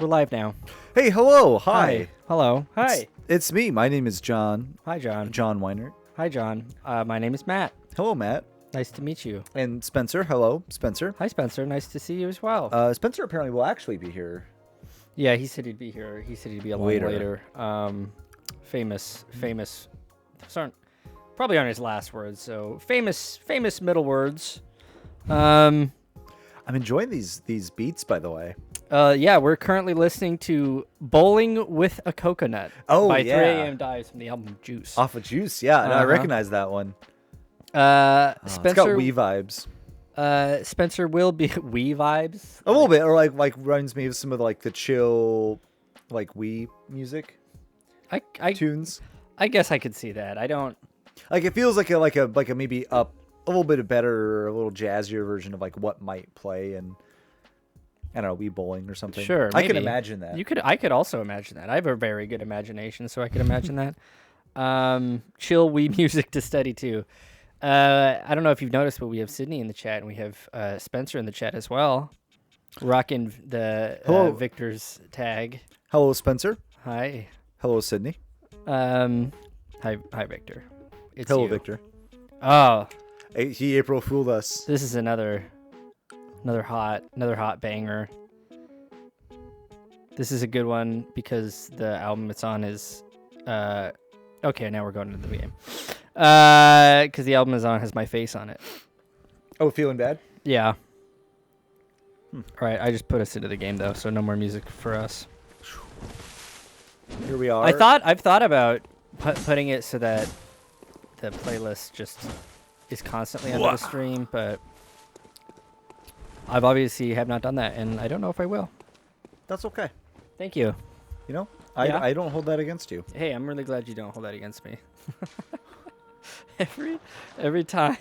We're live now. Hey, hello, hi. Hello. Hi. It's me. My name is John. Hi, John. John Weiner. Hi, John. My name is Matt. Hello, Matt. Nice to meet you. And Spencer. Hello, Spencer. Hi, Spencer. Nice to see you as well. Spencer apparently will actually be here. Yeah, he said he'd be here. He said he'd be a little later. Famous. Those aren't probably aren't his last words. So famous middle words. I'm enjoying these beats, by the way. Yeah, we're currently listening to "Bowling with a Coconut" by 3 AM Dives from the album Juice. Off of Juice, yeah, and I recognize that one. Spencer, it's got Wii vibes. Spencer will be Wii vibes. A little bit, or like reminds me of some of the chill, Wii music. I tunes. I guess I could see that. I don't it feels like a maybe up a little bit better, a little jazzier version of what might play and. I don't know, Wii bowling or something. Sure, I can imagine that. I could also imagine that. I have a very good imagination, so I could imagine that. Chill Wii music to study to. I don't know if you've noticed, but we have Sydney in the chat, and we have Spencer in the chat as well, rocking the Victor's tag. Hello, Spencer. Hi. Hello, Sydney. Hi, Victor. It's Hello, you. Victor. Oh, he April fooled us. this is another hot banger. This is a good one because the album it's on is okay, now we're going into the game. Because the album is on has my face on it. Oh, feeling bad? Yeah. All right, I just put us into the game though, so no more music for us. Here we are. I've thought about putting it so that the playlist just is constantly under the stream, but I've obviously have not done that, and I don't know if I will. That's okay. Thank you. You know, Yeah. I don't hold that against you. Hey, I'm really glad you don't hold that against me. every time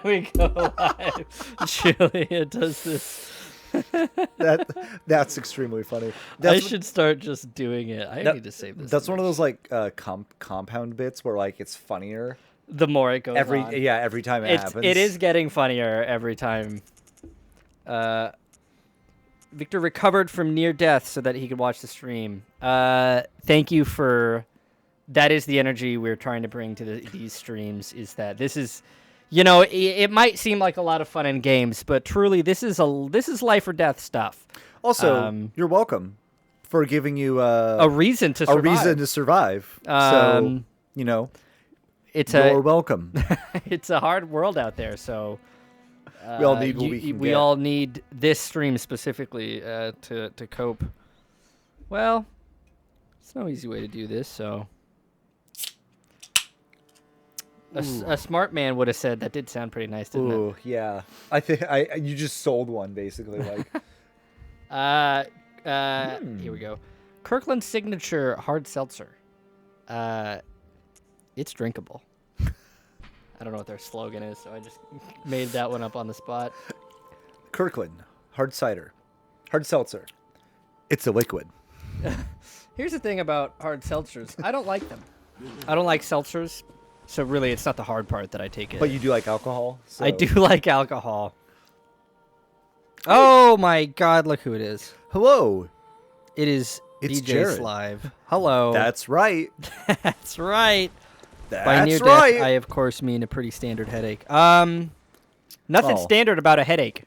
we go live, Julia does this. That's extremely funny. I should start just doing it. I need to save this. That's one of those compound bits where it's funnier the more it goes every on. every time it happens. It is getting funnier every time. Victor recovered from near death so that he could watch the stream. Thank you for. That is the energy we're trying to bring to these streams. Is that this is, it might seem like a lot of fun in games, but truly this is life or death stuff. Also, you're welcome for giving you a reason to survive. A reason to survive. So you're welcome. It's a hard world out there, so. We all need what we can get. All need this stream specifically to cope. Well, there's no easy way to do this, so. A smart man would have said that did sound pretty nice, didn't it? Ooh, yeah. I think you just sold one basically. Here we go. Kirkland's signature hard seltzer. It's drinkable. I don't know what their slogan is, so I just made that one up on the spot. Kirkland hard cider, hard seltzer. It's a liquid. Here's the thing about hard seltzers. I don't like them. I don't like seltzers. So really, it's not the hard part that I take it. But you do like alcohol? So. I do like alcohol. Oh my God! Look who it is. Hello. It's DJ Jared. Live. Hello. That's right. That's right. By near right. death, I of course mean a pretty standard headache. Nothing standard about a headache.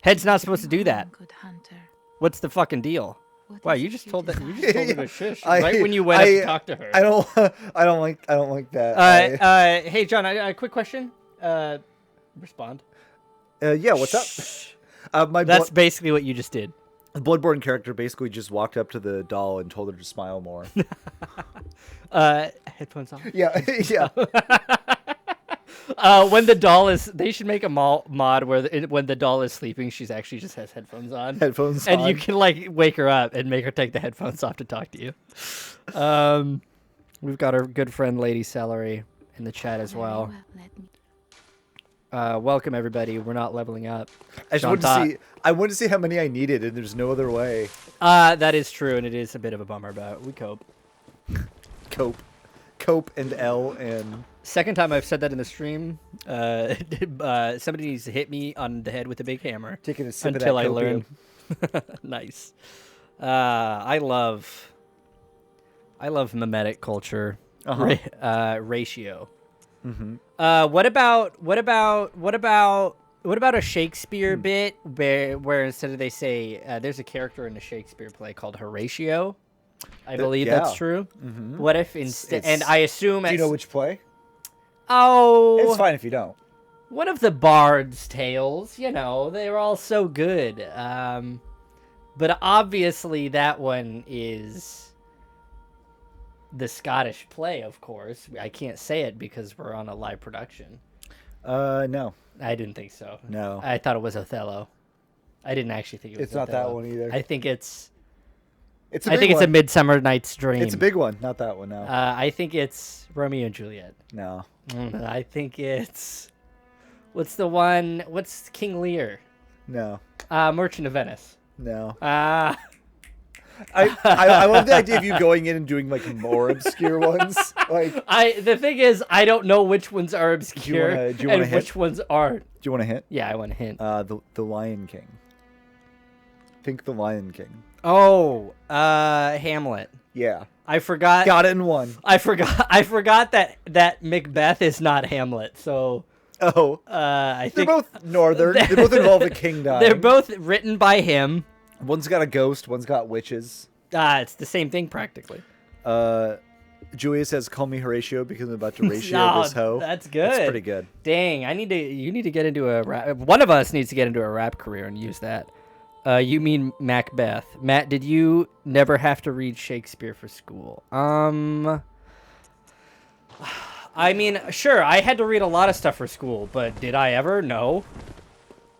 Head's not supposed to do that. Good hunter. What's the fucking deal? Wow, you just told that. You just told her to shush I- right when you went up to talk to her. I don't like that. Hey John, a quick question. Respond. Yeah, what's up? That's basically what you just did. The Bloodborne character basically just walked up to the doll and told her to smile more. Headphones on. Yeah, yeah. When the doll is, they should make a mod where when the doll is sleeping, she's actually just has headphones on. Headphones on. And you can wake her up and make her take the headphones off to talk to you. We've got our good friend Lady Celery in the chat as well. Welcome everybody. We're not leveling up. I wanted to see how many I needed, and there's no other way. That is true, and it is a bit of a bummer, but we cope. Cope and L and... Second time I've said that in the stream. Somebody needs to hit me on the head with a big hammer. Taking a sip until of that I learn. Nice. I love mimetic culture. Ratio. What about a Shakespeare bit where instead of they say there's a character in a Shakespeare play called Horatio? I believe that's true. What if instead? And I assume. Do you know which play? Oh, It's fine if you don't. one of the Bard's tales. They were all so good. But obviously that one is the Scottish play, of course. I can't say it because we're on a live production. No. I didn't think so. No. I thought it was Othello. I didn't actually think it was It's not Othello. that one either. I think it's It's a I big think it's one. a Midsummer Night's Dream. It's a big one. Not that one, no. I think it's Romeo and Juliet. No. I think it's what's King Lear? No. Merchant of Venice. No. Ah. I love the idea of you going in and doing like more obscure ones. Like, The thing is, I don't know which ones are obscure do you wanna and hint? which ones aren't. do you want a hint? Yeah, I want a hint. The Lion King. Think the Lion King. Oh, Hamlet. Yeah. I forgot. Got it in one. I forgot that Macbeth is not Hamlet. So Oh. I They're think both northern. They both involve a king dying. they're both written by him. One's got a ghost. One's got witches. It's the same thing practically. Julia says, "Call me Horatio because I'm about to ratio No, this hoe." that's good. That's pretty good. Dang, you need to get into a rap. One of us needs to get into a rap career and use that. You mean Macbeth. Matt, did you never have to read Shakespeare for school? I mean, sure, I had to read a lot of stuff for school, but did I ever? No.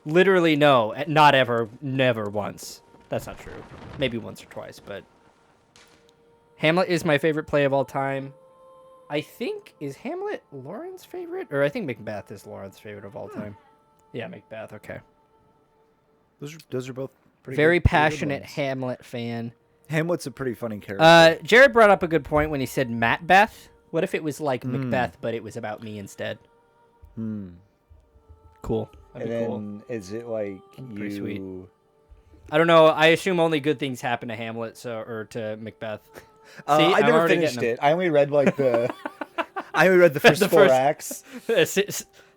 Literally no. Not ever. Never once. That's not true. Maybe once or twice, but Hamlet is my favorite play of all time. I think, is Hamlet Lauren's favorite? Or I think Macbeth is Lauren's favorite of all time. Yeah, Macbeth, okay. Those are both pretty Very good, pretty good passionate ones. Hamlet fan. Hamlet's a pretty funny character. Jared brought up a good point when he said Macbeth. What if it was like Macbeth, but it was about me instead? Cool. That'd And be cool. then is it like Pretty you? sweet. I don't know. I assume only good things happen to Hamlet, or to Macbeth. See, I I'm never already finished getting it. I only read like the. I only read the first The four first- acts.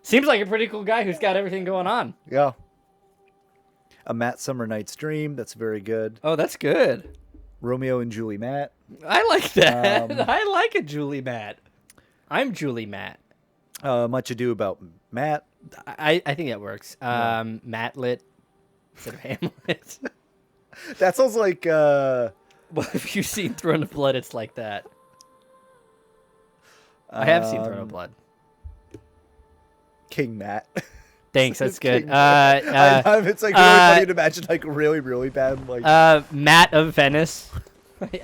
Seems like a pretty cool guy who's got everything going on. Yeah. A Matt Summer Night's Dream. That's very good. Oh, that's good. Romeo and Julie Matt. I like that. I like a Julie Matt. I'm Julie Matt. Much Ado About Matt. I think that works. Matlet instead of Hamlet. That sounds like. Well, if you've seen Throne of Blood, it's like that. I have seen Throne of Blood. King Matt. Thanks, that's good. King Matt. It's like really funny to imagine like really, really bad like. Matt of Venice,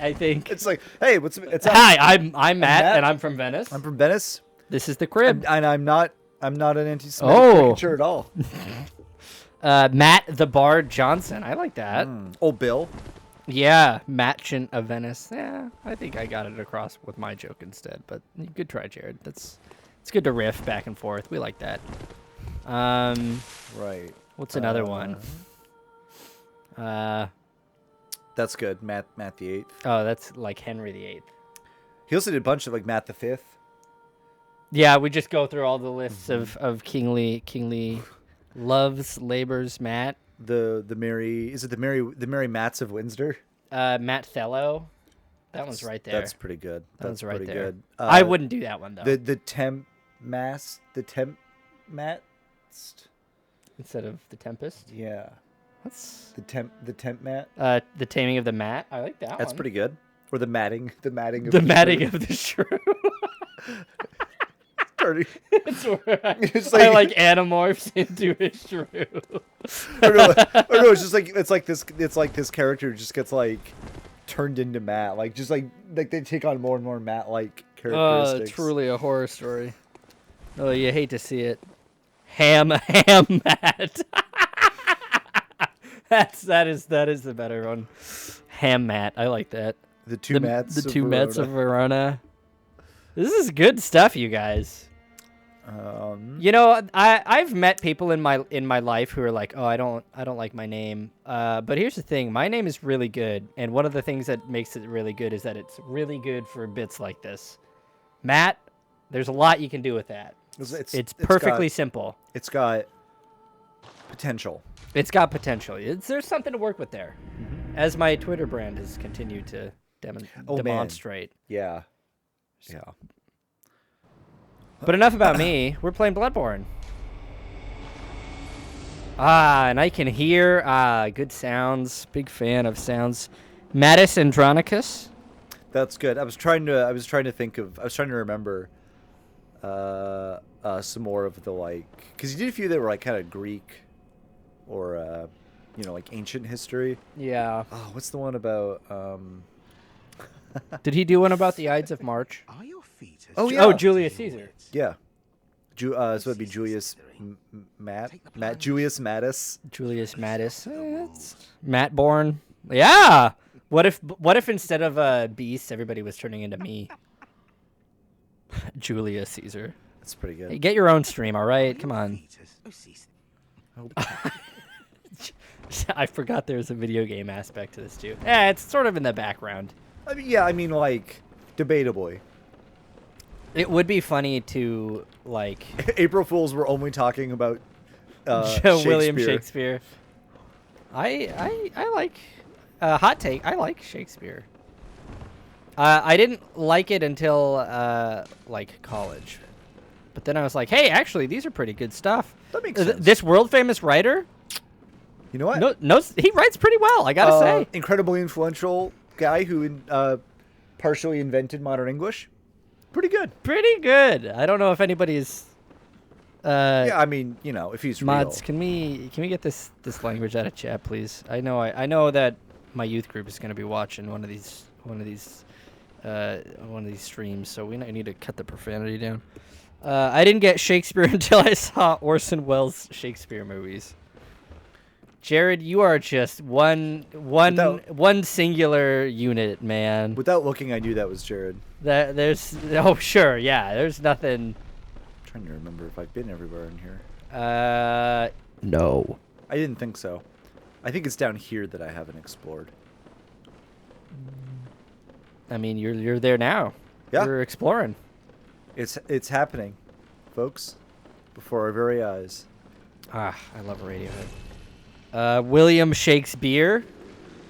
I think. It's like, hey, what's it's Hi, I'm Matt, Matt. and I'm from Venice. I'm from Venice, This is the crib. and I'm not an anti-Semitic Oh. caricature at all. Matt the Bard Johnson. I like that. Oh, Bill. Yeah, Matchant of Venice. Yeah, I think I got it across with my joke instead. But good try, Jared. It's good to riff back and forth. We like that. Right. What's another one? That's good. Matt the Eighth. Oh, that's like Henry VIII. He also did a bunch of like Matt the Fifth. Yeah, we just go through all the lists of kingly loves, labors, Matt. The Mary Matts of Windsor. Matt Thello. That one's right there. That's pretty good. That one's right pretty there. good. I wouldn't do that one though. The Temp Mast Instead of the Tempest. Yeah. What's The Temp Mat. the Taming of the Mat? I like that one. That's pretty good. Or the matting of The the matting shrew. of the shrew. Pretty- It's where It's I like- like animorphs into a shrew. or no, it's just like it's like this character just gets like turned into Matt, like just like they take on more and more Matt like characteristics. Truly a horror story. Oh, you hate to see it. Ham Matt. that is the better one. Ham Matt. I like that. The two Matts. The two Mets of Verona. This is good stuff, you guys. You know, I've met people in my life who are like, oh, I don't like my name. But here's the thing, my name is really good, and one of the things that makes it really good is that it's really good for bits like this. Matt, there's a lot you can do with that. It's perfectly simple. It's got potential. It's got potential. There's something to work with there, as my Twitter brand has continued to demonstrate. Man. Yeah. But enough about me. We're playing Bloodborne. And I can hear good sounds. Big fan of sounds. Mattis Andronicus. That's good. I was trying to remember some more of the, like, because you did a few that were like kind of Greek or like ancient history. Yeah. Oh, what's the one about Did he do one about the Ides of March? Are your feet as Oh, yeah. Oh, Julius Caesar. Yeah. So it'd be Julius Julius Mattis. Julius Mattis. Mattborn. Yeah. What if instead of a beast, everybody was turning into me? Julius Caesar. That's pretty good. Hey, get your own stream, all right? Come on. I forgot there was a video game aspect to this too. Yeah, it's sort of in the background. I mean, like, debatably. It would be funny to, like... April Fools were only talking about William Shakespeare. I like... hot take, I like Shakespeare. I didn't like it until, like, college. But then I was like, hey, actually, these are pretty good stuff. That makes sense. This world-famous writer... You know what? No, he writes pretty well, I gotta say. Incredibly influential guy who partially invented modern English. Pretty good. Pretty good. I don't know if anybody's... yeah, I mean, if he's mods, real. can we get this language out of chat, please? I know that my youth group is going to be watching one of these streams, so I need to cut the profanity down. I didn't get Shakespeare until I saw Orson Welles' Shakespeare movies. Jared, you are just one singular unit, man. Without looking, I knew that was Jared. There's nothing. I'm trying to remember if I've been everywhere in here. No. I didn't think so. I think it's down here that I haven't explored. I mean, you're there now. Yeah. You're exploring. It's happening, folks, before our very eyes. I love Radiohead. William Shakespeare.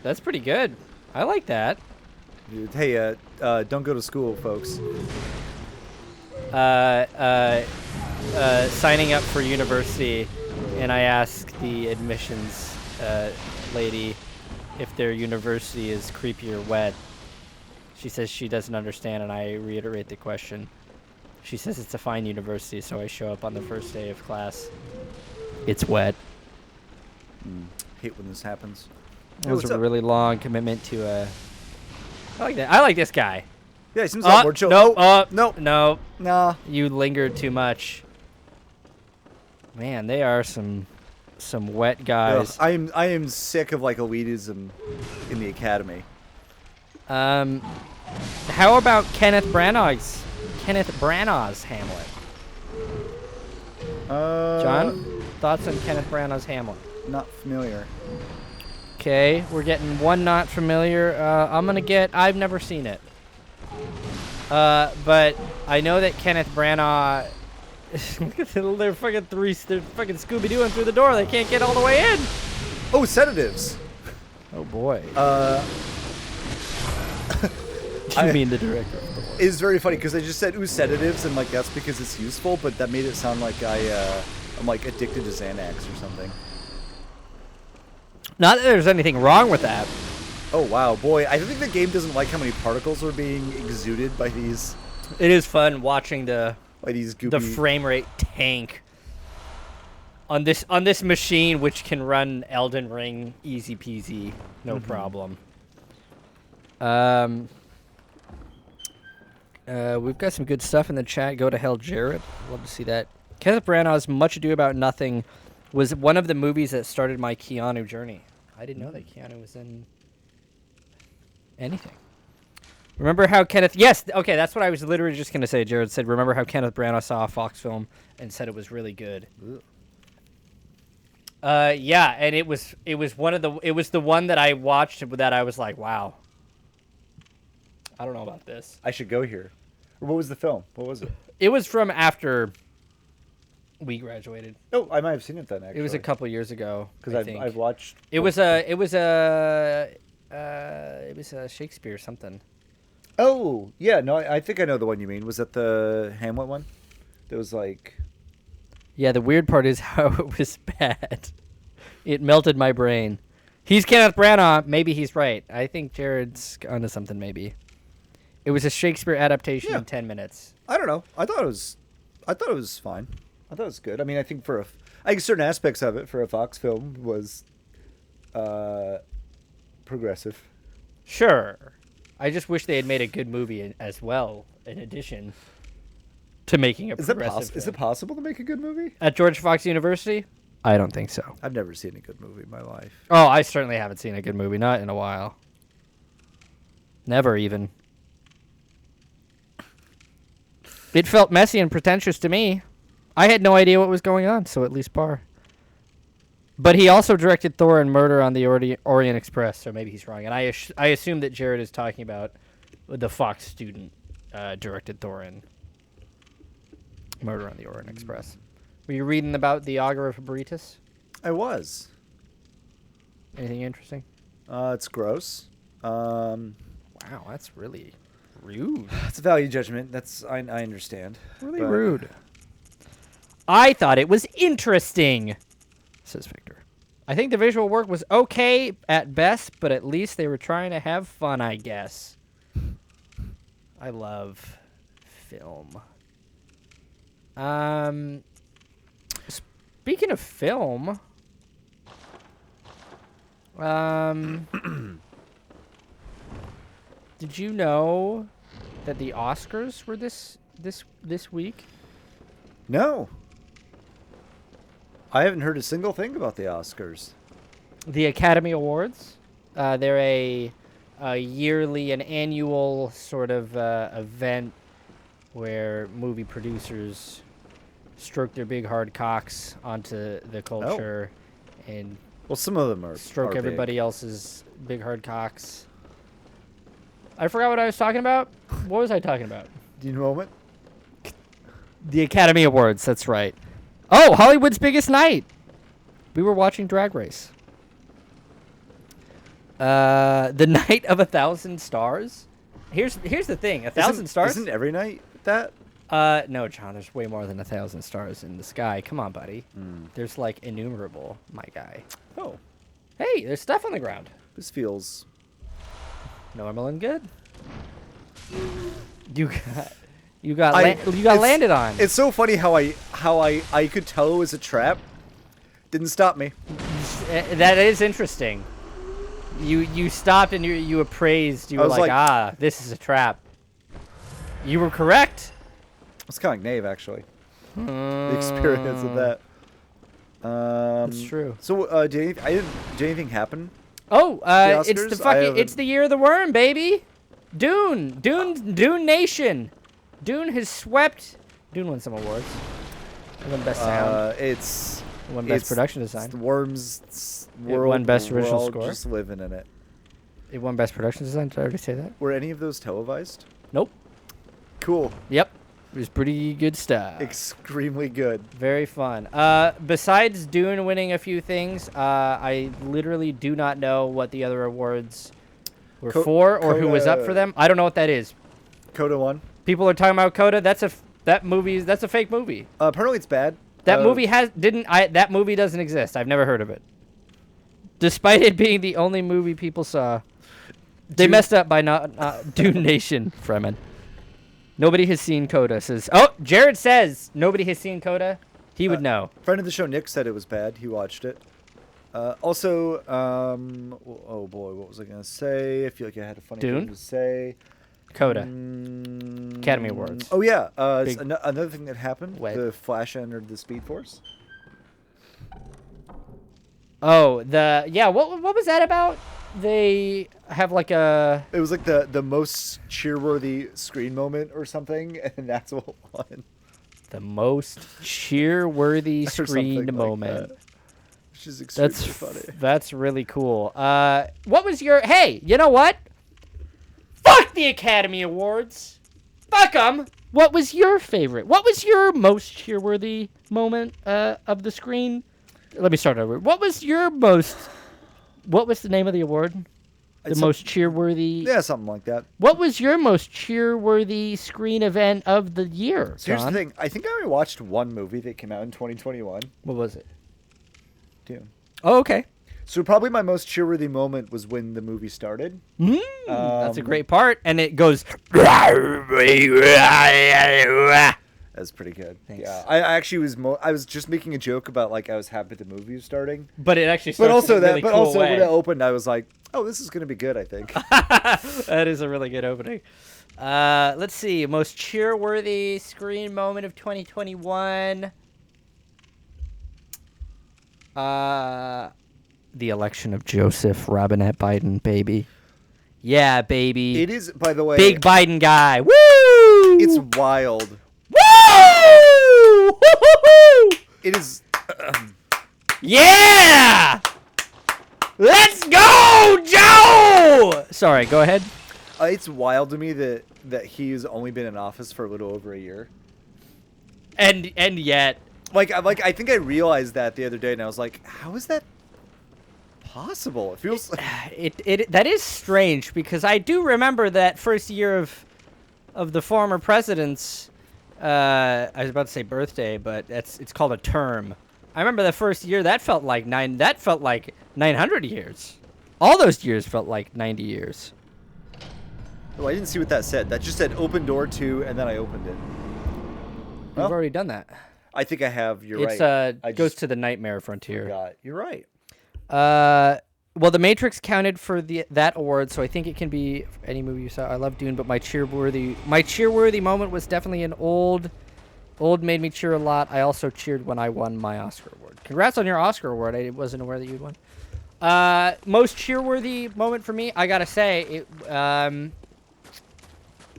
That's pretty good. I like that. Dude, hey, don't go to school, folks. Signing up for university, and I ask the admissions lady if their university is creepy or wet. She says she doesn't understand, and I reiterate the question. She says it's a fine university, so I show up on the first day of class. It's wet. Hate when this happens. It was a really long commitment to I like that. I like this guy. Yeah, he seems a lot more chill. No. Nah. You lingered too much. Man, they are some wet guys. Ugh, I am sick of, like, elitism in the academy. How about Kenneth Branagh's Hamlet? John, thoughts on Kenneth Branagh's Hamlet? Not familiar. Okay, we're getting one not familiar. I've never seen it. But I know that Kenneth Branagh. They're fucking Scooby-Dooing through the door. They can't get all the way in. Oh, sedatives. Oh boy. I mean the director. It's very funny because I just said sedatives, and, like, that's because it's useful, but that made it sound like I'm, like, addicted to Xanax or something. Not that there's anything wrong with that. Oh, wow, boy. I think the game doesn't like how many particles are being exuded by these... It is fun watching the goopy... frame rate tank on this machine, which can run Elden Ring easy peasy, no problem. We've got some good stuff in the chat. Go to hell, Jared. Love to see that. Kenneth Branagh's Much Ado About Nothing was one of the movies that started my Keanu journey. I didn't know that Keanu was in anything. Remember how Kenneth? Yes, okay, that's what I was literally just gonna say. Jared said, "Remember how Kenneth Branagh saw a Fox film and said it was really good." Ugh. Yeah, and it was the one that I watched that I was like, wow. I don't know about this. I should go here. What was the film? What was it? It was from after we graduated. Oh, I might have seen it then. Actually, It was a couple years ago. because I I've think. I've watched. It was a Shakespeare something. Oh yeah, no, I think I know the one you mean. Was that the Hamlet one? That was like. Yeah, the weird part is how it was bad. It melted my brain. He's Kenneth Branagh. Maybe he's right. I think Jared's onto something. Maybe. It was a Shakespeare adaptation in 10 minutes. I don't know. I thought it was fine. I thought it was good. I mean, I think I think certain aspects of it for a Fox film was, progressive. Sure. I just wish they had made a good movie as well, in addition to making a progressive Is it possible to make a good movie? At George Fox University? I don't think so. I've never seen a good movie in my life. Oh, I certainly haven't seen a good movie. Not in a while. Never even. It felt messy and pretentious to me. I had no idea what was going on, so at least par. But he also directed Thor and Murder on the Orient Express, so maybe he's wrong. And I assume that Jared is talking about the Fox student directed Thor and Murder on the Orient Express. Were you reading about the Augur of Hebrides? I was. Anything interesting? It's gross. Wow, that's really rude. It's a value judgment. I understand. Really rude. I thought it was interesting, says Victor. I think the visual work was okay at best, but at least they were trying to have fun, I guess. I love film. Speaking of film, did you know that the Oscars were this week? No. I haven't heard a single thing about the Oscars. The Academy Awards. They're a yearly, an annual sort of event where movie producers stroke their big hard cocks onto the culture and Well, some of them are stroke big. everybody else's big hard cocks. I forgot what I was talking about. What was I talking about? Do you know what? The Academy Awards, that's right. Oh, Hollywood's biggest night. We were watching Drag Race. The night of 1,000 stars. Here's the thing. 1,000 stars? Isn't every night that? No, John, there's way more than 1,000 stars in the sky. Come on, buddy. There's like innumerable, my guy. Oh, Hey, there's stuff on the ground. this feels. Normal and good. You got it's- landed on. It's so funny how I could tell it was a trap. Didn't stop me. That is interesting. You stopped and you appraised. You I were was like, like- this is a trap. You were correct. It's kind of like Nave, actually. The experience of that. That's true. So, did anything happen? Oh, The it's the Oscars? fucking it's the year of the worm, baby. Dune Nation. Dune has swept. Dune won some awards. It won best sound. It won best production It's design. the Worms It world. won best we're original all score. Just living in it. It won best production design. Did I already say that? Were any of those televised? Nope. Cool. Yep. It was pretty good stuff. Extremely good. Very fun. Besides Dune winning a few things, I literally do not know what the other awards were for or who was up for them. I don't know what that is. Coda 1. People are talking about Coda. That's a fake movie. Apparently it's bad. That that movie doesn't exist. I've never heard of it. Despite it being the only movie people saw. They messed up by not Dune Nation, Fremen. Nobody has seen Coda. Jared says nobody has seen Coda. He would know. Friend of the show, Nick, said it was bad. He watched it. Also, oh boy, what was I going to say? I feel like I had a funny Dune? thing to say. Coda. Academy Awards. Oh, yeah. Big- Another thing that happened, Wait. the Flash entered the Speed Force. Oh, what was that about? they have like a It was like the most cheerworthy screen moment or something, and that's what won. the most cheer-worthy Or something screen like moment. that, which is extremely That's funny. that's really cool. What was your? Hey, you know what? Fuck the Academy Awards. Fuck 'em. What was your favorite? What was your most cheerworthy moment of the screen? Let me start over. What was your most? What was the name of the award? The It's most cheerworthy. Yeah, something like that. What was your most cheerworthy screen event of the year? So here's the John? thing. I think I only watched one movie that came out in 2021. What was it? Dune. Oh, okay. So probably my most cheerworthy moment was when the movie started. That's a great part, and it goes. That's pretty good. Thanks. Yeah, I actually was. I was just making a joke about like I was happy the movie was starting. But it actually But starts also in a really that. But cool also way. when it opened, I was like, "Oh, this is gonna be good." I think. That is a really good opening. Let's see. Most cheer-worthy screen moment of 2021. The election of Joseph Robinette Biden, baby. Yeah, baby. It is, by the way. Big Biden guy. Woo! It's wild. Woo! Woo-hoo-hoo! It is. Yeah! Let's go, Joe! Sorry, go ahead. It's wild to me that he's only been in office for a little over a year. And yet, I think I realized that the other day, and I was like, "How is that possible?" It feels. it that is strange because I do remember that first year of the former president's. I was about to say birthday, but it's called a term. I remember the first year that felt like 900 years. All those years felt like 90 years. Oh, I didn't see what that said. That just said "open door to," and then I opened it. We've Well, already done that. I think I have. You're It's right. I goes just to the nightmare frontier. forgot. You're right. Well, The Matrix counted for that award, so I think it can be any movie you saw. I love Dune, but my cheerworthy moment was definitely an old made me cheer a lot. I also cheered when I won my Oscar award. Congrats on your Oscar award. I wasn't aware that you'd won. Most cheerworthy moment for me, I gotta say,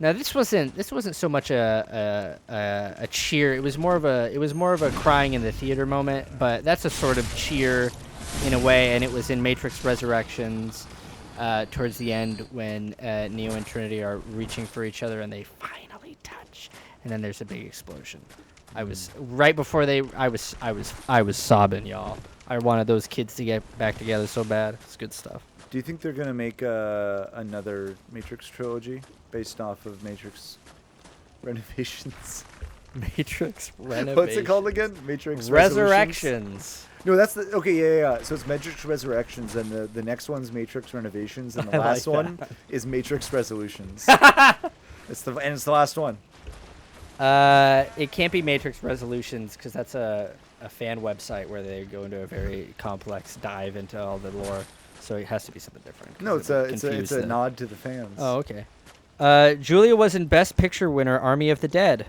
now this wasn't so much a cheer. It was more of a crying in the theater moment, but that's a sort of cheer in a way, and it was in Matrix Resurrections towards the end when Neo and Trinity are reaching for each other and they finally touch, and then there's a big explosion. I was right before I was sobbing, y'all. I wanted those kids to get back together so bad. It's good stuff. Do you think they're gonna make another Matrix trilogy based off of Matrix Renovations? Matrix Renovations. What's it called again? Matrix Resolutions? Resurrections. No, that's the okay. Yeah. So it's Matrix Resurrections, and the next one's Matrix Renovations, and the I last like one that. is Matrix Resolutions. it's the last one. It can't be Matrix Resolutions because that's a fan website where they go into a very complex dive into all the lore. So it has to be something different. 'cause No, it'll it's confuse a the- nod to the fans. Oh, okay. Julia was in Best Picture winner Army of the Dead.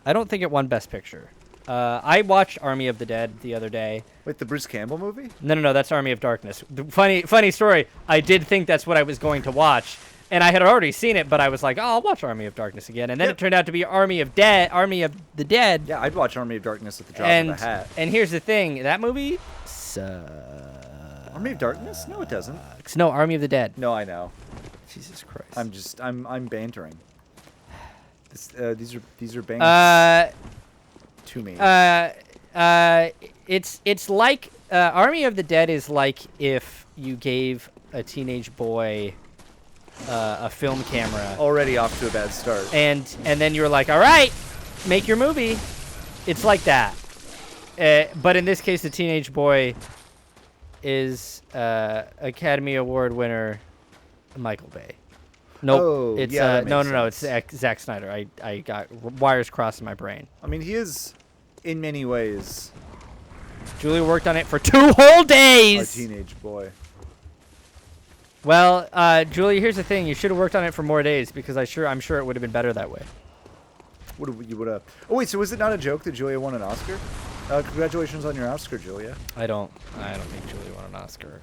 I don't think it won Best Picture. I watched Army of the Dead the other day. Wait, the Bruce Campbell movie? No, that's Army of Darkness. The funny story. I did think that's what I was going to watch, and I had already seen it, but I was like, oh, I'll watch Army of Darkness again, and then Yep. it turned out to be Army of the Dead. Yeah, I'd watch Army of Darkness at the drop And of a hat. and here's the thing, that movie Army of Darkness? No, it doesn't. No, Army of the Dead. No, I know. Jesus Christ. I'm bantering. These are bangs to me. It's like Army of the Dead is like if you gave a teenage boy a film camera Already off to a bad start. and then you were like, all right, make your movie. It's like that. But in this case, the teenage boy is Academy Award winner Michael Bay. Nope. Oh, it's yeah, that no, makes it's Zack Snyder. I got wires crossed in my brain. I mean, he is, in many ways, Julia worked on it for 2 whole a days. teenage boy. Well, Julia, here's the thing. You should have worked on it for more days because I'm sure it would have been better that way. You would have. Oh wait, so was it not a joke that Julia won an Oscar? Congratulations on your Oscar, Julia. I don't think Julie won an Oscar.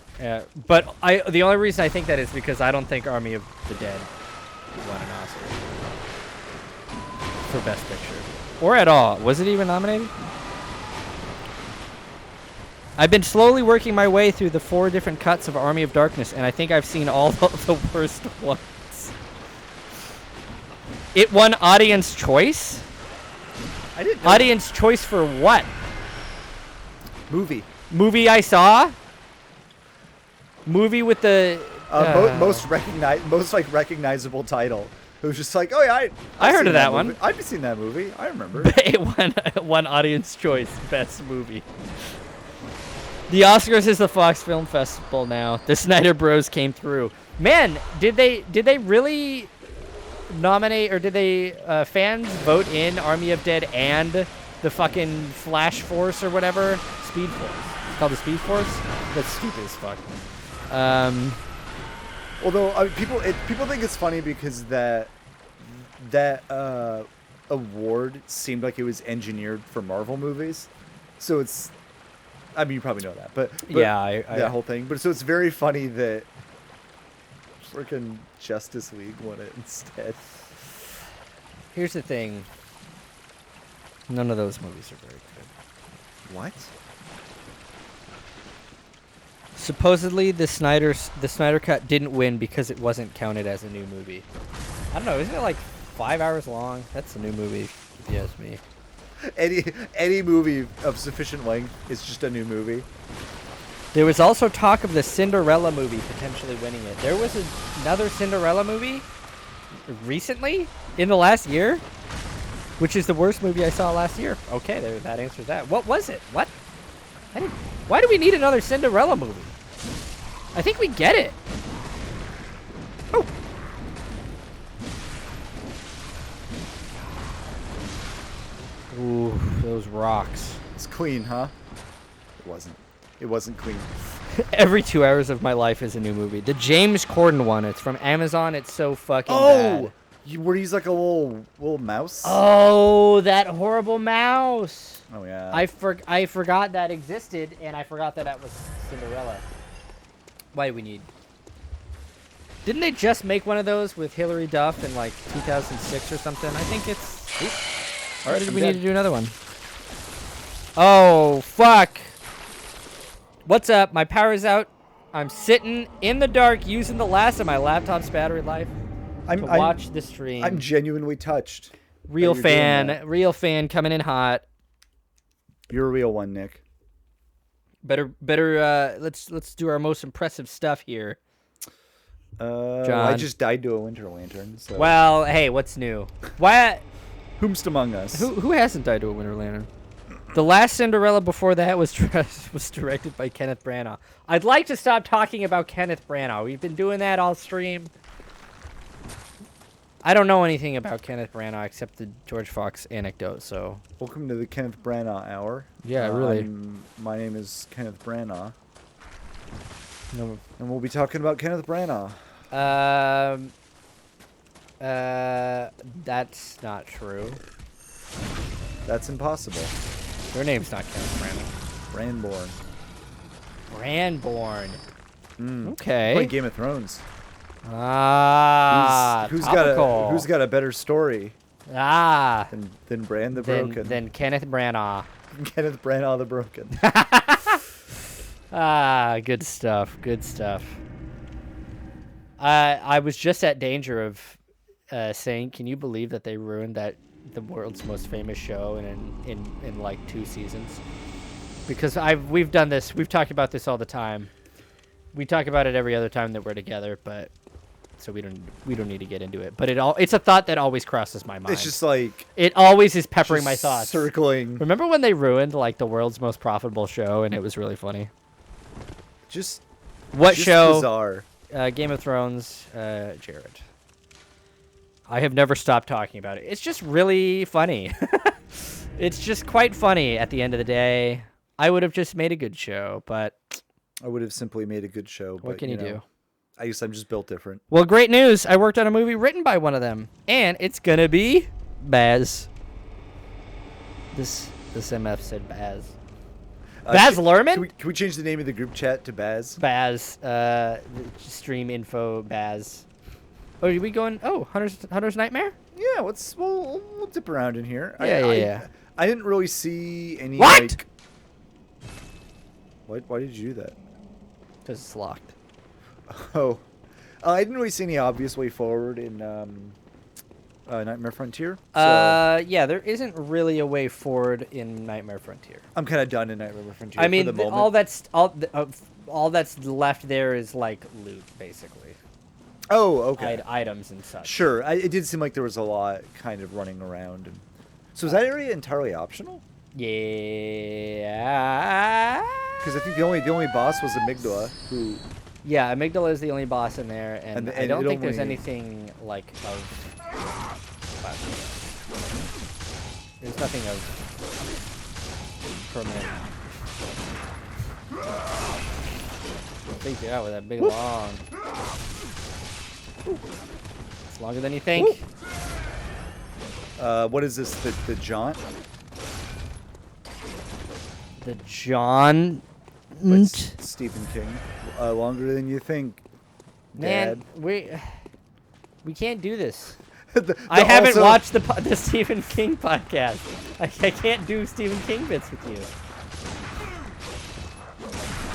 But the only reason I think that is because I don't think Army of the Dead won an Oscar for Best Picture. Or at all. Was it even nominated? I've been slowly working my way through the 4 different cuts of Army of Darkness, and I think I've seen all the worst ones. It won Audience Choice? I didn't know. Audience Choice for what? Movie I saw? Movie with the... most recognizable title. It was just like, oh yeah, I heard of that one. I've seen that movie. I remember. It won Audience Choice Best Movie. The Oscars is the Fox Film Festival now. The Snyder Bros came through. Man, did they really nominate, or did they fans vote in Army of Dead and the fucking Flash Force or whatever? Speed Force. It's called the Speed Force? That's stupid as fuck. Although people think it's funny because that award seemed like it was engineered for Marvel movies, so it's. I mean, you probably know that, but yeah, that whole thing. But so it's very funny that freaking Justice League won it instead. Here's the thing. None of those movies are very good. What? Supposedly, the Snyder Cut didn't win because it wasn't counted as a new movie. I don't know. Isn't it like 5 hours long? That's a new movie, if you ask me. Any movie of sufficient length is just a new movie. There was also talk of the Cinderella movie potentially winning it. There was another Cinderella movie recently in the last year, which is the worst movie I saw last year. Okay, that answers that. What was it? What? Why do we need another Cinderella movie? I think we get it. Oh. Ooh, those rocks. It's clean, huh? It wasn't. It wasn't clean. Every 2 hours of my life is a new movie. The James Corden one. It's from Amazon. It's so fucking bad. Where he's like a little mouse. Oh, that horrible mouse. Oh yeah. I forgot that existed, and I forgot that was Cinderella. Why do we need? Didn't they just make one of those with Hilary Duff in like 2006 or something? I think it's. Oops. All right, we need to do another one. Oh fuck! What's up? My power's out. I'm sitting in the dark using the last of my laptop's battery life to watch the stream. I'm genuinely touched. Real fan coming in hot. You're a real one, Nick. Better. Let's do our most impressive stuff here. John. I just died to a winter lantern. So. Well, hey, what's new? Why? Whomst among us? Who hasn't died to a winter lantern? The last Cinderella before that was directed by Kenneth Branagh. I'd like to stop talking about Kenneth Branagh. We've been doing that all stream. I don't know anything about Kenneth Branagh except the George Fox anecdote, so... Welcome to the Kenneth Branagh Hour. Yeah, really. My name is Kenneth Branagh. No. And we'll be talking about Kenneth Branagh. That's not true. That's impossible. Your name's not Kenneth Branborn. Brandborn. Okay. Like Game of Thrones. Who's got a better story? Than Bran the Broken. Than Kenneth Branagh. Kenneth Branagh the Broken. Good stuff. Good stuff. I was just at danger of saying, can you believe that they ruined the world's most famous show in like 2 seasons? Because we've done this. We've talked about this all the time. We talk about it every other time that we're together, but so we don't need to get into it. But it's a thought that always crosses my mind. It's just like it always is peppering my thoughts. Circling. Remember when they ruined like the world's most profitable show and it was really funny? What show? Bizarre. Game of Thrones. Jared. I have never stopped talking about it. It's just really funny. It's just quite funny at the end of the day. I would have just made a good show, but I would have simply made a good show. What can you do? I guess I'm just built different. Well, great news. I worked on a movie written by one of them, and it's gonna be Baz. This This MF said Baz. Baz Luhrmann? Can we change the name of the group chat to Baz? Baz. Stream info Baz. Oh, are we going? Oh, Hunter's Nightmare? Yeah, we'll dip around in here. Yeah. I didn't really see any. What? Like, why did you do that? Because it's locked. Oh, I didn't really see any obvious way forward in Nightmare Frontier. So Yeah, there isn't really a way forward in Nightmare Frontier. I'm kind of done in Nightmare Frontier. I mean, for the moment. all that's left there is like loot, basically. Oh, okay. Items and such. Sure, it did seem like there was a lot kind of running around. So is that area entirely optional? Yeah. Because I think the only boss was Amygdala, who. Yeah, Amygdala is the only boss in there, and I don't think there's anything like of. There's nothing of permanent. Take you out with that big long. It's longer than you think. What is this? The jaunt? The John. Stephen King. Longer than you think. Man, Dad. we can't do this. The I haven't also- watched the Stephen King podcast. I can't do Stephen King bits with you.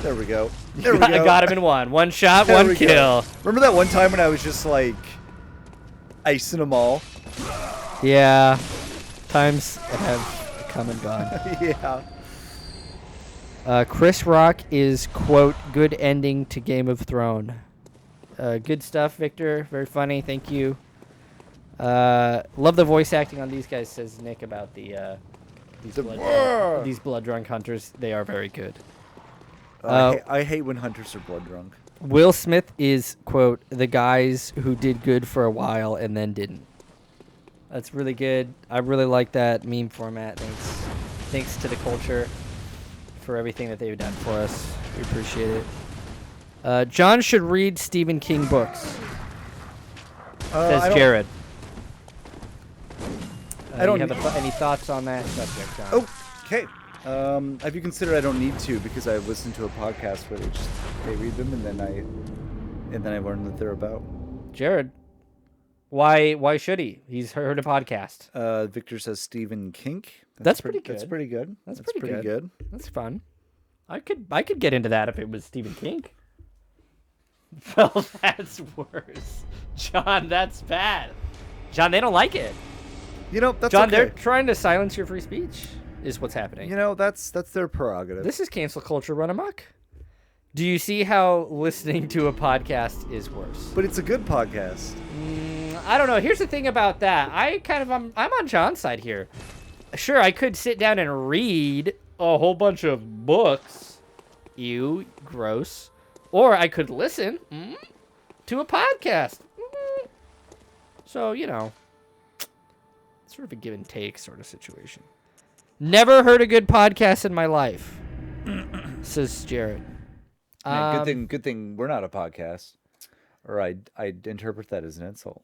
There we go. There we go. I got him in one. One shot, There one we go. kill. Remember that one time when I was just like icing them all? Yeah. Times have come and gone. Yeah. Chris Rock is, quote, good ending to Game of Thrones. Good stuff, Victor. Very funny. Thank you. Love the voice acting on these guys, says Nick about these blood drunk hunters. They are very good. I hate when hunters are blood drunk. Will Smith is, quote, the guys who did good for a while and then didn't. That's really good. I really like that meme format. Thanks to the culture for everything that they've done for us. We appreciate it. John should read Stephen King books, says Jared. I don't you have any thoughts on that subject, John? Oh, okay. Have you considered I don't need to because I listened to a podcast where they read them and then I learn what they're about. Jared, why should he? He's heard a podcast. Victor says Stephen King. That's pretty good. That's pretty good. That's pretty good. That's fun. I could get into that if it was Stephen King. Well, that's worse. John, that's bad. John, they don't like it. You know, that's John, okay. they're trying to silence your free speech, is what's happening. You know, that's their prerogative. This is cancel culture run amok. Do you see how listening to a podcast is worse? But it's a good podcast. I don't know. Here's the thing about that. I'm on John's side here. Sure, I could sit down and read a whole bunch of books. Ew, gross. Or I could listen to a podcast. So, you know, sort of a give and take sort of situation. Never heard a good podcast in my life, says Jared. Man, good thing we're not a podcast. Or I'd interpret that as an insult.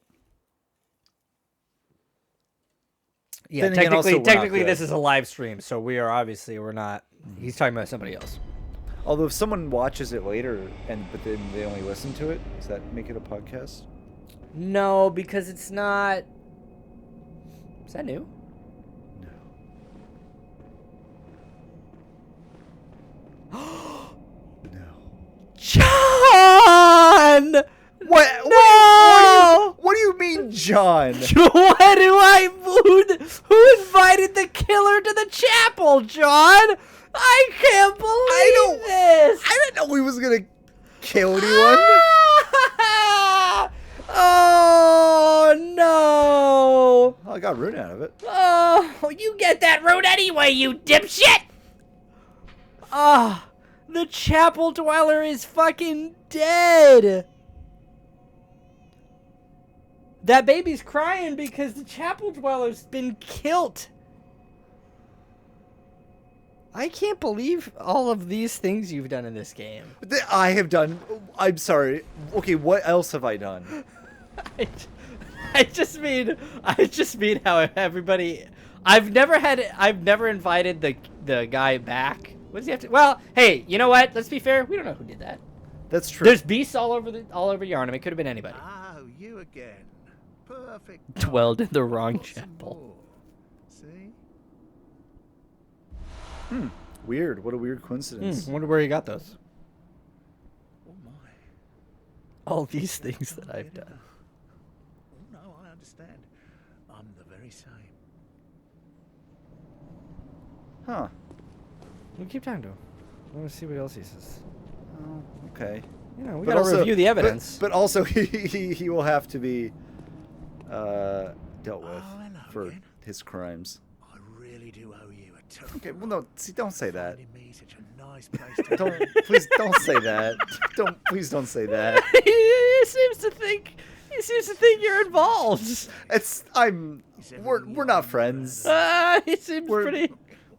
Yeah, Then again, also, we're not technically good. this is a live stream, so we're not. He's talking about somebody else. Although if someone watches it later but then they only listen to it, does that make it a podcast? No, because it's not. Is that new? No. John! What? What do you mean, John? What do I? Who invited the killer to the chapel, John? I can't believe this. I didn't know he was gonna kill anyone. Oh no! I got Rune out of it. Oh, you get that road anyway, you dipshit! Ah, the chapel dweller is fucking dead. That baby's crying because the chapel dweller's been killed. I can't believe all of these things you've done in this game. I have done. I'm sorry. Okay, what else have I done? I just mean how everybody. I've never invited the guy back. What does he have to? Well, hey, you know what? Let's be fair. We don't know who did that. That's true. There's beasts all over Yarnum. It could have been anybody. Oh, you again. Perfect. Dwelled in the wrong Got some chapel. more. See? Weird. What a weird coincidence. Wonder where you got those. Oh my. All these things that I've done. Oh no, I understand. I'm the very same. Huh. We keep talking to him. I want to see what else he says. Oh, okay. You know, we But gotta also- review the evidence. But also, he will have to be dealt with Oh, hello for again. his crimes. I really do owe you a ton. Okay, well, no, see, don't say that. Finding me such a nice place to Don't, live. please, don't say that. Please don't say that. he seems to think you're involved. We're not friends. He seems We're pretty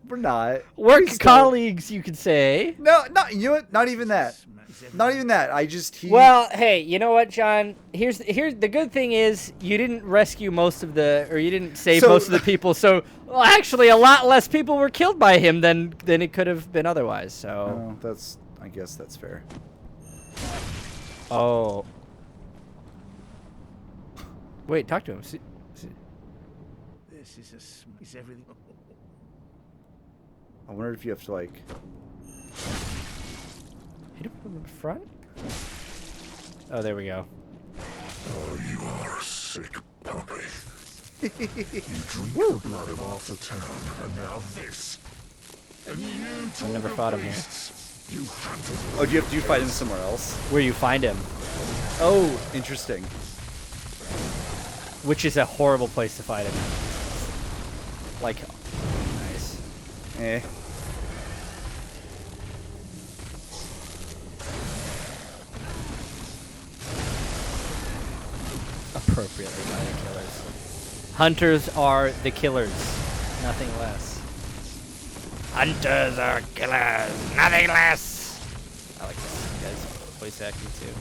We're not. work Please don't. colleagues, you could say. No, not you know what? Not even that. Not even that. Well, hey, you know what, John? Here's the good thing is you didn't rescue you didn't save So- most of the people. So well, actually, a lot less people were killed by him than it could have been otherwise. So I guess that's fair. oh, wait, talk to him. See. This is everything. I wonder if you have to like. Hit him from the front? Oh, there we go. Oh, you are a sick puppy. You drink the blood of half the town, and now this. And you I never fought him here. beasts, you hunted Oh, do you fight him somewhere else? Where you find him, Oh, interesting. which is a horrible place to fight him. Like, nice. Eh. Appropriately by the killers. Hunters are the killers, nothing less. Hunters are killers, nothing less. I like this guy's voice acting too.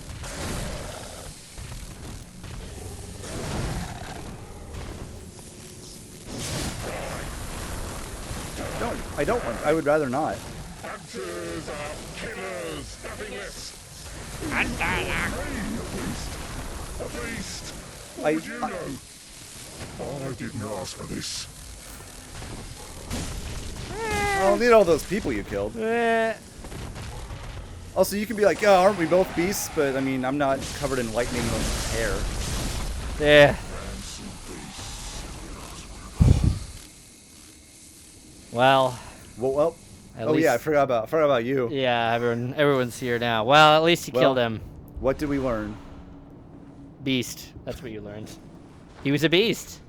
I don't want. I would rather not. hunters are killers, nothing less. A beast. What I- would you I- know? I didn't ask for this. I don't need all those people you killed. Also, you can be like, oh, aren't we both beasts? But I mean, I'm not covered in lightning or hair. Yeah. Ransom beast. Well, Well. at Oh least, yeah, I forgot about you. yeah, everyone's here now. Well, at least he Well- killed him. What did we learn? Beast. That's what you learned. He was a beast.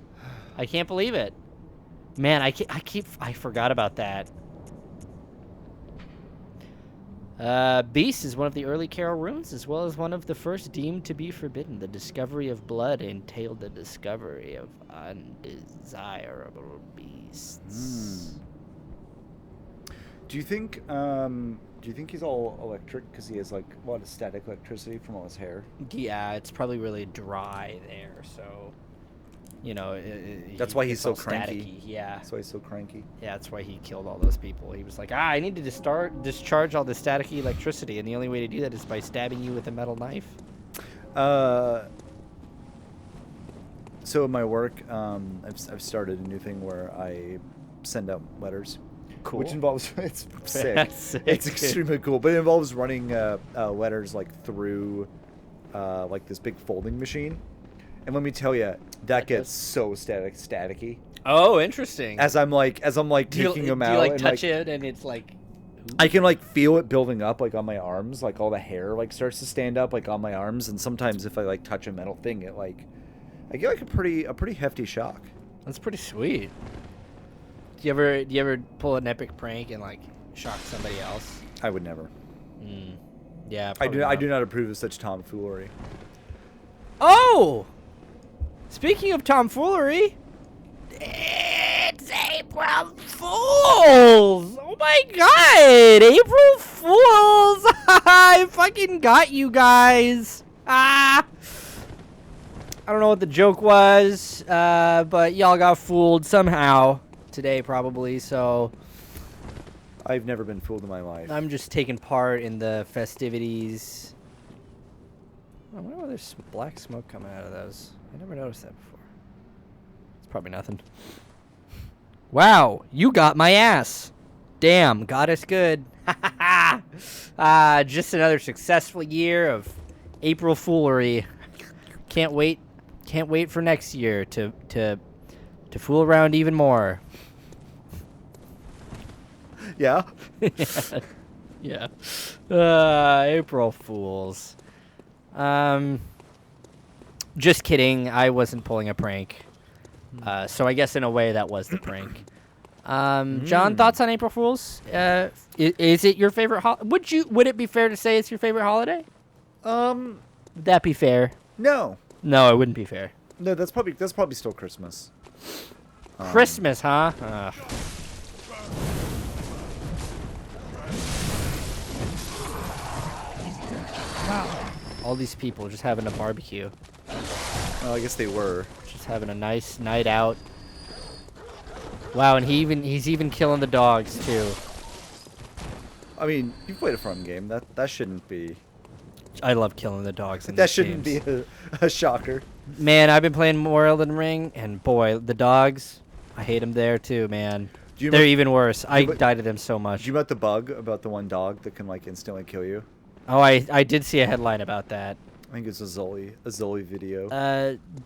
I can't believe it. Man, I forgot about that. Beast is one of the early Carol runes, as well as one of the first deemed to be forbidden. The discovery of blood entailed the discovery of undesirable beasts. Do you think he's all electric because he has like a lot of static electricity from all his hair? Yeah, it's probably really dry there, so you know. That's why he's it's so all cranky. staticky. Yeah. That's why he's so cranky. Yeah, that's why he killed all those people. He was like, I need to discharge all the staticky electricity, and the only way to do that is by stabbing you with a metal knife. So at my work, I've started a new thing where I send out letters. Cool. Which involves it's sick. That's sick. It's extremely cool, but it involves running letters like through like this big folding machine. And let me tell you, that gets does- so staticky. Oh, interesting. As I'm like do you, taking them do out, you like and touch it and it's like? I can like feel it building up like on my arms, like all the hair like starts to stand up like on my arms, and sometimes if I like touch a metal thing, it like I get like a pretty hefty shock. That's pretty sweet. Do you ever pull an epic prank and like shock somebody else? I would never. Yeah, I probably do not approve of such tomfoolery. Oh! Speaking of tomfoolery, it's April Fools! Oh my god! April Fools! I fucking got you guys! Ah! I don't know what the joke was, but y'all got fooled somehow. today, probably. So I've never been fooled in my life. I'm just taking part in the festivities. I wonder why there's black smoke coming out of those. I never noticed that before. It's probably nothing. Wow, you got my ass. Damn, got us good. Just another successful year of April foolery. Can't wait for next year to fool around even more. Yeah. Yeah. April Fools. Just kidding. I wasn't pulling a prank. So I guess in a way that was the prank. John, thoughts on April Fools? Is it your favorite would it be fair to say it's your favorite holiday? Would that be fair? No. No, it wouldn't be fair. No, that's probably still Christmas. Christmas, huh? Ugh. Wow. All these people just having a barbecue. Well, I guess they were. Just having a nice night out. Wow, and he's even killing the dogs too. I mean, you played a fun game. That shouldn't be. I love killing the dogs. In That these shouldn't games. be a shocker. Man, I've been playing more Elden Ring, and boy, the dogs, I hate them there too, man. Do you They're remember- even worse. I you remember- died to them so much. Did you know about the bug about the one dog that can like instantly kill you? Oh, I did see a headline about that. I think it's a Zoli video.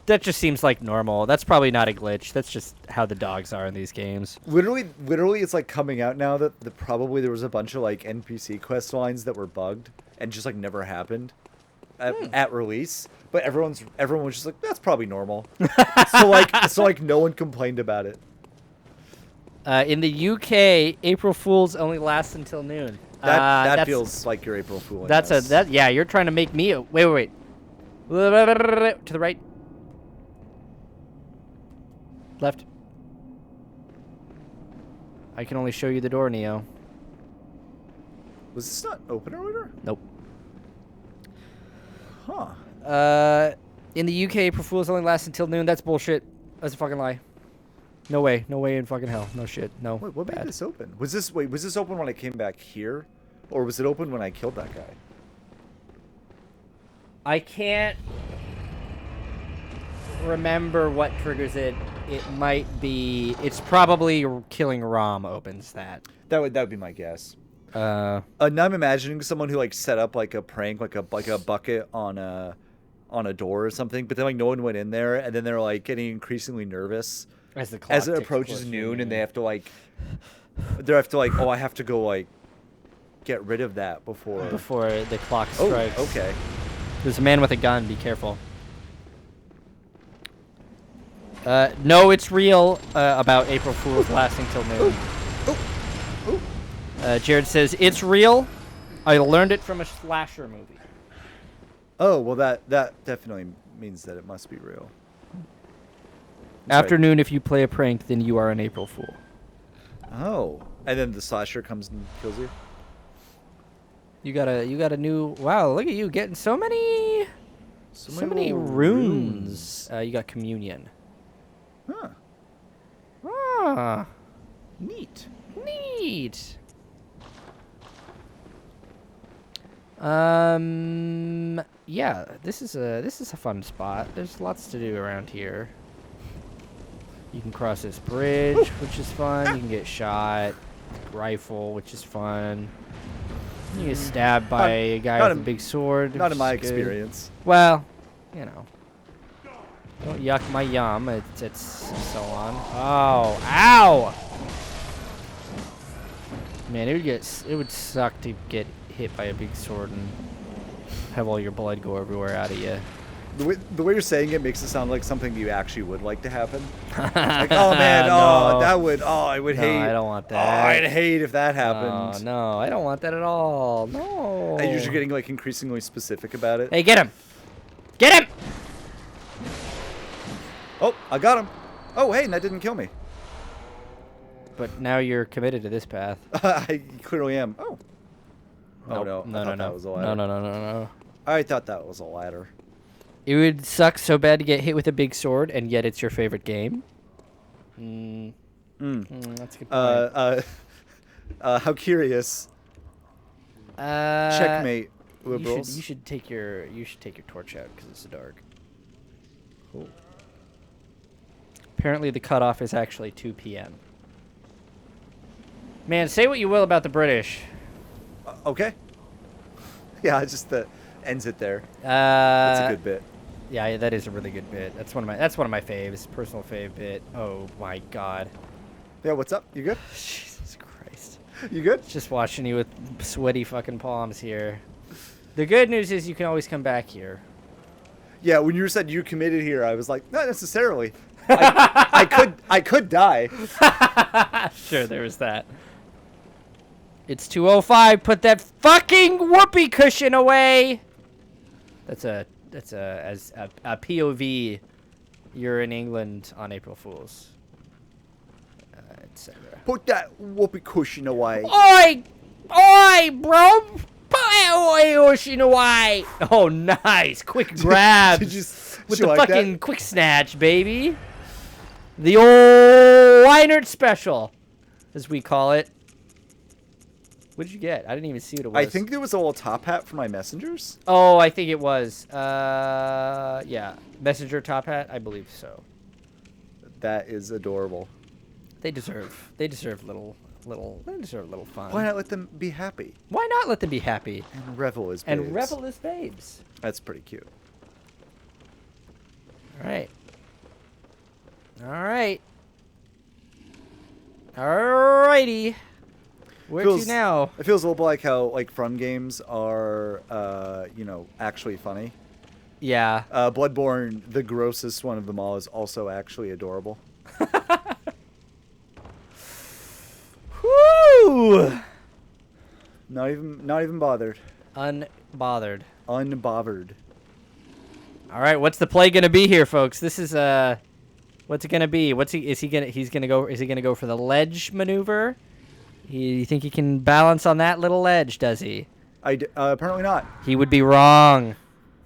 That just seems like normal. That's probably not a glitch. That's just how the dogs are in these games. Literally, it's like coming out now that probably there was a bunch of like NPC quest lines that were bugged and just like never happened at release. But everyone was just like, that's probably normal. so like no one complained about it. In the UK, April Fools only lasts until noon. That feels like your April Fool. Yeah. You're trying to make me wait. To the right. Left. I can only show you the door, Neo. Was this not open earlier? Nope. Huh. In the UK, April Fools only lasts until noon. That's bullshit. That's a fucking lie. No way. No way in fucking hell. No shit. No. Wait, what made Bad. this open? Was this open when I came back here, or was it open when I killed that guy? I can't remember what triggers it. It might be. It's probably killing Rom opens that. That would be my guess. Uh, Now I'm imagining someone who like set up like a prank, like a bucket on a door or something, but then like no one went in there, and then they're like getting increasingly nervous as the as it clock ticks approaches closer, noon, and yeah. they have to like oh, I have to go like get rid of that before the clock Oh, strikes. okay. There's a man with a gun. Be careful. No, it's real about April Fools lasting till noon. Jared says, it's real. I learned it from a slasher movie. Oh, well that definitely means that it must be real. I'm sorry. Afternoon, if you play a prank, then you are an April Fool. Oh, and then the slasher comes and kills you. You got a new. Wow, look at you getting so many little runes. You got communion. Huh. Ah, Neat. neat. Yeah, this is a fun spot. There's lots to do around here. You can cross this bridge, which is fun. You can get shot. Rifle, which is fun. You get stabbed by a guy with a big sword. Not in my which is good. experience. Well, you know. Don't yuck my yum. It's so on. Oh, ow! Man, it would suck to get hit by a big sword and have all your blood go everywhere out of you. The way you're saying it makes it sound like something you actually would like to happen. Like, oh man, No. that would, I would No, hate. I don't want Oh, that. I'd hate if that happened. No, I don't want that at all. No. And you're just getting like increasingly specific about it. Hey, get him! Get him! Oh, I got him. Oh, hey, and that didn't kill me. But now you're committed to this path. I clearly am. Oh. Oh Nope. no. I thought that was a ladder. No. I thought that was a ladder. It would suck so bad to get hit with a big sword, and yet it's your favorite game. That's a good point. How curious. Checkmate, You liberals. should take your torch out because it's dark. Cool. Apparently, the cutoff is actually 2 p.m. Man, say what you will about the British. Okay. Yeah, it's just ends it there. That's a good bit. Yeah, that is a really good bit. That's one of my faves, personal fave bit. Oh my god. Yeah, what's up? You good? Jesus Christ. You good? Just watching you with sweaty fucking palms here. The good news is you can always come back here. Yeah, when you said you committed here, I was like, not necessarily. I could die. Sure, there was that. It's 2:05. Put that fucking whoopee cushion away. That's a POV. You're in England on April Fools, etc. Put that whoopee cushion away. Oi, bro! Put that cushion away. Oh, nice, quick grabs with did you the like fucking that? quick snatch, baby. The old Weinert special, as we call it. What did you get? I didn't even see what it was. I think there was a little top hat for my messengers. Oh, I think it was. Yeah, messenger top hat. I believe so. That is adorable. They deserve little fun. Why not let them be happy Why not let them be happy and revel as babes? and revel as babes? That's pretty cute. All right. Alrighty. Where to now? It feels a little like how fun games are, actually funny. Yeah. Bloodborne, the grossest one of them all, is also actually adorable. Woo! Not even bothered. Unbothered. Unbothered. All right, what's the play gonna be here, folks? This is what's it gonna be? Is he gonna go for the ledge maneuver? You think he can balance on that little ledge? Does he? Apparently not. He would be wrong.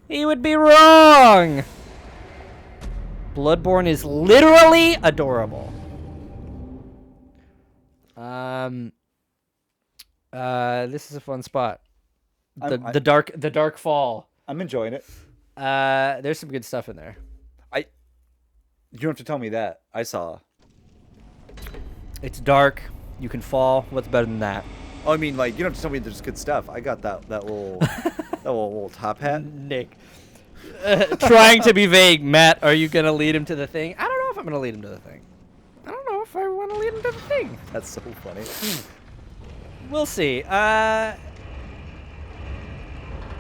He would be wrong. Bloodborne is literally adorable. This is a fun spot. The dark fall. I'm enjoying it. There's some good stuff in there. You don't have to tell me that. I saw. It's dark. You can fall. What's better than that? Oh, I mean, you don't have to tell me there's good stuff. I got that little that little top hat. Nick. Trying to be vague. Matt, are you going to lead him to the thing? I don't know if I'm going to lead him to the thing. I don't know if I want to lead him to the thing. That's so funny. We'll see.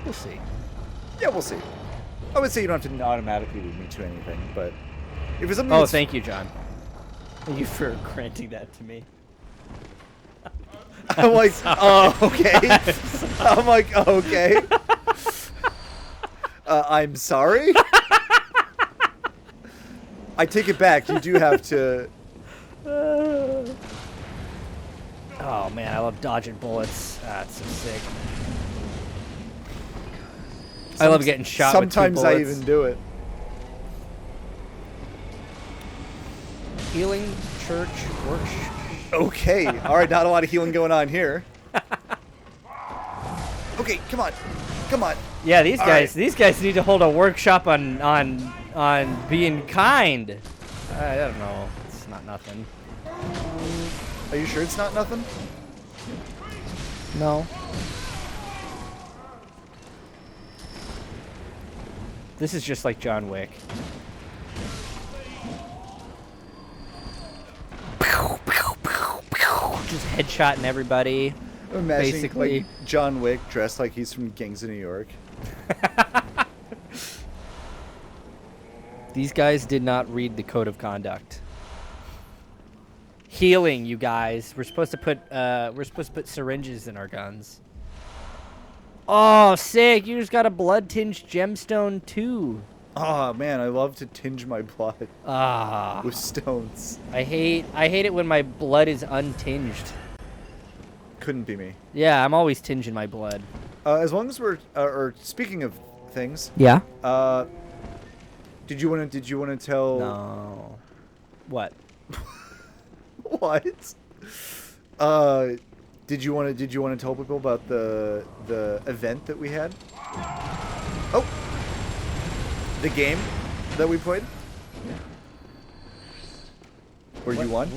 We'll see. Yeah, we'll see. I would say you don't have to automatically lead me to anything, but if it's something Oh, that's... thank you, John. Thank you for granting that to me. I'm like, oh, okay. I'm like, okay. I'm sorry? I take it back. You do have to... Oh, man, I love dodging bullets. It's so sick. I love getting shot with two Sometimes I bullets. even do it. Healing church works. Okay. All right, not a lot of healing going on here. Okay, come on. Come on. Yeah, these All guys right. these guys need to hold a workshop on being kind. I don't know. It's not nothing. Are you sure it's not nothing? No. This is just like John Wick. Just headshotting everybody. I'm imagining, Basically. John Wick dressed like he's from Gangs of New York. These guys did not read the code of conduct. Healing, you guys. We're supposed to put syringes in our guns. Oh, sick! You just got a blood-tinged gemstone too. Oh man, I love to tinge my blood Ah, with stones. I hate it when my blood is untinged. Couldn't be me. Yeah, I'm always tinging my blood. As long as we're, or speaking of things, Yeah. did you want to tell? No. What? What? Did you want to tell people about the event that we had? Oh, the game that we played. Where you won?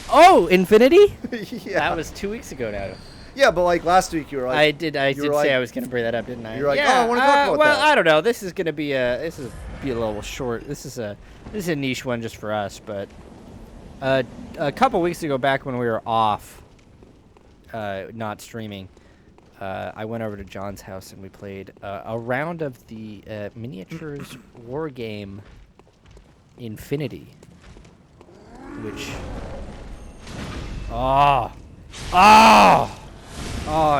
Oh, Infinity? Yeah. That was 2 weeks ago now. Yeah, but like last week you were like I did say like- I was going to bring that up, didn't I? You're like, oh, I wanna talk about well, that. I don't know. This is going to be a little short. This is a niche one just for us, but a couple weeks ago back when we were off not streaming, I went over to John's house and we played a round of the miniatures war game Infinity, which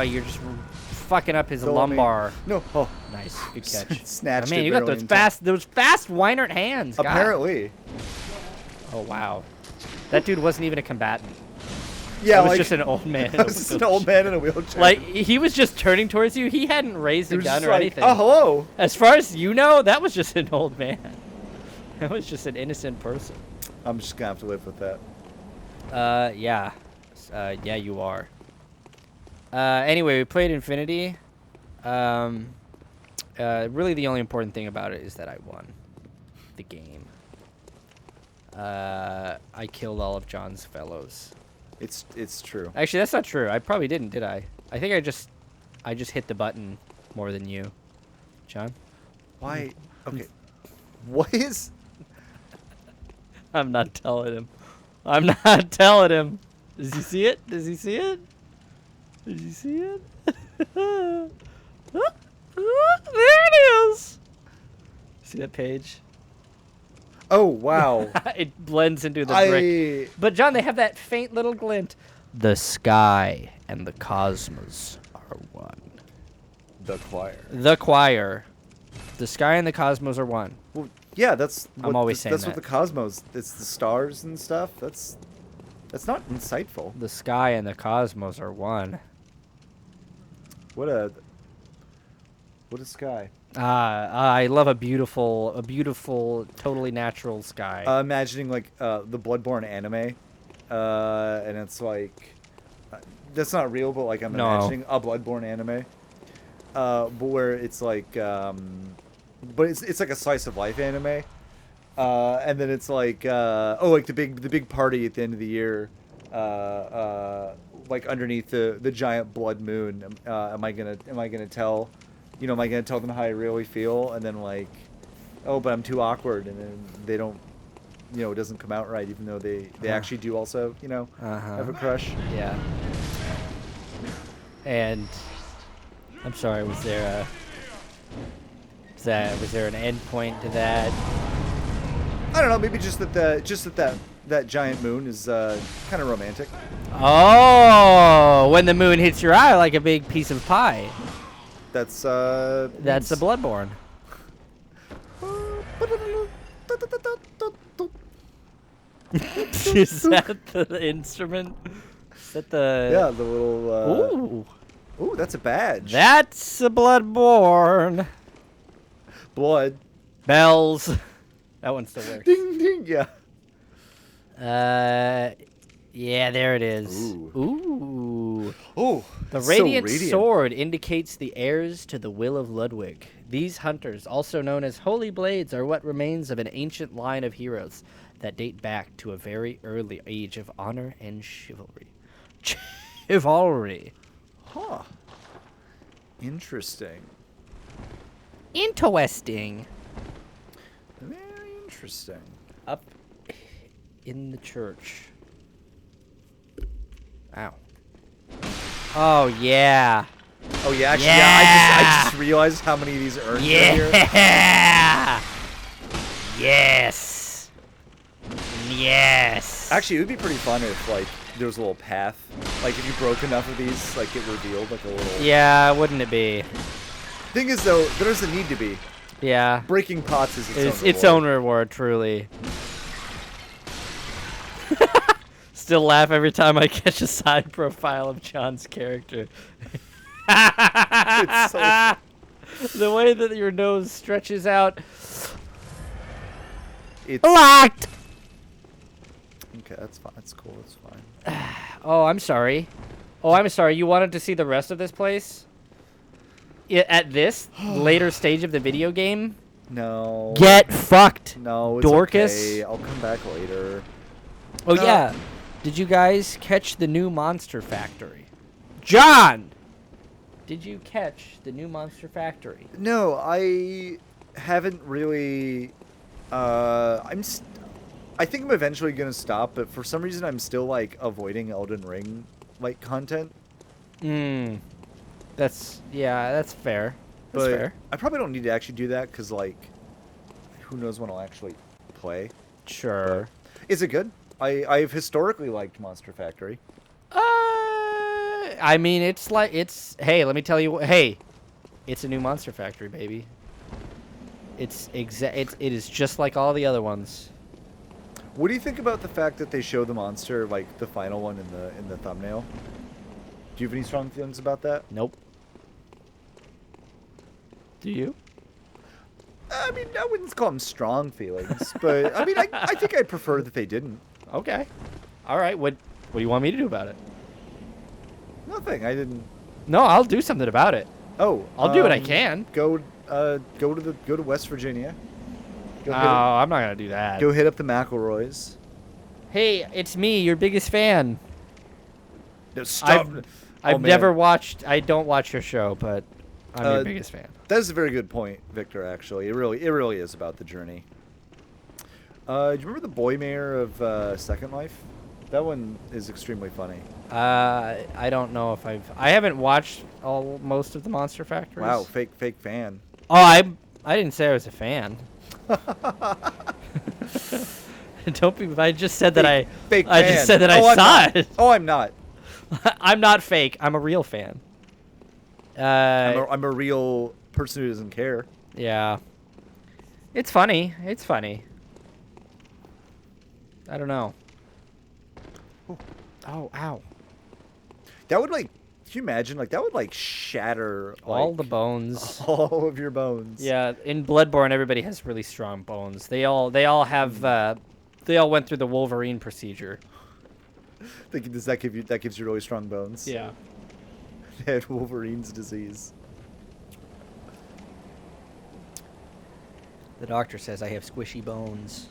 you're just fucking up his Don't let me- lumbar. No. Oh, Nice, good catch. snatched Man, it you got barely those in time. fast Weinert hands. God. Apparently. Oh wow, that dude wasn't even a combatant. Yeah, He was like just an old man. I was just an old man in a wheelchair. Like he was just turning towards you. He hadn't raised He a was gun just or like, anything. oh, hello. As far as you know, that was just an old man. That was just an innocent person. I'm just gonna have to live with that. Yeah. Yeah, you are. Anyway, we played Infinity. Really the only important thing about it is that I won the game. I killed all of John's fellows. It's true. Actually, that's not true. I probably didn't, did I? I think I just hit the button more than you. John? Why? Okay. What is? I'm not telling him. I'm not telling him. Does he see it? Does he see it? Does he see it? There it is. See that page? Oh wow. It blends into the brick. But John, they have that faint little glint. The sky and the cosmos are one. The choir. The choir. The sky and the cosmos are one. Well, yeah, that's. I'm always saying that's that. what the cosmos. It's the stars and stuff. That's not insightful. The sky and the cosmos are one. What a sky. I love a beautiful, totally natural sky. Imagining like the Bloodborne anime, and it's like that's not real, but like I'm No. imagining a Bloodborne anime, but where it's like, but it's like a slice of life anime, and then it's like like the big party at the end of the year, like underneath the giant blood moon. Am I gonna tell? Am I gonna tell them how I really feel? And then like, oh, but I'm too awkward, and then they don't, it doesn't come out right, even though they actually do also, have a crush. Yeah. And I'm sorry, was there an end point to that? I don't know, maybe just that giant moon is kind of romantic. Oh, when the moon hits your eye like a big piece of pie. That's That's the Bloodborne. Is that the instrument? Is that the... Yeah, the little. Ooh. Ooh, that's a badge. That's a Bloodborne. Blood. Bells. That one still works. Ding ding. Yeah. Yeah, there it is. Ooh. Ooh. Oh, The so radiant sword indicates the heirs to the will of Ludwig. These hunters, also known as holy blades, are what remains of an ancient line of heroes that date back to a very early age of honor and chivalry. Chivalry. Huh. Interesting. Interesting. Very interesting. Up in the church. Ow. Oh, yeah. Oh yeah, actually, Yeah. I just realized how many of these urns are here. Yeah. Yes. Yes. Actually, it would be pretty fun if like there was a little path. Like if you broke enough of these, like it revealed like a little. Yeah, wouldn't it be? Thing is though, there doesn't need to be. Yeah. Breaking pots is It's own its reward. own reward, truly. Still laugh every time I catch a side profile of John's character. It's so The way that your nose stretches out. It's Locked! Okay, that's fine. That's cool. That's fine. Oh, I'm sorry. Oh, I'm sorry. You wanted to see the rest of this place? At this later stage of the video game? No. Get fucked, No, it's Dorcas. okay. I'll come back later. Oh, yeah. Did you guys catch the new Monster Factory? John! Did you catch the new Monster Factory? No, I haven't really. I think I'm eventually gonna stop, but for some reason I'm still like avoiding Elden Ring like content. That's fair. That's But fair. I probably don't need to actually do that because like, who knows when I'll actually play. Sure. Is it good? I've historically liked Monster Factory. I mean, hey, let me tell you, hey, it's a new Monster Factory, baby. It is just like all the other ones. What do you think about the fact that they show the monster, like the final one in the thumbnail? Do you have any strong feelings about that? Nope. Do you? I mean, I wouldn't call them strong feelings, but I mean, I think I prefer that they didn't. Okay. All right. What do you want me to do about it? Nothing. I didn't. No, I'll do something about it. Oh, I'll do what I can. Go to West Virginia. Oh, I'm not gonna do that. Go hit up the McElroys. Hey, it's me, your biggest fan. No, stop. I've never watched. I don't watch your show, but I'm your biggest fan. That is a very good point, Victor. Actually, it really is about the journey. Do you remember the boy mayor of Second Life? That one is extremely funny. I don't know if I haven't watched most of the Monster Factories. Wow, fake fan. Oh, I didn't say I was a fan. Don't be. I just said that fake I fan. just said that Oh, I I'm saw not. it. Oh, I'm not. I'm not fake. I'm a real fan. I'm a real person who doesn't care. Yeah. It's funny. It's funny. I don't know. Ooh. Oh, ow. That would like. Can you imagine? Like that would like shatter All like, the bones. all of your bones. Yeah, in Bloodborne, everybody has really strong bones. They all have. They all went through the Wolverine procedure. Does that gives you really strong bones? Yeah. They had Wolverine's disease. The doctor says I have squishy bones.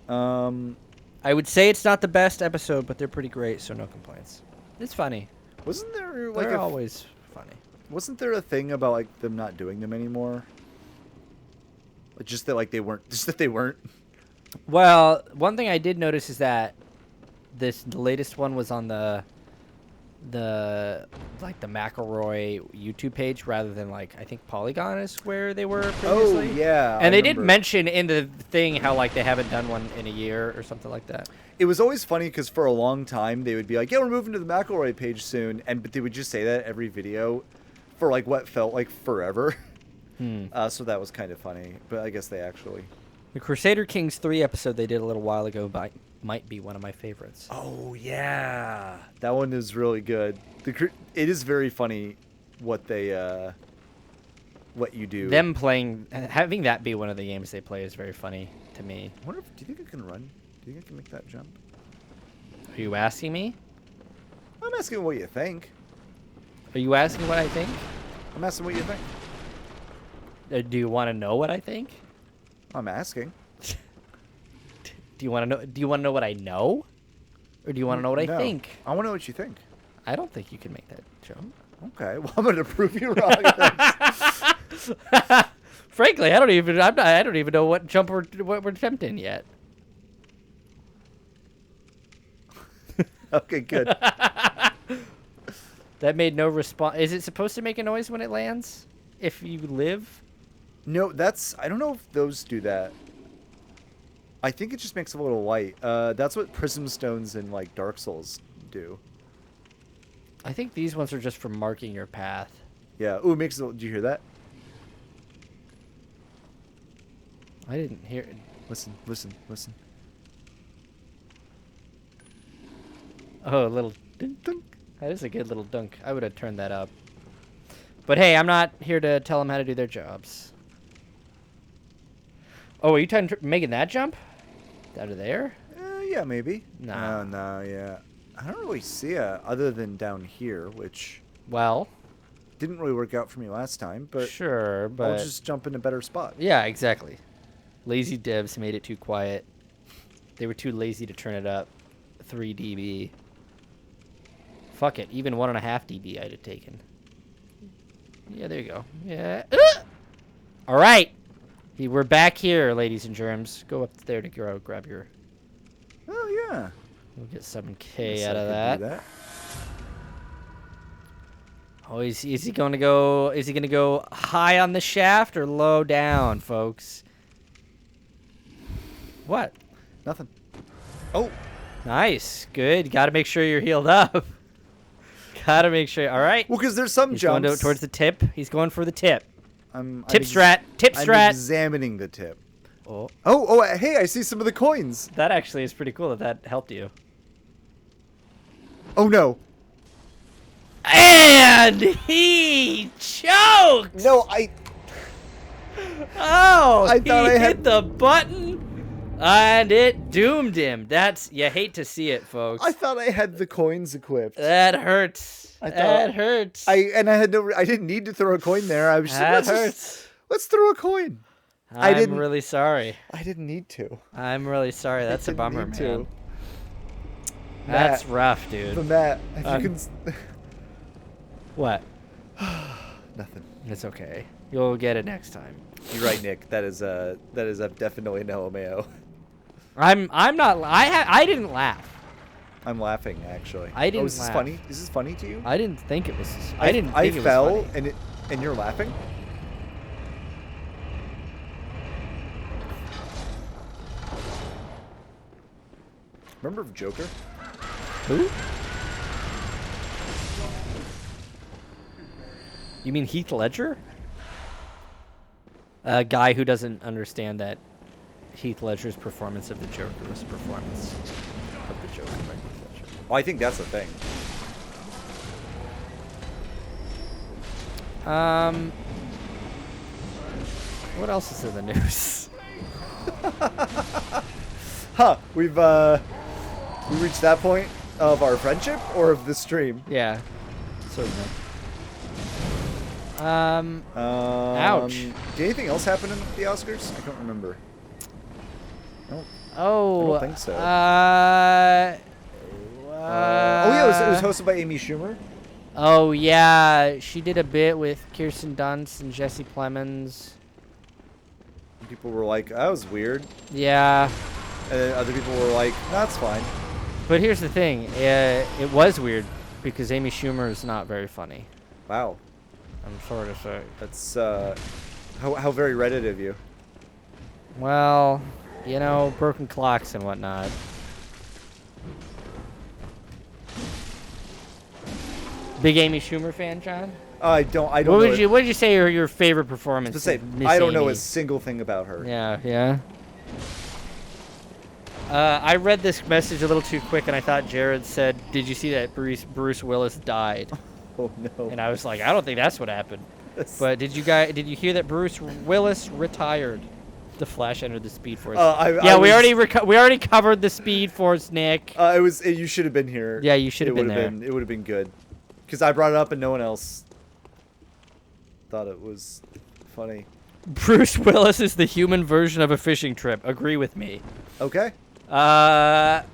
I would say it's not the best episode, but they're pretty great, so no complaints. It's funny. Wasn't there like They're always funny. Wasn't there a thing about like them not doing them anymore? Like, just that like they weren't. Just that they weren't. Well, one thing I did notice is that the latest one was on the McElroy YouTube page rather than like I think Polygon is where they were previously. Oh yeah. And I they did remember. mention in the thing how like they haven't done one in a year or something like that. It was always funny because for a long time they would be like, "Yeah, we're moving to the McElroy page soon," but they would just say that every video for like what felt like forever. So that was kind of funny, but I guess they actually. The Crusader Kings 3 episode they did a little while ago might be one of my favorites. Oh yeah, that one is really good. It is very funny what they what you do. Them playing, having that be one of the games they play is very funny to me. I wonder if, do you think I can run? Do you think I can make that jump? Are you asking me? I'm asking what you think. Are you asking what I think? I'm asking what you think. Do you want to know what I think? I'm asking. Do you want to know? Do you want to know what I know, or do you want to know what I No. think? I want to know what you think. I don't think you can make that jump. Okay, well I'm gonna prove you wrong. Frankly, I don't even know what jump we're attempting yet. Okay, good. That made no response. Is it supposed to make a noise when it lands? If you live? No, I don't know if those do that. I think it just makes a little light. That's what prism stones in like Dark Souls do. I think these ones are just for marking your path. Yeah. Ooh, it makes. Do you hear that? I didn't hear it. Listen, listen, listen. Oh, a little dunk, dunk. That is a good little dunk. I would have turned that up. But hey, I'm not here to tell them how to do their jobs. Oh, are you making that jump? Out of there? yeah, maybe. Nah. No, yeah. I don't really see it other than down here, which Well, didn't really work out for me last time, but sure, but I'll just jump in a better spot. yeah, exactly. Lazy devs made it too quiet. They were too lazy to turn it up 3 dB. Fuck it, even 1.5 dB I'd have taken. Yeah, there you go. Yeah. All right. We're back here, ladies and germs. Go up there to grab your... Oh, yeah. We'll get 7K Guess out I of could do that. Oh, is he going to go... Is he going to go high on the shaft or low down, folks? What? Nothing. Oh, Nice. Good. Got to make sure you're healed up. Got to make sure. All right. well, because there's some He's going jumps. towards the tip. He's going for the tip. I'm Tip strat. Tip I'm strat. examining the tip. Oh, Oh, hey, I see some of the coins. that actually is pretty cool that helped you. Oh, no. And he choked. No, Oh, I thought he I had- hit the button, and it doomed him. You hate to see it, folks. I thought I had the coins equipped. That hurts. I thought- That hurts. I didn't need to throw a coin there. I was just That let's hurts. let's throw a coin. I'm didn't- really sorry. I didn't need to. I'm really sorry. That's a didn't bummer, need man. to. That's Matt, rough, dude. But Matt, if Um, you can What? nothing. It's okay. You'll get it next time. You're right, Nick. That is definitely no Mayo. I'm not. I didn't laugh. I'm laughing actually. I didn't Oh, is this laugh. funny? Is this funny to you? I didn't think it was. I didn't. I think it fell was funny. and you're laughing. Remember Joker? Who? You mean Heath Ledger? A guy who doesn't understand that Heath Ledger's performance of the Joker was a performance of the Joker by Heath Ledger. Well, I think that's the thing. What else is in the news? Huh? We reached that point of our friendship or of the stream. Yeah, certainly. Ouch. Did anything else happen in the Oscars? I can't remember. No. Oh, I don't think so. oh Yeah, it was hosted by Amy Schumer. Oh yeah, she did a bit with Kirsten Dunst and Jesse Plemons. And people were like, "That was weird," Yeah, and then other people were like, "That's fine." but here's the thing: it was weird because Amy Schumer is not very funny. Wow, I'm sorry to say. that's how very Reddit of you. Well, you know, broken clocks and whatnot. Big Amy Schumer fan, John? I don't. What know would you say are your favorite performance? To say, of Miss I don't know Amy? a single thing about her. Yeah. I read this message a little too quick, and I thought Jared said, "Did you see that Bruce Willis died?" Oh no. And I was like, "I don't think that's what happened." That's- But did you hear that Bruce Willis retired? The Flash entered the Speed Force. We already covered the Speed Force, Nick. You should have been here. Yeah, you should have been there. It would have been good, because I brought it up and no one else thought it was funny. Bruce Willis is the human version of a fishing trip. Agree with me. Okay. I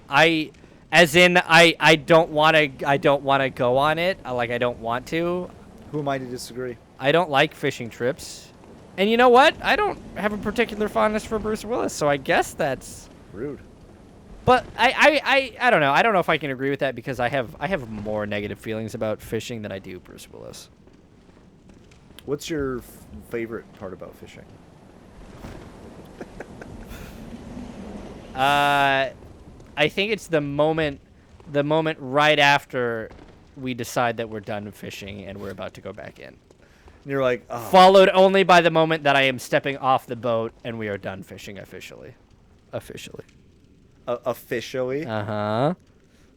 don't want to go on it. I don't want to. Who am I to disagree? I don't like fishing trips. And you know what? I don't have a particular fondness for Bruce Willis, so I guess that's Rude. But I don't know. I don't know if I can agree with that because I have more negative feelings about fishing than I do Bruce Willis. What's your favorite part about fishing? I think it's the moment right after we decide that we're done fishing and we're about to go back in. And you're like, oh. Followed only by the moment that I am stepping off the boat and we are done fishing officially. Officially. Officially? Uh-huh.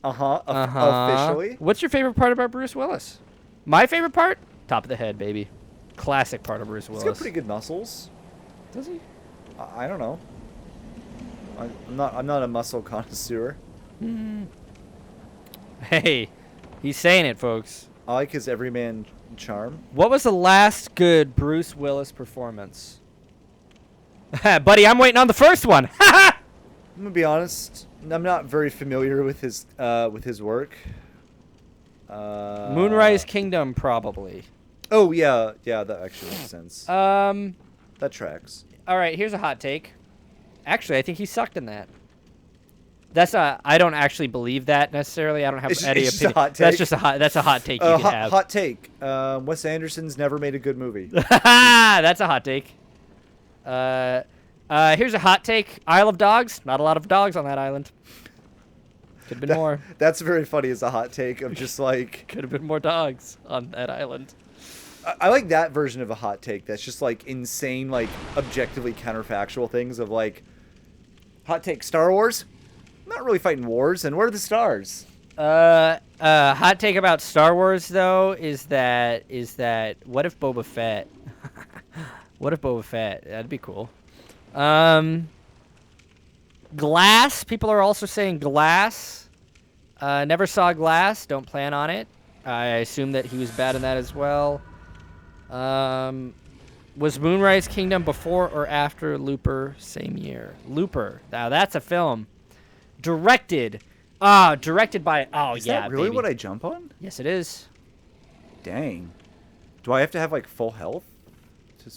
Officially? What's your favorite part about Bruce Willis? My favorite part? Top of the head, baby. Classic part of Bruce Willis. He's got pretty good muscles. Does he? I don't know. I'm not a muscle connoisseur. Hey, he's saying it, folks. I like his everyman charm. What was the last good Bruce Willis performance? Buddy, I'm waiting on the first one. I'm gonna be honest. I'm not very familiar with his work. Moonrise Kingdom, probably. Oh yeah, that actually makes sense. That tracks. All right, here's a hot take. Actually, I think he sucked in that. I don't actually believe that necessarily. I don't have any it's just opinion. a hot That's take? just a hot take you can have. Hot take. Wes Anderson's never made a good movie. That's a hot take. Here's a hot take. Isle of Dogs. Not a lot of dogs on that island. Could have been more. That's very funny as a hot take of just like... Could have been more dogs on that island. I like that version of a hot take. That's just like insane, like objectively counterfactual things of like... Hot take, Star Wars? Not really fighting wars, and where are the stars? Hot take about Star Wars though is that what if Boba Fett? What if Boba Fett? That'd be cool. Glass. People are also saying Glass. Never saw Glass. Don't plan on it. I assume that he was bad in that as well. Was Moonrise Kingdom before or after Looper? Same year. Looper. Now that's a film. Directed by. Oh Is yeah. that really baby. what I jump on? Yes, it is. Dang. Do I have to have like full health?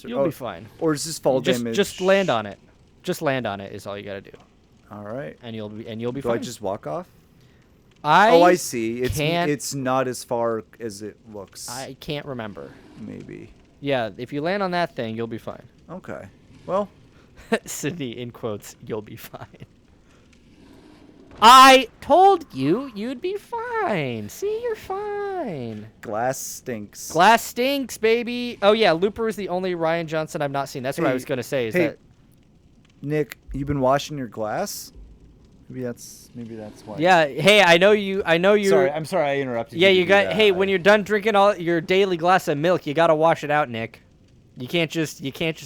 You'll be fine. Or is this fall damage? Just land on it. Just land on it is all you gotta do. All right. And you'll be Do fine. I just walk off? I I see. can't- It's not as far as it looks. I can't remember. Maybe. Yeah, if you land on that thing, you'll be fine. Okay. Well, Sydney, in quotes, you'll be fine. I told you you'd be fine. See, you're fine. glass stinks. Glass stinks, baby. Oh yeah, Looper is the only Ryan Johnson I've not seen. That's what I Hey, was gonna say. Is hey, that Nick, you been washing your glass? Maybe that's why. yeah? Hey, I know you. Sorry, I'm sorry I interrupted Yeah, you. you to do got. that. Hey, when you're done drinking all your daily glass of milk, you gotta wash it out, Nick. You can't just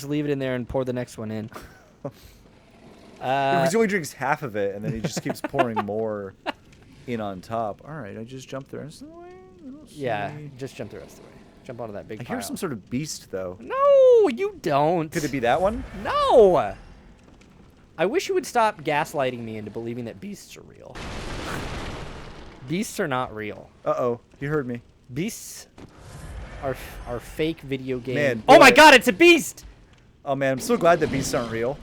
leave it in there and pour the next one in. Because he only drinks half of it, and then he just keeps pouring more in on top. All right, I just jumped there. Yeah, just jump the rest of the way. Jump onto that big I pile. hear some sort of beast, though. No, you don't. Could it be that one? No. I wish you would stop gaslighting me into believing that beasts are real. Beasts are not real. Uh-oh, you heard me. Beasts are fake video game. Man, oh my boy. God, it's a beast! Oh, man, I'm so glad that beasts aren't real.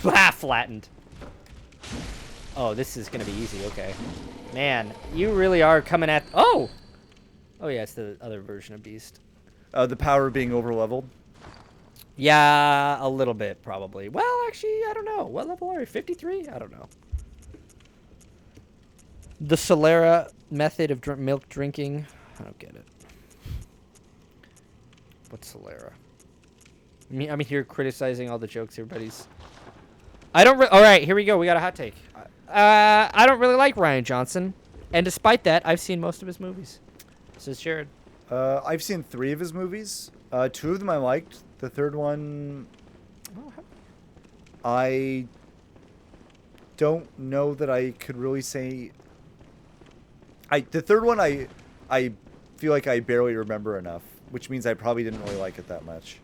Ah, flattened. Oh, this is gonna be easy. Okay, man, you really are coming at. Oh, yeah, it's the other version of Beast. The power being overleveled. Yeah, a little bit probably. Well, actually, I don't know. What level are you? 53? I don't know. The Solera method of milk drinking. I don't get it. What's Solera? I'm here criticizing all the jokes everybody's. I don't. All right, here we go. We got a hot take. I don't really like Ryan Johnson, and despite that, I've seen most of his movies. Says Jared. I've seen 3 of his movies. 2 of them I liked. The third one, I don't know that I could really say. The third one I feel like I barely remember enough, which means I probably didn't really like it that much.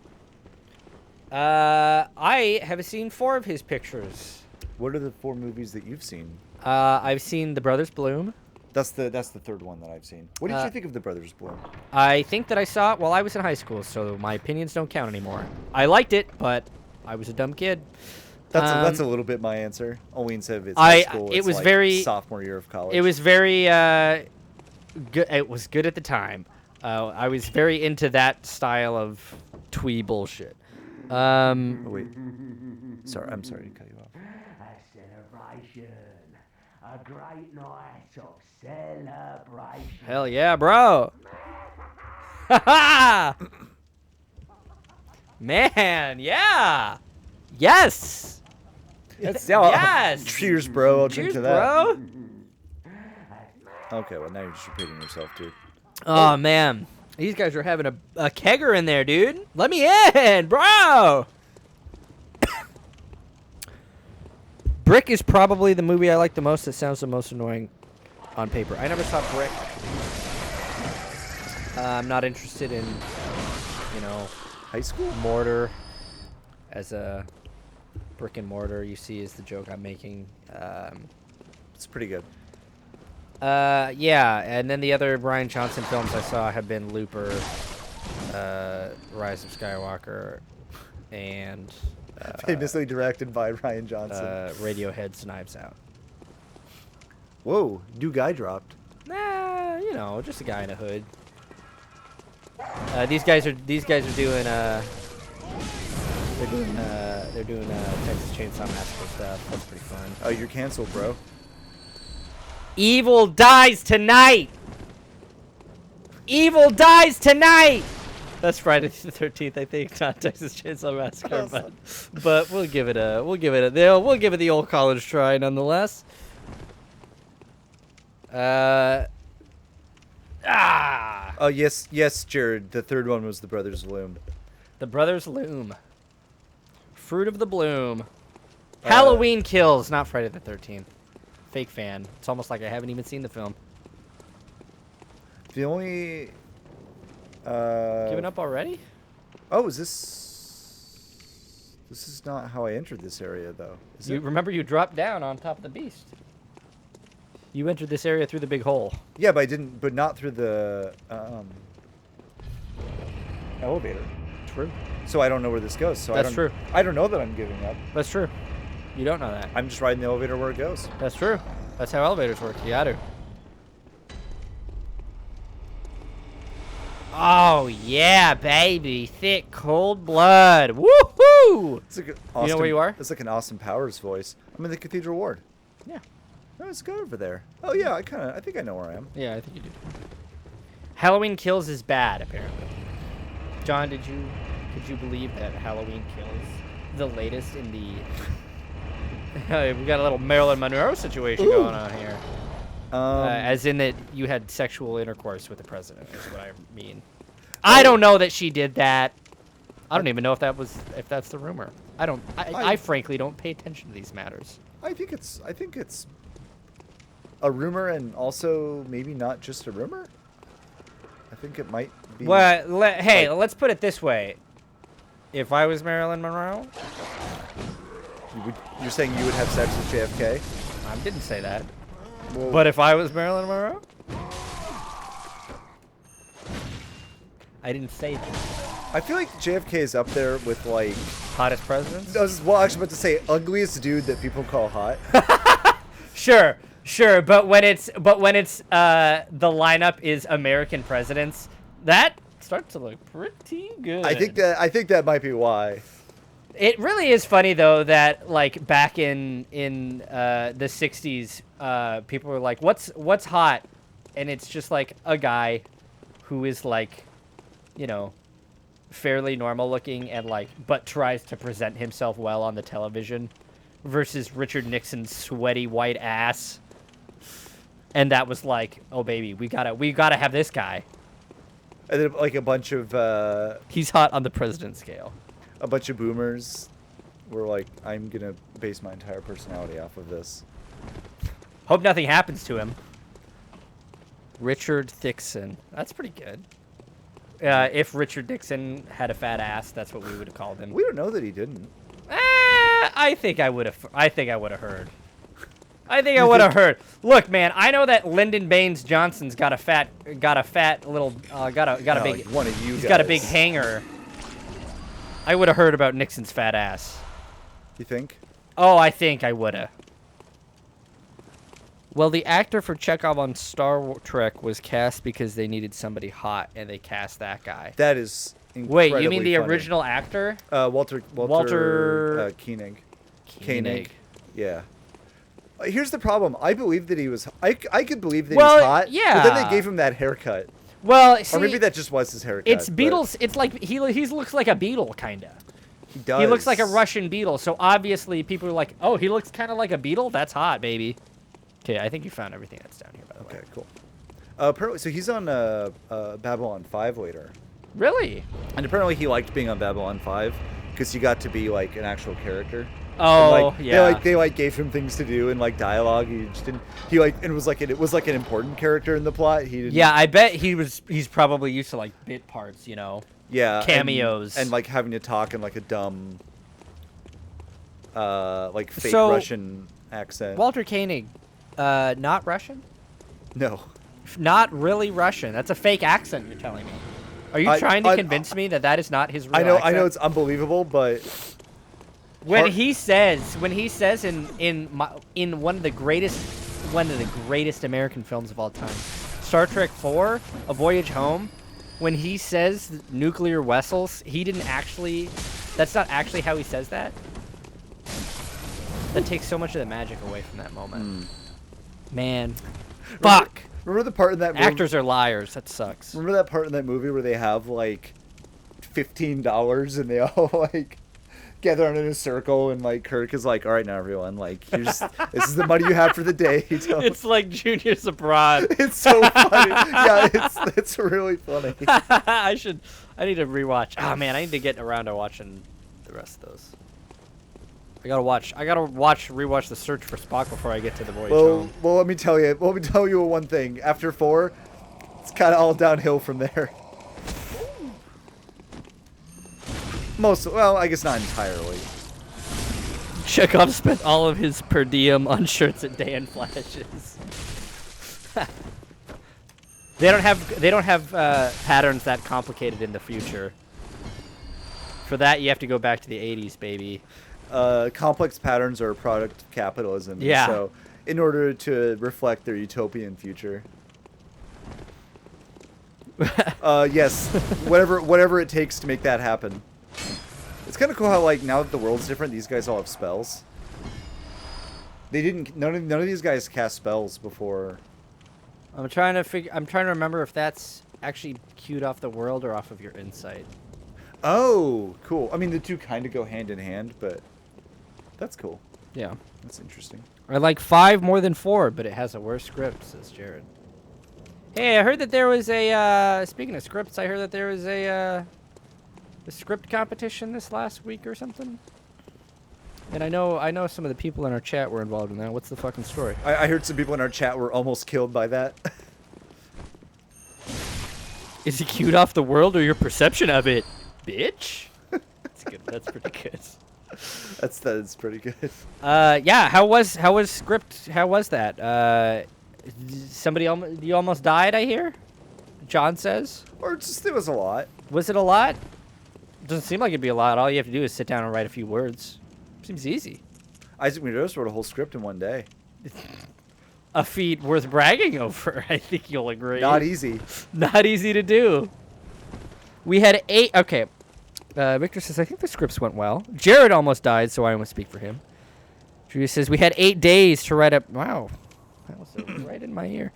I have seen 4 of his pictures. What are the 4 movies that you've seen? I've seen The Brothers Bloom. That's the third one that I've seen. What did you think of The Brothers Bloom? I think that I saw it while I was in high school, so my opinions don't count anymore. I liked it, but I was a dumb kid. That's a little bit my answer. Only instead of it's high school, it it's was like very sophomore year of college. It was very good. It was good at the time. I was very into that style of twee bullshit. Oh, wait. Sorry, I'm sorry to cut you off. A celebration. A great night of celebration. Hell yeah, bro. Man, yeah. Yes. Yes. Cheers, bro. I'll drink Cheers, to that. bro. Okay, well, now you're just repeating yourself, too. Oh, man. These guys are having a kegger in there, dude. Let me in, bro. Brick is probably the movie I like the most. That sounds the most annoying on paper. I never saw Brick. I'm not interested in, High school? mortar as a brick and mortar. You see, is the joke I'm making. It's pretty good. Yeah, and then the other Bryan Johnson films I saw have been Looper, Rise of Skywalker, and Famously directed by Ryan Johnson. Radiohead's Knives Out. Whoa, new guy dropped. Nah, just a guy in a hood. These guys are doing Texas Chainsaw Massacre stuff. That's pretty fun. Oh, you're canceled, bro. Evil dies tonight. Evil dies tonight. That's Friday the 13th, I think, not Texas Chainsaw Massacre, but we'll give it the old college try nonetheless. Oh, yes, Jared. The third one was The Brothers Loom. The Brothers Loom. Fruit of the Bloom. Halloween Kills, not Friday the 13th. Fake fan. It's almost like I haven't even seen the film. The only... Giving up already? Oh, is this... This is not how I entered this area, though. Is it? Remember you dropped down on top of the beast. You entered this area through the big hole. Yeah, but I didn't... But not through the... elevator. True. So I don't know where this goes. So That's true. I don't know that I'm giving up. That's true. You don't know that. I'm just riding the elevator where it goes. That's true. That's how elevators work. You gotta. Oh, yeah, baby. Thick, cold blood. Woohoo! It's like You know where you are? It's like an Austin Powers voice. I'm in the Cathedral Ward. Yeah. Oh, let's go over there. Oh, yeah, I think I know where I am. Yeah, I think you do. Halloween Kills is bad, apparently. John, could you believe that Halloween Kills, the latest in the... we got a little Marilyn Monroe situation going on here. As in that you had sexual intercourse with the president, is what I mean. I don't know that she did that. I don't even know if that's the rumor. I frankly don't pay attention to these matters. I think it's a rumor, and also maybe not just a rumor. I think it might be. Well, let's put it this way. If I was Marilyn Monroe, You're saying you would have sex with JFK? I didn't say that. Well, But if I was Marilyn Monroe, I didn't say that. I feel like JFK is up there with like. Hottest presidents? I was actually about to say ugliest dude that people call hot. Sure, but when it's the lineup is American presidents, that starts to look pretty good. I think that might be why. It really is funny though that like back in the 60s, people were like, "What's hot?" And it's just like a guy who is like, fairly normal looking and like, but tries to present himself well on the television, versus Richard Nixon's sweaty white ass. And that was like, oh baby, we gotta have this guy. And then like a bunch of He's hot on the president scale. a bunch of boomers were like, I'm gonna base my entire personality off of this. Hope nothing happens to him. Richard Nixon. That's pretty good. If Richard Nixon had a fat ass, that's what we would have called him. We don't know that he didn't. I think I would have heard. I think I would have heard. Look, man, I know that Lyndon Baines Johnson's got a little, got a big. One of you He's guys. got a big hanger. I would have heard about Nixon's fat ass. You think? Oh, I think I would have. Well, the actor for Chekhov on Star Trek was cast because they needed somebody hot, and they cast that guy. That is Wait, you mean incredibly the funny. original actor? Walter Koenig. Koenig. Yeah. Here's the problem. I believe that he was. I could believe that Well, he was hot. yeah. But then they gave him that haircut, Well, see, or maybe that just was his haircut. it's but Beatles. It's like he looks like a Beatle, kinda. He does. He looks like a Russian Beatle. So obviously people are like, oh, he looks kind of like a Beatle. That's hot, baby. Okay, I think you found everything that's down here, by the way. Okay, cool. Apparently, so he's on Babylon 5 later, Really? and apparently he liked being on Babylon 5 because you got to be like an actual character. Oh, and, yeah. They gave him things to do and like dialogue. He just didn't. He like and it was like an important character in the plot. He didn't. Yeah, I bet he's probably used to like bit parts, Yeah. cameos. And like having to talk in like a dumb, like fake So, Russian accent. Walter Koenig, not Russian? No. Not really Russian. That's a fake accent, you're telling me. Are you trying to convince me that is not his real accent? I know it's unbelievable, but when he says in one of the greatest American films of all time, Star Trek 4, A Voyage Home, when he says nuclear vessels, that's not actually how he says that. That takes so much of the magic away from that moment. Man. Fuck. Remember the part in that movie? Actors are liars. That sucks. Remember that part in that movie where they have like $15 and they all like gather in a circle and like Kirk is like, all right now everyone, like here's this is the money you have for the day. It's like Junior's abroad. It's so funny. Yeah, it's really funny. I need to rewatch. Oh man, I need to get around to watching the rest of those. I gotta rewatch The Search for Spock before I get to the voyage home. Well, let me tell you one thing. After 4, it's kind of all downhill from there. I guess not entirely. Chekhov spent all of his per diem on shirts at Dan Flashes. They don't have patterns that complicated in the future. For that, you have to go back to the 80s, baby. Complex patterns are a product of capitalism. Yeah. So, in order to reflect their utopian future. Yes. Whatever it takes to make that happen. It's kind of cool how, like, now that the world's different, these guys all have spells. None of these guys cast spells before. I'm trying to remember if that's actually cued off the world or off of your insight. Oh, cool. I mean, the two kind of go hand in hand, but that's cool. Yeah. That's interesting. I like 5 more than 4, but it has a worse script, says Jared. Hey, I heard that there was speaking of scripts, I heard that there was a script competition this last week or something. And I know some of the people in our chat were involved in that. What's the fucking story? I heard some people in our chat were almost killed by that. Is he cued off the world or your perception of it, bitch? That's good. That's pretty good. That's pretty good. Yeah. How was script? How was that? You almost died, I hear. John says. Or just it was a lot. Was it a lot? Doesn't seem like it'd be a lot. All you have to do is sit down and write a few words. Seems easy. Isaac Munoz wrote a whole script in one day. A feat worth bragging over. I think you'll agree. Not easy. Not easy to do. We had 8. Okay. Victor says, I think the scripts went well. Jared almost died, so I almost speak for him. Julia says, we had 8 days to write up. Wow. That was right in my ear.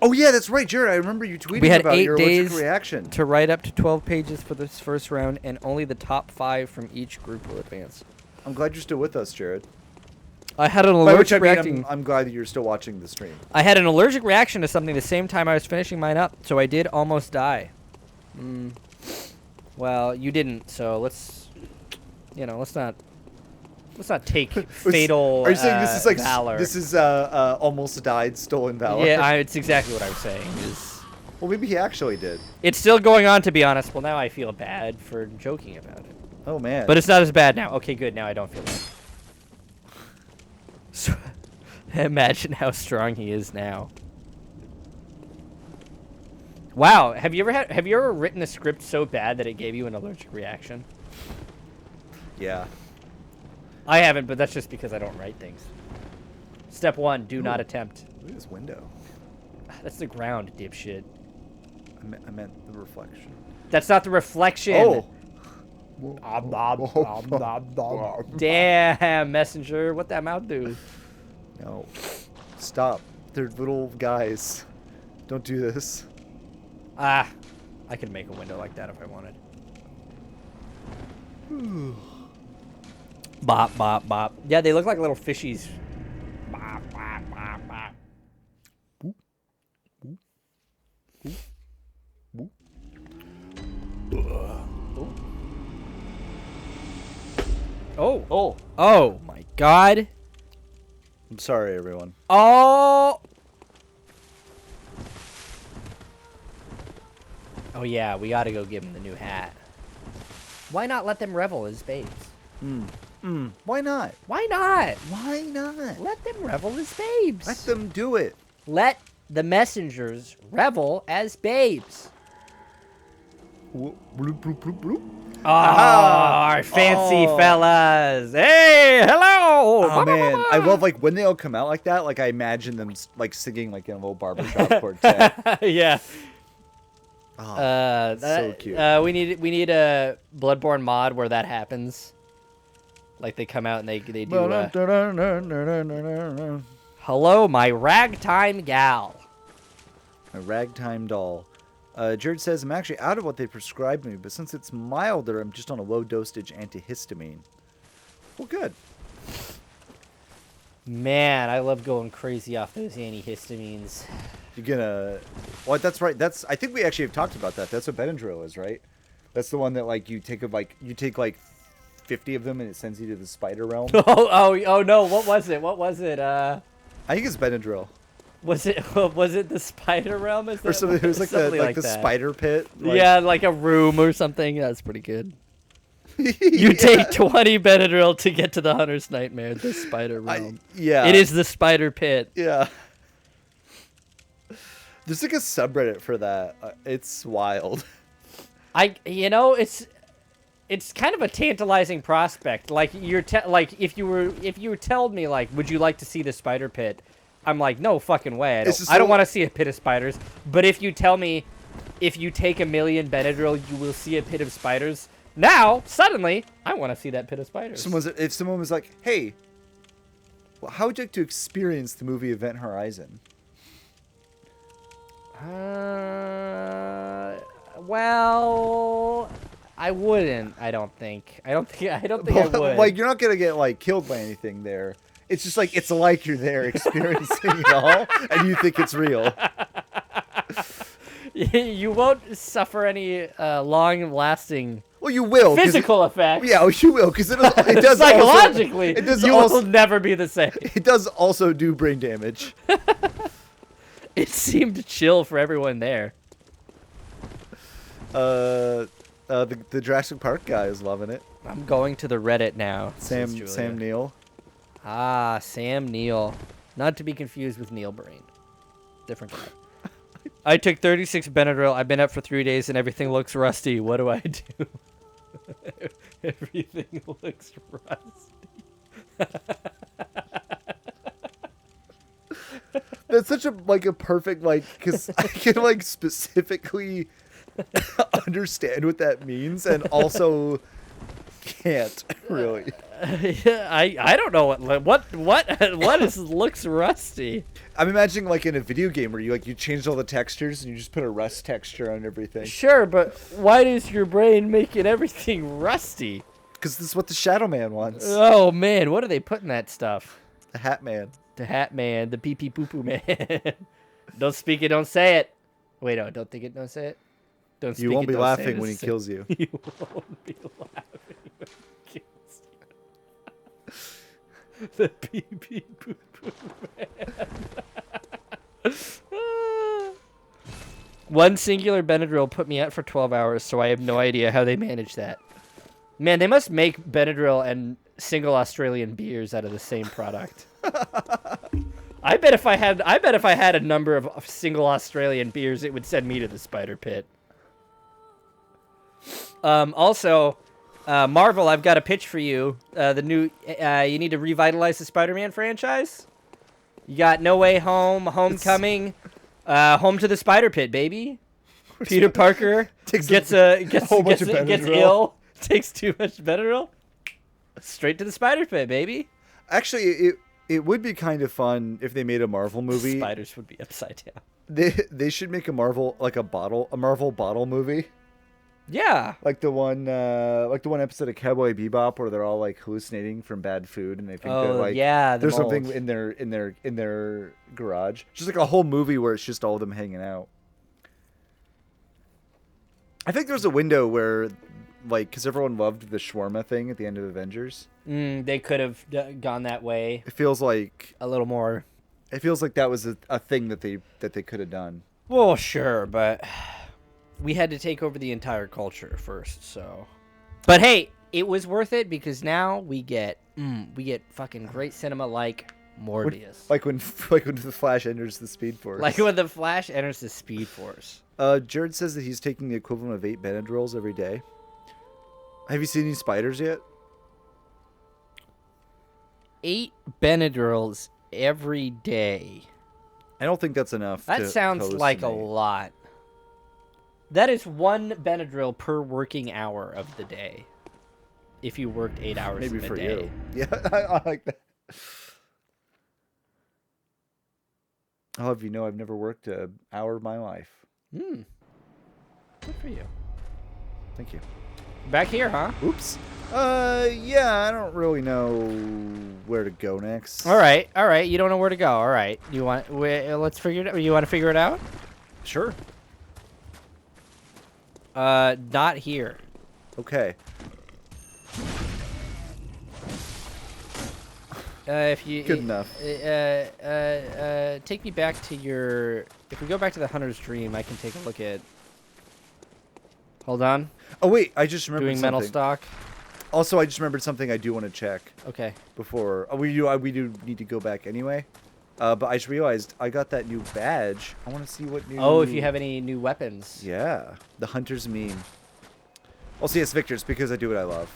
Oh, yeah, that's right, Jared. I remember you tweeting about your allergic reaction. To write up to 12 pages for this first round, and only the top 5 from each group will advance. I'm glad you're still with us, Jared. I had an allergic reaction. I'm glad that you're still watching the stream. I had an allergic reaction to something the same time I was finishing mine up, so I did almost die. Well, you didn't, so let's not take fatal. Are you saying this is like valor? This is almost died stolen valor? Yeah, it's exactly what I was saying. Well, maybe he actually did. It's still going on, to be honest. Well, now I feel bad for joking about it. Oh man. But it's not as bad now. Okay, good. Now I don't feel bad. So, imagine how strong he is now. Wow, have you ever written a script so bad that it gave you an allergic reaction? Yeah. I haven't, but that's just because I don't write things. Step 1, do not attempt. Look at this window. That's the ground, dipshit. I meant the reflection. That's not the reflection. Oh. Damn, messenger. What that mouth do? No. Stop. They're little guys. Don't do this. I could make a window like that if I wanted. Bop, bop, bop. Yeah, they look like little fishies. Bop, bop, bop, bop. Boop. Boop. Boop. Boop. Oh. Oh my God. I'm sorry, everyone. Oh. Oh yeah, we gotta go give him the new hat. Why not let them revel as babes? Why not? Why not? Why not? Let them revel as babes. Let them do it. Let the messengers revel as babes. Bloop, bloop, bloop, bloop. Oh, our fancy fellas. Hey, hello. Oh man, I love like when they all come out like that. Like I imagine them like singing like in a little barbershop quartet. Yeah. Oh, so cute. We need a Bloodborne mod where that happens. Like they come out and they do. Hello, my ragtime gal. A ragtime doll. Jared says, I'm actually out of what they prescribed me, but since it's milder, I'm just on a low dosage antihistamine. Well, good. Man, I love going crazy off those antihistamines. You're gonna... Well, that's right. I think we actually have talked about that. That's what Benadryl is, right? That's the one that, like, you take 50 of them and it sends you to the spider realm. Oh no, what was it? I think it's Benadryl. Was it the spider realm? Is that Or something. It was like the that. spider pit. Like... Yeah, like a room or something. That's pretty good. You take 20 Benadryl to get to the hunter's nightmare, the spider realm. Yeah. It is the spider pit. Yeah. There's like a subreddit for that. It's wild. It's kind of a tantalizing prospect. Like if you told me like, would you like to see the spider pit? I'm like, no fucking way. I don't want to see a pit of spiders. But if you tell me, if you take 1 million Benadryl, you will see a pit of spiders. Now, suddenly, I want to see that pit of spiders. If someone was like, hey, well, how would you like to experience the movie Event Horizon? Well, I wouldn't. I don't think I would. Like, you're not gonna get like killed by anything there. It's just like it's like you're there experiencing it all, and you think it's real. You won't suffer any long-lasting. Well, you will. Physical effects. Yeah, you will, because it does psychologically. Also, will never be the same. It does also do brain damage. It seemed chill for everyone there. The Jurassic Park guy is loving it. I'm going to the Reddit now. Sam Neill. Ah, Sam Neill. Not to be confused with Neil Brain. Different guy. I took 36 Benadryl. I've been up for 3 days and everything looks rusty. What do I do? Everything looks rusty. That's such a perfect because I can specifically understand what that means and also can't really. I don't know what looks rusty. I'm imagining in a video game where you change all the textures and you just put a rust texture on everything. Sure, but why does your brain making everything rusty? Because this is what the Shadow Man wants. Oh man, what do they put in that stuff? The Hat Man. The Hat Man, the pee pee poo poo man. Don't speak it, don't say it. Wait, no, don't think it, don't say it. Don't speak you won't it, be don't laughing say it, when he kills you. You won't be laughing when he kills you. The pee pee poo poo man. One singular Benadryl put me out for 12 hours, so I have no idea how they manage that. Man, they must make Benadryl and single Australian beers out of the same product. I bet if I had a number of single Australian beers, it would send me to the spider pit. Also, Marvel, I've got a pitch for you. The new, you need to revitalize the Spider-Man franchise. You got No Way Home, Homecoming, Home to the Spider Pit, baby. Peter Parker gets ill, takes too much Benadryl, straight to the Spider Pit, baby. Actually, it would be kind of fun if they made a Marvel movie. Spiders would be upside down. They should make a Marvel bottle movie. Yeah, like the one episode of Cowboy Bebop where they're all hallucinating from bad food and they think that there's mold. something in their garage. Just a whole movie where it's just all of them hanging out. I think there's a window where like, because everyone loved the shawarma thing at the end of Avengers. They could have gone that way It feels like a little more. that was a thing that they could have done. Well, sure, but we had to take over the entire culture first, so. But hey, it was worth it because now we get fucking great cinema like Morbius. Like when the Flash enters the Speed Force. Like when the Flash enters the Speed Force. Jared says that he's taking the equivalent of 8 Benadryls every day. Have you seen any spiders yet? 8 Benadryls every day. I don't think that's enough. That to sounds like a hallucinate. lot. That is 1 Benadryl per working hour of the day. If you worked 8 hours Maybe in a for day. you. Yeah, I like that. I'll have you know I've never worked an hour of my life. Good for you. Thank you. Back here, huh? Oops. Yeah, I don't really know where to go next. All right. You don't know where to go. All right. You want? Let's figure it out. You want to figure it out? Sure. Not here. Okay. If you Good enough. take me back to your. If we go back to the Hunter's Dream, I can take a look at. Hold on. Oh wait, I just remembered Doing something. mental stock. Also, I just remembered something I do want to check Okay. before. We do need to go back anyway. But I just realized I got that new badge. I want to see what new. Oh, if you have any new weapons. Yeah, the Hunter's Meme. I'll see it's Victor's because I do what I love.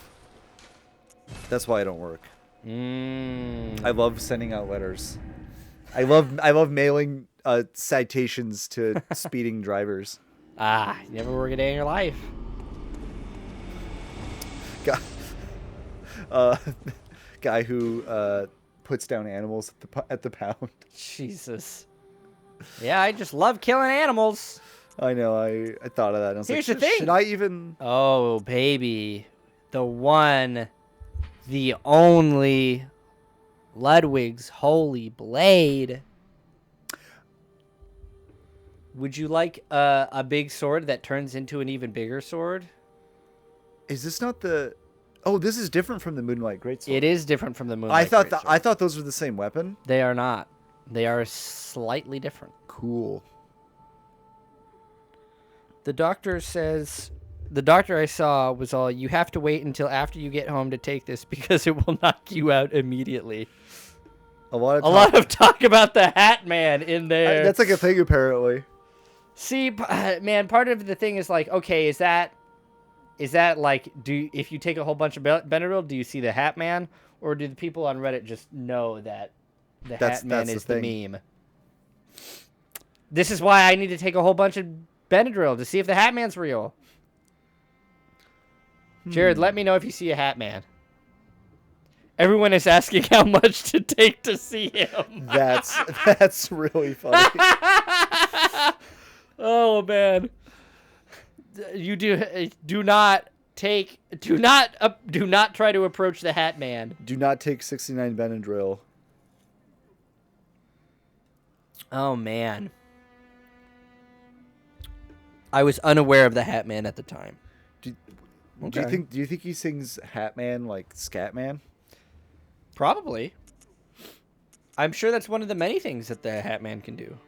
That's why I don't work. I love sending out letters. I love mailing citations to speeding drivers. You never work a day in your life. Guy who puts down animals at the pound. Jesus. Yeah, I just love killing animals. I know. I thought of that. And I was Here's like, the thing. Should I even? Oh, baby. The one, the only Ludwig's Holy Blade. Would you like a big sword that turns into an even bigger sword? Is this not the? Oh, this is different from the Moonlight Greatsword. It is different from the Moonlight I thought those were the same weapon. They are not. They are slightly different. Cool. The doctor says... The doctor I saw was all, you have to wait until after you get home to take this because it will knock you out immediately. A lot of talk about the Hat Man in there. That's like a thing apparently. See, man, part of the thing is like, okay, is that like, if you take a whole bunch of Benadryl, do you see the Hat Man, or do the people on Reddit just know that the Hat Man is the meme? This is why I need to take a whole bunch of Benadryl to see if the Hat Man's real. Jared, let me know if you see a Hat Man. Everyone is asking how much to take to see him. That's really funny. Oh man. You do not try to approach the Hat Man. Do not take 69 Benadryl. Oh man. I was unaware of the Hat Man at the time. Do you think he sings Hat Man like Scat Man? Probably. I'm sure that's one of the many things that the Hat Man can do.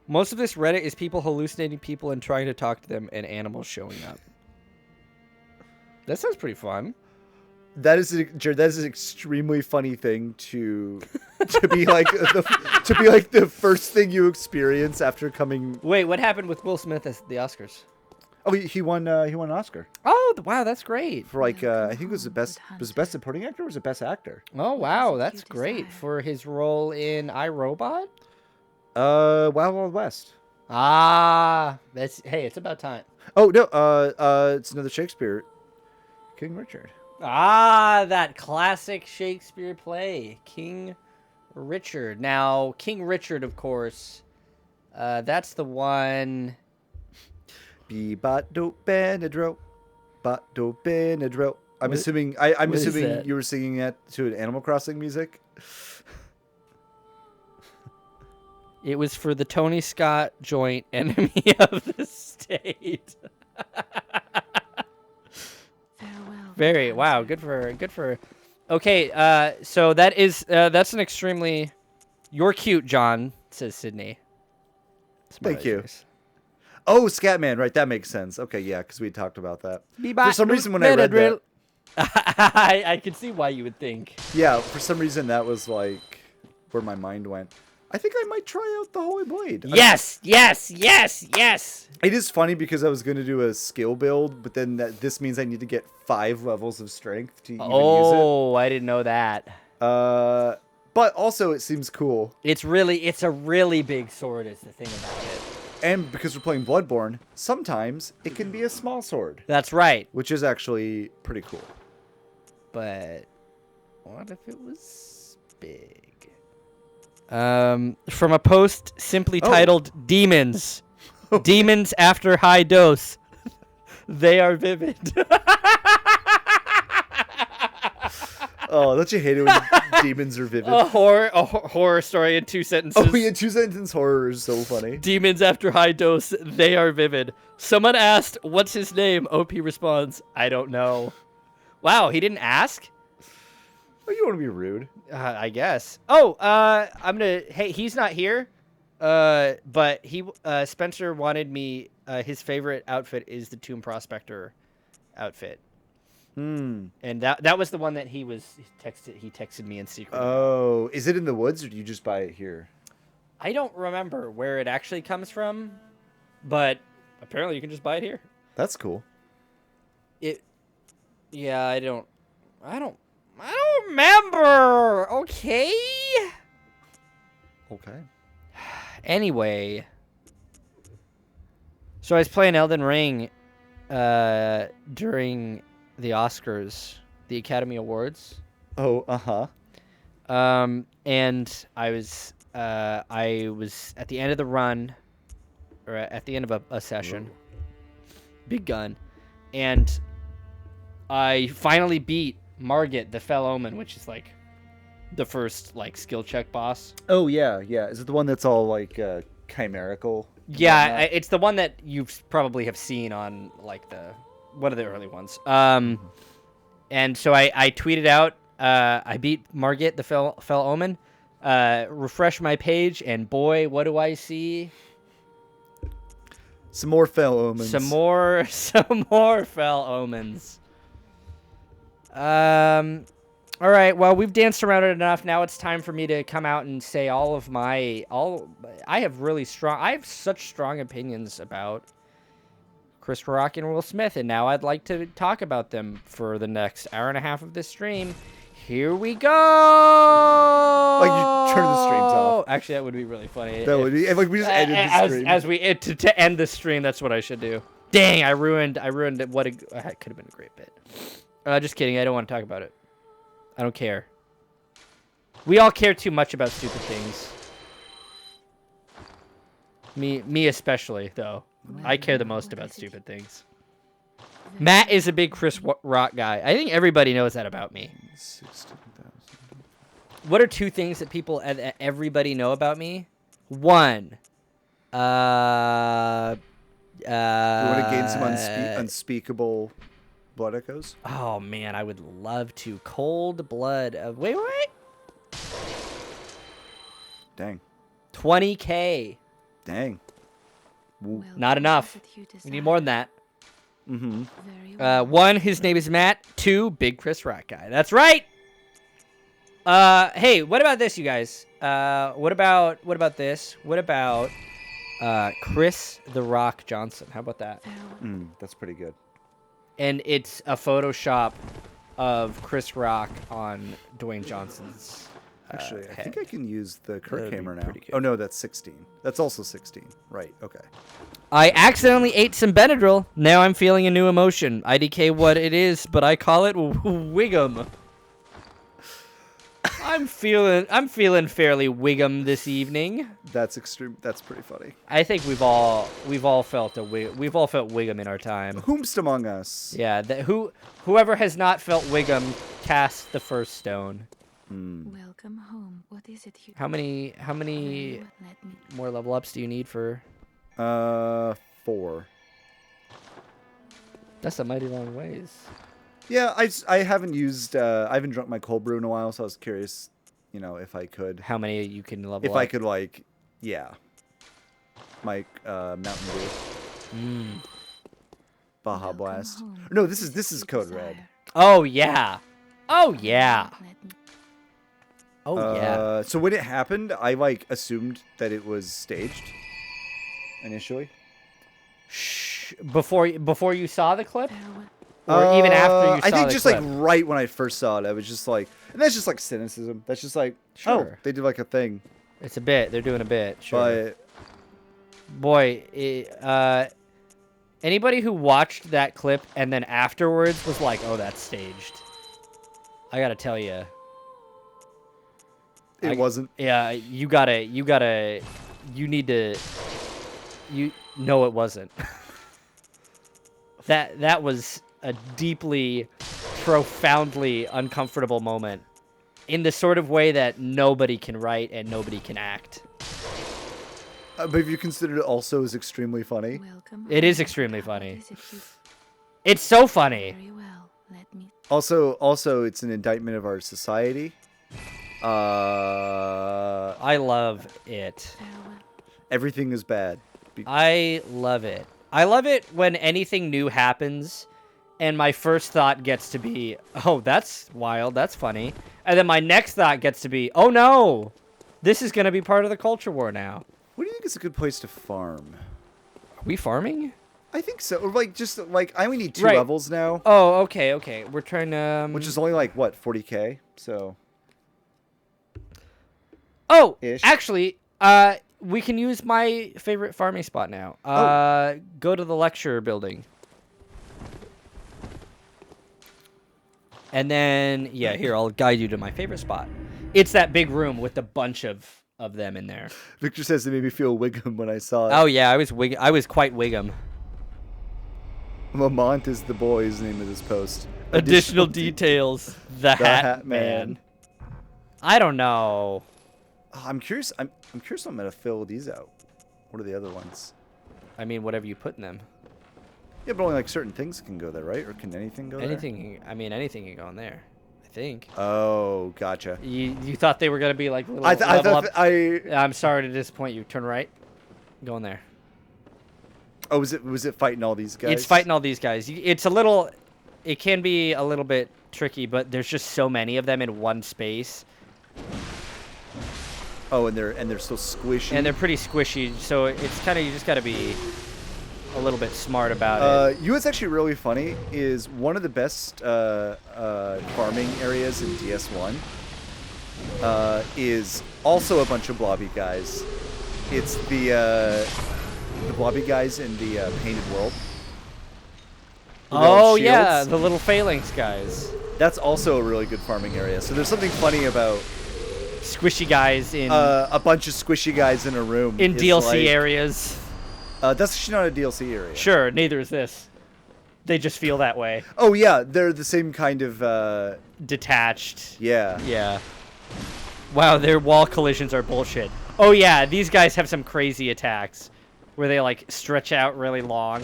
Most of this Reddit is people hallucinating people and trying to talk to them and animals showing up. That sounds pretty fun. That is an extremely funny thing to be like the first thing you experience after coming. Wait, what happened with Will Smith at the Oscars? Oh, he won an Oscar. Oh, wow, that's great. For like I think it was the best supporting actor or was it best actor? Oh, wow, that's great for his role in iRobot. Wild Wild West. It's about time. Oh no, it's another Shakespeare, King Richard. That classic Shakespeare play, King Richard. Now, King Richard, of course, that's the one. Be Bato Benadryl, Bato Benadryl. I'm assuming you were singing that to an Animal Crossing music. It was for the Tony Scott joint Enemy of the State. Very wow. Good for Good for. Okay. So that is that's an extremely. You're cute, John. Says Sydney. Thank you. Face. Oh, Scatman, right? That makes sense. Okay, yeah, because we talked about that. Be For some reason, when I read that, I can see why you would think. yeah, for some reason that was like where my mind went. I think I might try out the Holy Blade. Yes, yes, yes, yes. It is funny because I was going to do a skill build, but then this means I need to get 5 levels of strength to even use it. Oh, I didn't know that. But also it seems cool. It's a really big sword is the thing about it. And because we're playing Bloodborne, sometimes it can be a small sword. That's right. Which is actually pretty cool. But what if it was big? From a post simply titled Demons. Demons after high dose. They are vivid. Oh, don't you hate it when demons are vivid? A horror story in 2 sentences. Oh, yeah, 2-sentence horror is so funny. Demons after high dose, they are vivid. Someone asked, what's his name? OP responds, I don't know. Wow, he didn't ask? Oh, you want to be rude. I guess. Oh, hey, he's not here. But Spencer wanted me, his favorite outfit is the Tomb Prospector outfit. And that was the one that he texted me in secret. Oh, is it in the woods or do you just buy it here? I don't remember where it actually comes from, but apparently you can just buy it here. That's cool. Yeah, I don't remember. Okay. Anyway, so I was playing Elden Ring during the Oscars, the Academy Awards. Oh, uh-huh. And I was at the end of the run, or at the end of a session. Whoa. Big gun. And I finally beat Margit, the Fell Omen, which is like the first like skill check boss. Oh yeah. Is it the one that's all like chimerical? Yeah, it's the one that you probably have seen on like one of the early ones. And so I tweeted out, I beat Margit, the Fell Omen. Refresh my page, and boy, what do I see? Some more Fell Omens. Some more Fell Omens. All right, well, we've danced around it enough. Now it's time for me to come out and say I have such strong opinions about Chris Rock and Will Smith, and now I'd like to talk about them for the next hour and a half of this stream. Here we go. Like you turn the streams off. Actually, that would be really funny. That would be like we just ended the stream. As we to end the stream, that's what I should do. Dang, I ruined it. What it could have been a great bit. Just kidding. I don't want to talk about it. I don't care. We all care too much about stupid things. Me especially, though. I care the most about stupid things. Matt is a big Chris Rock guy. I think everybody knows that about me. 16,000. What are 2 things that everybody know about me? 1. You want to gain some unspeakable blood echoes? Oh man, I would love to. Cold blood. Wait. Dang. 20K. Dang. Well, not enough. We need more than that. Mm-hmm. 1, his name is Matt. 2, big Chris Rock guy. That's right. Hey, what about this, you guys? What about this? What about Chris the Rock Johnson? How about that? That's pretty good. And it's a Photoshop of Chris Rock on Dwayne Johnson's Actually, I head. think I can use the Kirk hammer now. Good. Oh, no, that's 16. That's also 16. Right, okay. I accidentally ate some Benadryl. Now I'm feeling a new emotion. IDK what it is, but I call it Wiggum. I'm feeling fairly Wiggum this evening. That's extreme. That's pretty funny. I think we've all felt Wiggum in our time. Whomst among us? Yeah, whoever has not felt Wiggum, cast the first stone. Welcome home. What is it? How many more level ups do you need for? 4. That's a mighty long ways. Yeah, I haven't used I haven't drunk my cold brew in a while, so I was curious, if I could How many you can level if up? I could like yeah. My Mountain Dew. Baja Welcome Blast. home. No, What this is it you Code Red. desire? Oh yeah. Oh yeah. Let me- Oh yeah. So when it happened, I like assumed that it was staged initially. Shh. Before you saw the clip, Farewell. or even after you saw I think the just clip? like right when I first saw it, I was just like, and that's just like cynicism. That's just like, Sure. oh, they did like a thing. It's a bit. They're doing a bit. Sure. But Boy, anybody who watched that clip and then afterwards was like, "Oh, that's staged." I gotta tell you. it wasn't. Yeah, you need to. No, it wasn't. that was a deeply, profoundly uncomfortable moment, in the sort of way that nobody can write and nobody can act. But if you consider it also as extremely funny. Welcome It is home. extremely What funny. is it you- It's so funny. Very well. Let me. Also, it's an indictment of our society. I love it. Farewell. Everything is bad. I love it. I love it when anything new happens and my first thought gets to be, "Oh, that's wild, that's funny." And then my next thought gets to be, "Oh no. This is going to be part of the culture war now." What do you think is a good place to farm? Are we farming? I think so. Or like just like I only need 2 Right. levels now, Oh, okay. We're trying to which is only like what 40k. So Oh, ish. actually, we can use my favorite farming spot now. Go to the lecture building. And then, yeah, here, I'll guide you to my favorite spot. It's that big room with a bunch of them in there. Victor says it made me feel Wiggum when I saw it. Oh, yeah, I was quite Wiggum. Lamont is the boy's name of this post. Additional details. The Hat, Hat Man. Man. I don't know. Oh, I'm curious. I'm curious. I'm gonna fill these out. What are the other ones? I mean, whatever you put in them. Yeah, but only like certain things can go there, right? Or can anything go Anything can go in there, I think. there? Oh, gotcha. You thought they were going to be like little I level up? thought I'm sorry to disappoint you. Turn right. Go in there. Oh, was it fighting all these guys? It's fighting all these guys. It can be a little bit tricky, but there's just so many of them in one space, Oh, and they're so squishy. and they're pretty squishy. So it's kind of, you just got to be a little bit smart about it. You know what's actually really funny is one of the best farming areas in DS1 is also a bunch of blobby guys. It's the blobby guys in the Painted World. With all Oh yeah, shields. the little phalanx guys, That's also a really good farming area. So there's something funny about squishy guys in a bunch of squishy guys in a room. is DLC like- areas. That's actually not a DLC area. Sure, neither is this. They just feel that way, Oh yeah, they're the same kind of detached. yeah. Yeah. Wow, their wall collisions are bullshit. Oh yeah, these guys have some crazy attacks where they like stretch out really long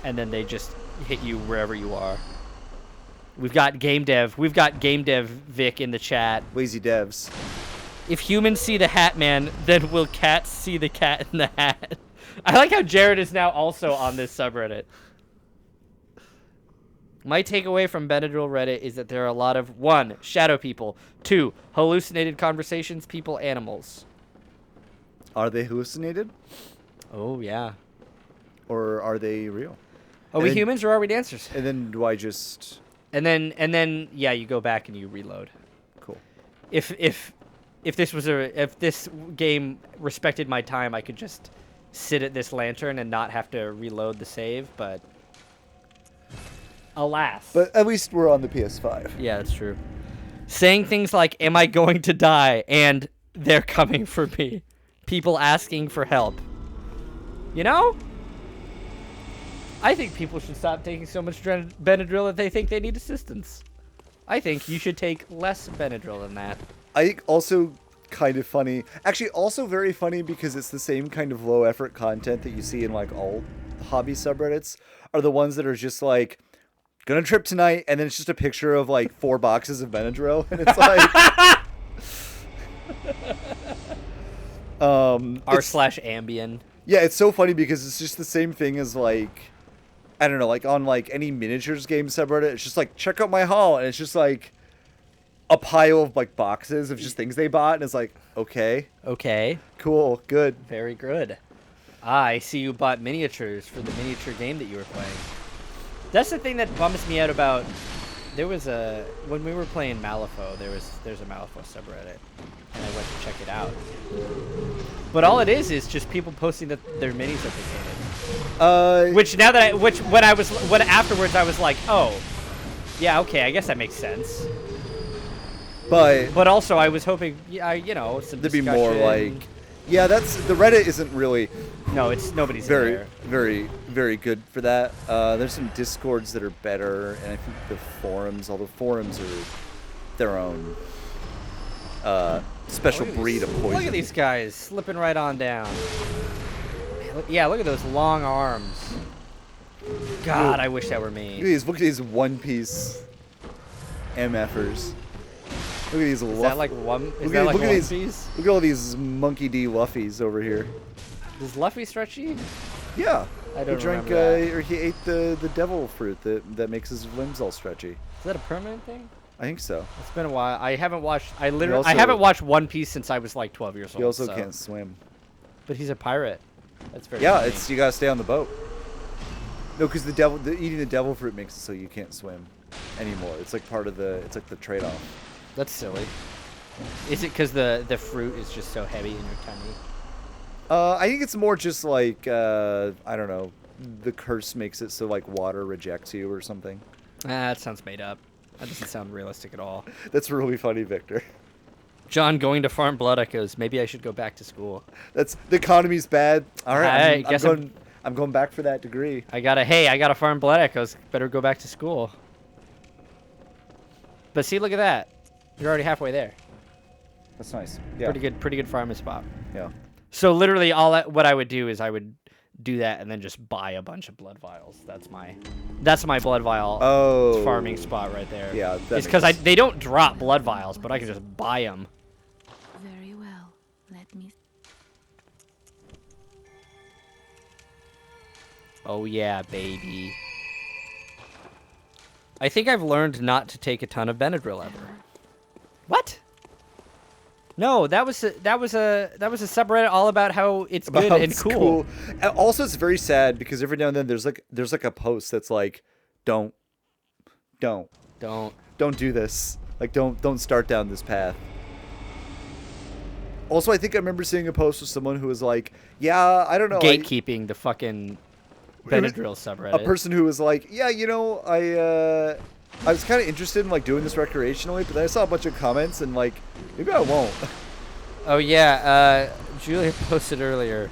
and then they just hit you wherever you are. We've got game dev Vic in the chat. Lazy devs. If humans see the Hat Man, then will cats see the cat in the hat? I like how Jared is now also on this subreddit. My takeaway from Benadryl Reddit is that there are a lot of 1. Shadow people, 2. Hallucinated conversations, people, animals. Are they hallucinated Oh yeah. or are they real? Are And we then- humans or are we dancers? And then do I just And then yeah, you go back and you reload. cool? If this game respected my time, I could just sit at this lantern and not have to reload the save, but alas. But at least we're on the PS5. Yeah, that's true. Saying things like, "Am I going to die?" and "They're coming for me." People asking for help. You know? I think people should stop taking so much Benadryl that they think they need assistance. I think you should take less Benadryl than that. I think also kind of funny. Actually, also very funny because it's the same kind of low effort content that you see in like all hobby subreddits are the ones that are just like gonna trip tonight, and then it's just a picture of like 4 boxes of Benadryl, and it's like r/Ambien. yeah, it's so funny because it's just the same thing as like, I don't know, like on like any miniatures game subreddit. It's just like, check out my haul, and it's just like a pile of like boxes of just things they bought, and it's like, okay, cool, good. Very good. I see you bought miniatures for the miniature game that you were playing. That's the thing that bums me out about. There was when we were playing Malifaux, there's a Malifaux subreddit, and I went to check it out. But all it is just people posting that their minis that they painted. Which when afterwards I was like, oh, yeah, okay, I guess that makes sense. But also I was hoping, some there'd be more like, yeah, the Reddit isn't really. No, it's nobody's very, there. very, very good for that. There's some Discords that are better, and I think the forums, although forums are their own special breed of poison. Look at these guys slipping right on down. Yeah, look at those long arms. God, I wish that were me. Look at these One Piece MFers. Look at these. Is that like One Piece? Look at all these Monkey D. Luffies over here. Is Luffy stretchy? Yeah. I don't remember that. Or he ate the devil fruit that makes his limbs all stretchy. Is that a permanent thing? I think so. It's been a while. I haven't watched. I haven't watched One Piece since I was like 12 years old. He also can't swim. But he's a pirate. That's very. Yeah, funny. you gotta stay on the boat. No, because eating the devil fruit makes it so you can't swim anymore. It's like part of it's like the trade-off. That's silly. Is it because the fruit is just so heavy in your tummy? I think it's more just like I don't know. The curse makes it so like water rejects you or something. That sounds made up. That doesn't sound realistic at all. That's really funny, Victor. John going to farm blood echoes. Maybe I should go back to school. The economy's bad. All right, I'm going back for that degree. I gotta farm blood echoes. Better go back to school. But see, look at that. You're already halfway there. That's nice. Yeah. Pretty good farming spot. Yeah. So literally, what I would do is I would do that and then just buy a bunch of blood vials. That's my blood vial farming spot right there. Yeah. It's because they don't drop blood vials, but I can just buy them. Very well. Let me. Oh yeah, baby. I think I've learned not to take a ton of Benadryl ever. What? No, that was a subreddit all about how it's good and cool. And also, it's very sad because every now and then there's like a post that's like, don't do this. Like, don't start down this path. Also, I think I remember seeing a post with someone who was like, yeah, I don't know, gatekeeping the fucking Benadryl subreddit. A person who was like, yeah, I was kind of interested in like doing this recreationally, but then I saw a bunch of comments and like, maybe I won't. Oh yeah, Julia posted earlier.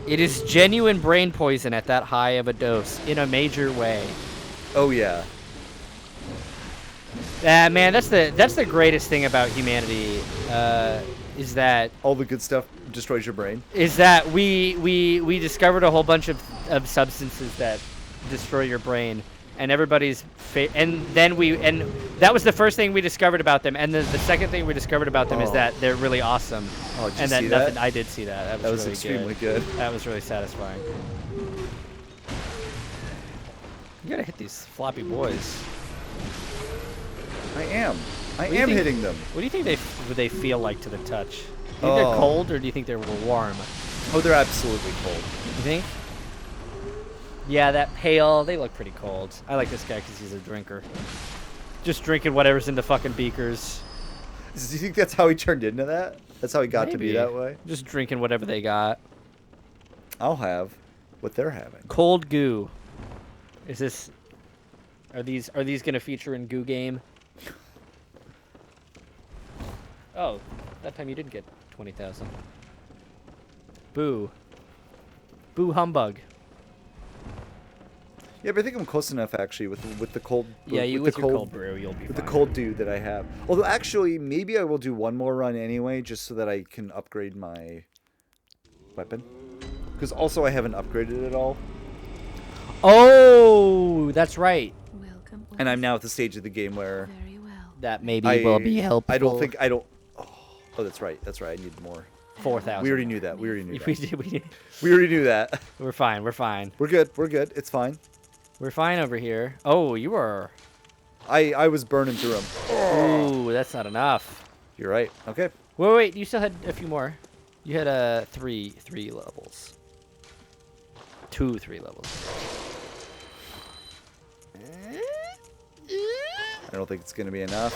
It is genuine brain poison at that high of a dose in a major way. Oh yeah. Man, that's the greatest thing about humanity. Is that all the good stuff destroys your brain? Is that we discovered a whole bunch of substances that destroy your brain, and everybody's and that was the first thing we discovered about them, and the second thing we discovered about them is that they're really awesome. Oh, did you see that? I did see that. That was really extremely good. That was really satisfying. You gotta hit these floppy boys. I am hitting them. What do you think they feel like to the touch? Do you think they're cold, or do you think they're warm? Oh, they're absolutely cold. You think? Yeah, that pale. They look pretty cold. I like this guy because he's a drinker. Just drinking whatever's in the fucking beakers. Do you think that's how he turned into that? That's how he got to be that way? Just drinking whatever they got. I'll have what they're having. Cold goo. Is this? Are these gonna feature in Goo Game? Oh, that time you didn't get 20,000. Boo. Boo humbug. Yeah, but I think I'm close enough actually with the cold. Yeah, with your cold brew, you'll be fine. With the cold dew that I have. Although actually, maybe I will do one more run anyway, just so that I can upgrade my weapon. Because also I haven't upgraded it all. Oh, that's right. Welcome. And I'm now at the stage of the game where Very well. That maybe will be helpful. I don't think I don't. Oh, that's right. That's right. I need more. 4,000. We already knew that. We already knew We that. did. We did. We already knew that. We're fine. We're fine. We're good. We're good. It's fine. We're fine over here. Oh, you are. I was burning through them. Ooh, that's not enough. You're right. Okay. Wait. You still had a few more. You had three levels. 2 3 levels. I don't think it's gonna be enough.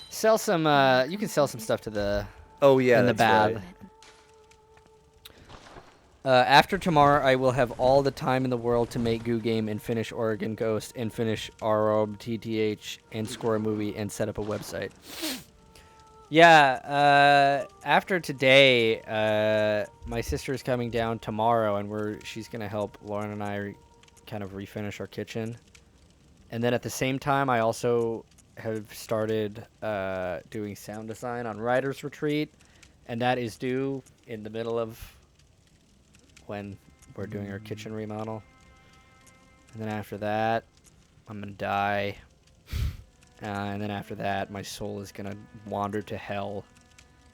Sell some. You can sell some stuff to the. Oh yeah, In the that's bath. right. After tomorrow, I will have all the time in the world to make Goo Game and finish Oregon Ghost and finish ROB TTH and score a movie and set up a website. Yeah, after today, my sister's coming down tomorrow, and she's gonna help Lauren and I kind of refinish our kitchen. And then at the same time, I also have started doing sound design on Writer's Retreat, and that is due in the middle of when we're doing our kitchen remodel. And then after that, I'm gonna die. And then after that, my soul is gonna wander to hell.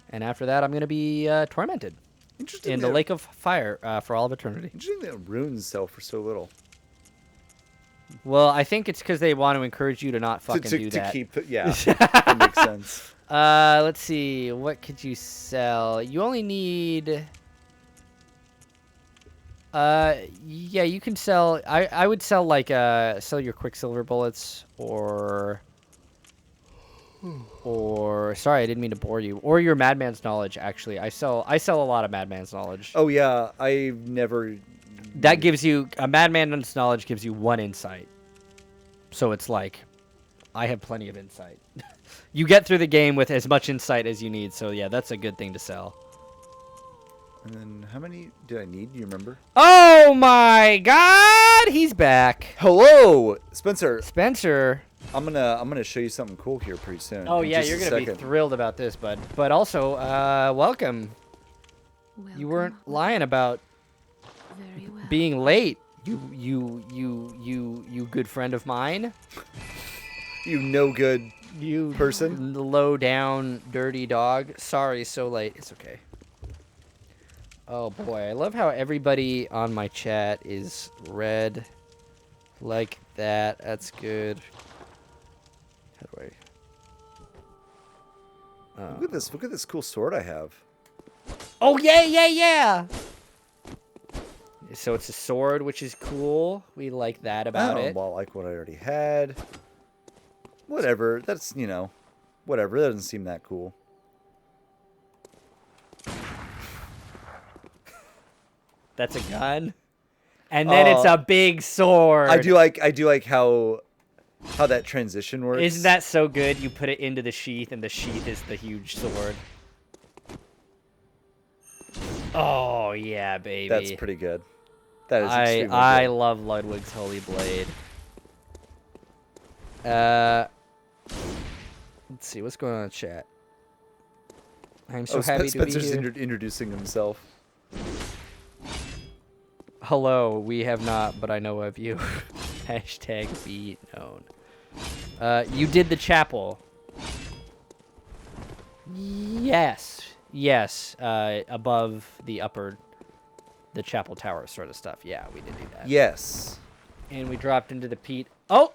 And after that, I'm gonna be tormented Interesting. in the lake of fire for all of eternity. Interesting that runes sell for so little. Well, I think it's because they want to encourage you to not fucking do that. To keep, yeah, that makes sense. Let's see. What could you sell? You only need. Yeah, you can sell. I would sell like sell your Quicksilver bullets or sorry, I didn't mean to bore you. Or your Madman's Knowledge. Actually, I sell a lot of Madman's Knowledge. Oh yeah, I've never. That gives you a Madman's Knowledge gives you 1 insight. So it's like, I have plenty of insight. You get through the game with as much insight as you need. So yeah, that's a good thing to sell. And then how many did I need? Do you remember? Oh my God, he's back. Hello, Spencer. Spencer. I'm gonna show you something cool here pretty soon. Oh in yeah, just you're a gonna be second. thrilled about this, bud. But also, welcome. You weren't lying about Very well. being late. You good friend of mine. You no good You person. low down, dirty dog. Sorry, so late. It's okay. Oh boy, I love how everybody on my chat is red, like that. That's good. How do I? Look at this! Look at this cool sword I have. Oh yeah. So it's a sword, which is cool. We like that about it. Well, like what I already had. Whatever. That's whatever. That doesn't seem that cool. That's a gun. And then it's a big sword. I do like how that transition works. Isn't that so good? You put it into the sheath, and the sheath is the huge sword. Oh yeah, baby. That's pretty good. That is I extremely good. love Ludwig's Holy Blade. Let's see what's going on in chat. I'm so happy to be Spencer's here. introducing himself. Hello, we have not, but I know of you. Hashtag be known. You did the chapel. Yes. Above the chapel tower sort of stuff. Yeah, we did do that. Yes. And we dropped into the peat. Oh!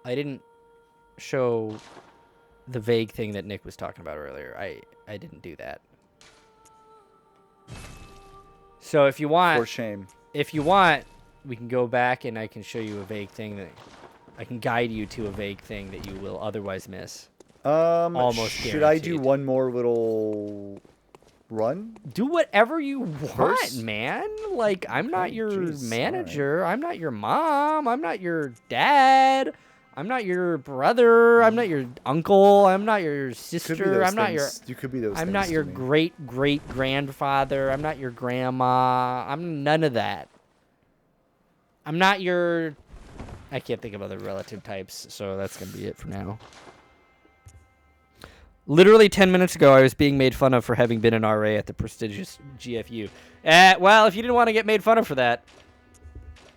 I didn't show the vague thing that Nick was talking about earlier. I didn't do that. So if you want, For shame. we can go back and I can show you a vague thing that I can guide you to a vague thing that you will otherwise miss. Almost Should I do guaranteed. one more little run? Do whatever you want, First? man. Like, I'm not Okay, your jeez, manager. I'm not your mom. I'm not your dad. I'm not your brother. I'm not your uncle. I'm not your Could be sister. those I'm not your. things. You could be those. I'm not things your to me. great grandfather. I'm not your grandma. I'm none of that. I'm not your. I can't think of other relative types, so that's gonna be it for now. Literally 10 minutes ago, I was being made fun of for having been an RA at the prestigious GFU. Well, if you didn't want to get made fun of for that,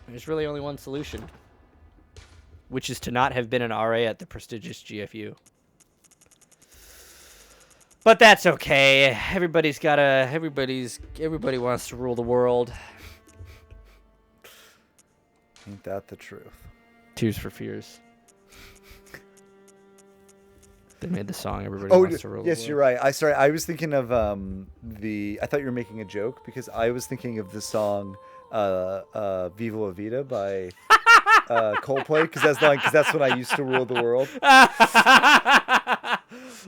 there's really only one solution, which is to not have been an RA at the prestigious GFU. But that's okay. Everybody wants to rule the world. Ain't that the truth? Tears for Fears. They made the song "Everybody Wants to Rule the yes, World." you're right. I was thinking of I thought you were making a joke because I was thinking of the song "Viva La Vida" by Coldplay because that's when I used to rule the world.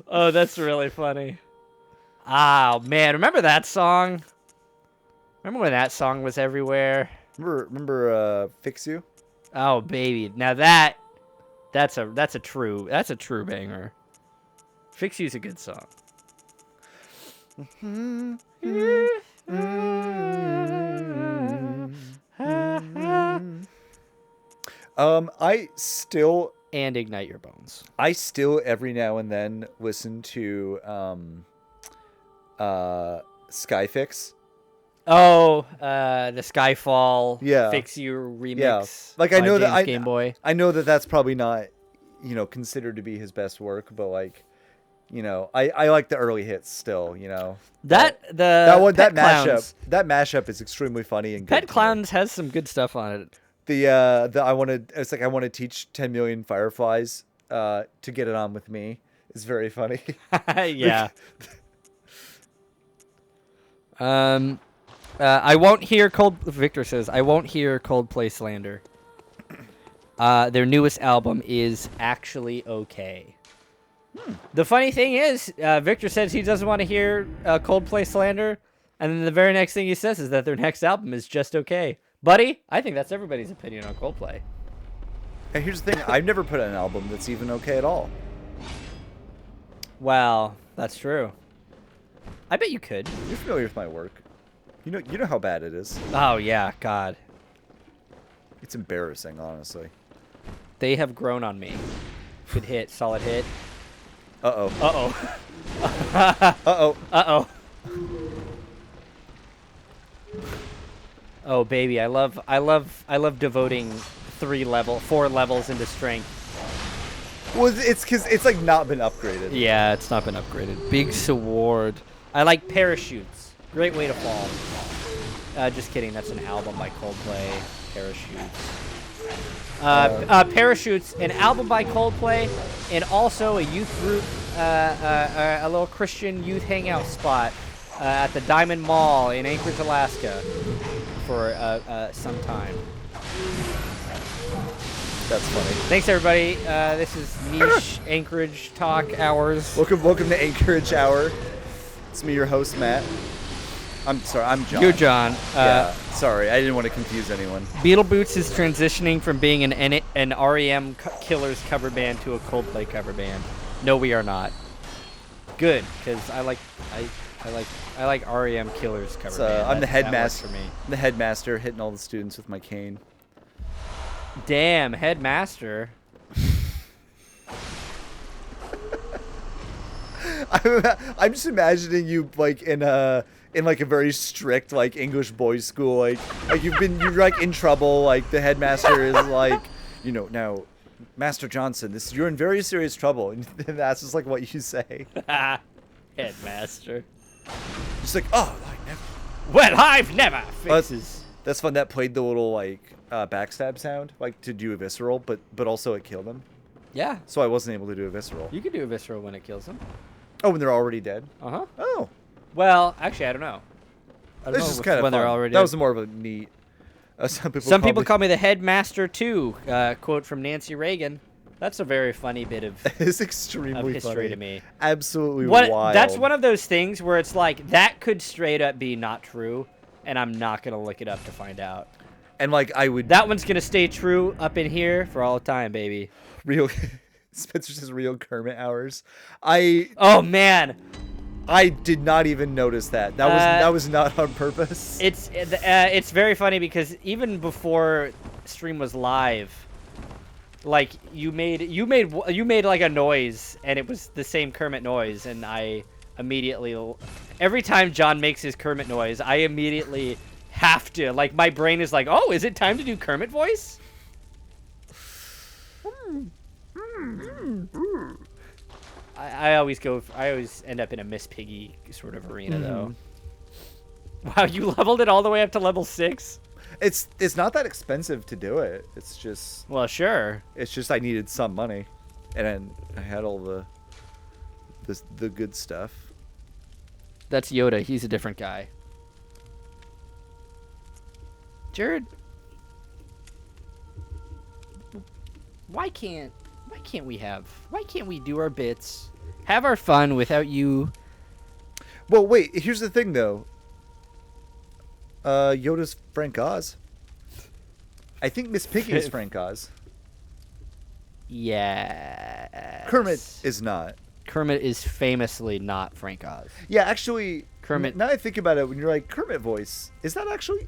Oh, that's really funny. Oh man, remember that song? Remember when that song was everywhere? Remember "Fix You"? Oh baby, now that's a true banger. "Fix You's" a good song. I still And "Ignite Your Bones." every now and then listen to Skyfix. Oh, the Skyfall Yeah. "Fix You" remix. Yeah, like I by know that James Game Boy. I know that that's probably not, considered to be his best work, but like, I like the early hits still. That that Clowns. mashup is extremely funny and good. Pet to me. Clowns has some good stuff on it. I want to teach 10 million fireflies to get it on with me. It's very funny. Yeah. I won't hear Victor says I won't hear Coldplay slander. Their newest album is actually okay. The funny thing is, Victor says he doesn't want to hear Coldplay slander, and then the very next thing he says is that their next album is just okay. Buddy, I think that's everybody's opinion on Coldplay. And here's the thing: I've never put out an album that's even okay at all. Well, that's true. I bet you could. You're familiar with my work. You know how bad it is. Oh yeah, God. It's embarrassing, honestly. They have grown on me. Good hit, solid hit. Uh-oh. Uh-oh. Uh-oh. Uh-oh. Oh baby, I love devoting 4 levels into strength. Well, it's because it's like not been upgraded. Yeah, it's not been upgraded. Big sword. I like parachutes. Great way to fall. Just kidding. That's an album by Coldplay. Parachutes. Parachutes, an album by Coldplay, and also a youth group, a little Christian youth hangout spot at the Diamond Mall in Anchorage, Alaska, for some time. That's funny. Thanks, everybody. This is Niche Anchorage Talk Hours. Welcome to Anchorage Hour. It's me, your host, Matt. I'm sorry, I'm John. You're John. Yeah, sorry, I didn't want to confuse anyone. Beetle Boots is transitioning from being an REM Killers cover band to a Coldplay cover band. No, we are not. Good, because I like REM Killers cover band. I'm the headmaster. For me. I'm the headmaster, hitting all the students with my cane. Damn, headmaster. I'm just imagining you like in like a very strict like English boys school, like you're like in trouble, like the headmaster is like, now, Master Johnson, you're in very serious trouble, and that's just like what you say. Headmaster. Just like, oh, I never. Well, I've never fixes. That's fun. That played the little like backstab sound, like to do a visceral, but also it killed him. Yeah, So I wasn't able to do a visceral. you can do a visceral when it kills them. Oh, when they're already dead. Uh-huh. Oh, Well, actually, I don't know. I don't this know is kind of when fun. they're already That was more of a neat. Some people call me the headmaster too. Quote from Nancy Reagan. That's a very funny bit of It's extremely history funny to me. Absolutely wild. That's one of those things where it's like that could straight up be not true, and I'm not gonna look it up to find out. And like I would That one's gonna stay true up in here for all time, baby. real. Spencer says real Kermit hours. I Oh man, did not even notice that. That was not on purpose. it's very funny because even before stream was live, Like you made like a noise, and it was the same Kermit noise, and I immediately, every time John makes his Kermit noise, I immediately have to, like, my brain is like, oh, is it time to do Kermit voice? I always end up in a Miss Piggy sort of arena though. Wow, you leveled it all the way up to level 6? It's not that expensive to do it. It's just Well, sure. It's just I needed some money, and then I had all the good stuff. That's Yoda. He's a different guy. Jared, why can't we do our bits, have our fun without you? Well, wait. Here's the thing, though. Yoda's Frank Oz. I think Miss Piggy is Frank Oz. Yeah. Kermit is not. Kermit is famously not Frank Oz. Yeah, actually, Kermit. Now I think about it, when you're like Kermit voice, is that actually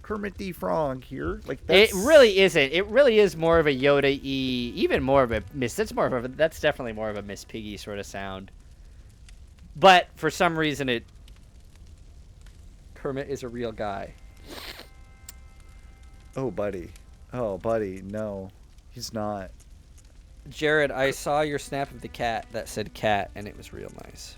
Kermit the Frog here? Like that's... It really isn't. It really is more of a Yoda-y, even more of a Miss. That's definitely more of a Miss Piggy sort of sound. But for some reason, Kermit is a real guy. Oh, buddy. No, he's not. Jared, I saw your snap of the cat that said cat, and it was real nice.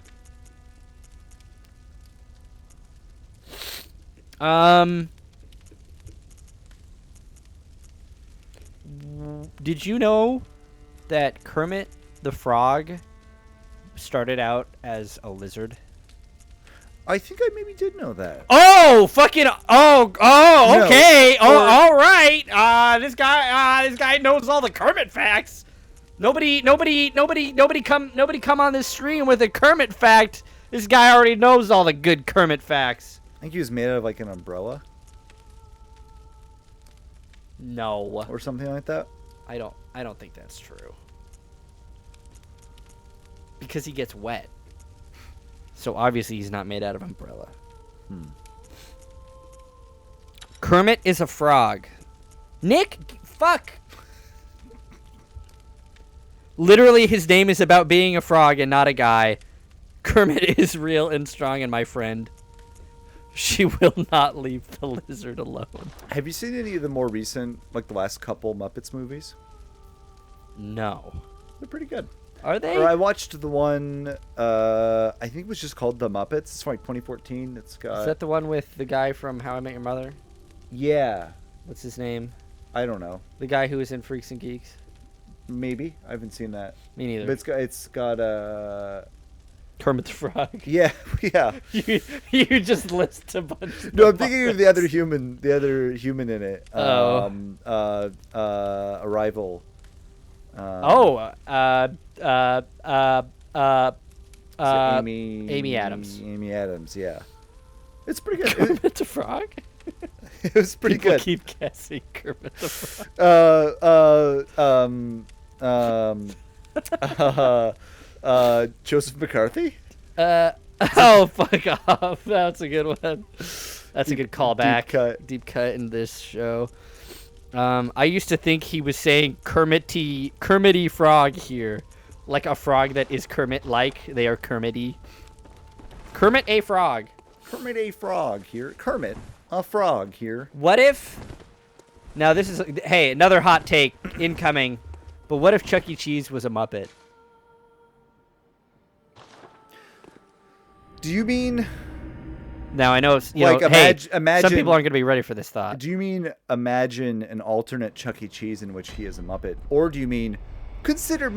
Did you know that Kermit the Frog started out as a lizard? I think I maybe did know that. Oh, fucking! Oh, No, okay. or- All right. This guy knows all the Kermit facts. Nobody come on this stream with a Kermit fact. This guy already knows all the good Kermit facts. I think he was made out of like an umbrella No, or something like that. I don't think that's true. Because he gets wet. So obviously he's not made out of umbrella. Kermit is a frog. Nick, fuck. Literally, his name is about being a frog and not a guy. Kermit is real and strong and my friend. She will not leave the lizard alone. Have you seen any of the more recent, like the last couple Muppets movies? No. They're pretty good. Are they? Or I watched the one, I think it was just called The Muppets. It's from like 2014. It's got... Is that the one with the guy from How I Met Your Mother? Yeah. What's his name? I don't know. The guy who was in Freaks and Geeks? Maybe. I haven't seen that. Me neither. But it's got Kermit the Frog. yeah, yeah. You just list a bunch of No, I'm thinking of the other human in it. Oh. Arrival. Amy Adams. Amy Adams, yeah. It's pretty good. Kermit the Frog? It was pretty People good. keep guessing Kermit the Frog. Joseph McCarthy? Oh, fuck off. That's a good one. That's a good callback. Deep cut in this show. I used to think he was saying Kermity Frog here. Like a frog that is Kermit-like. They are Kermity. Kermit a Frog. Kermit a Frog here. Kermit a Frog here. What if... Now this is... Hey, another hot take incoming. But what if Chuck E. Cheese was a Muppet? Do you mean... Now I know, Like, imagine- some people aren't going to be ready for this thought. Do you mean imagine an alternate Chuck E. Cheese in which he is a Muppet? Or do you mean consider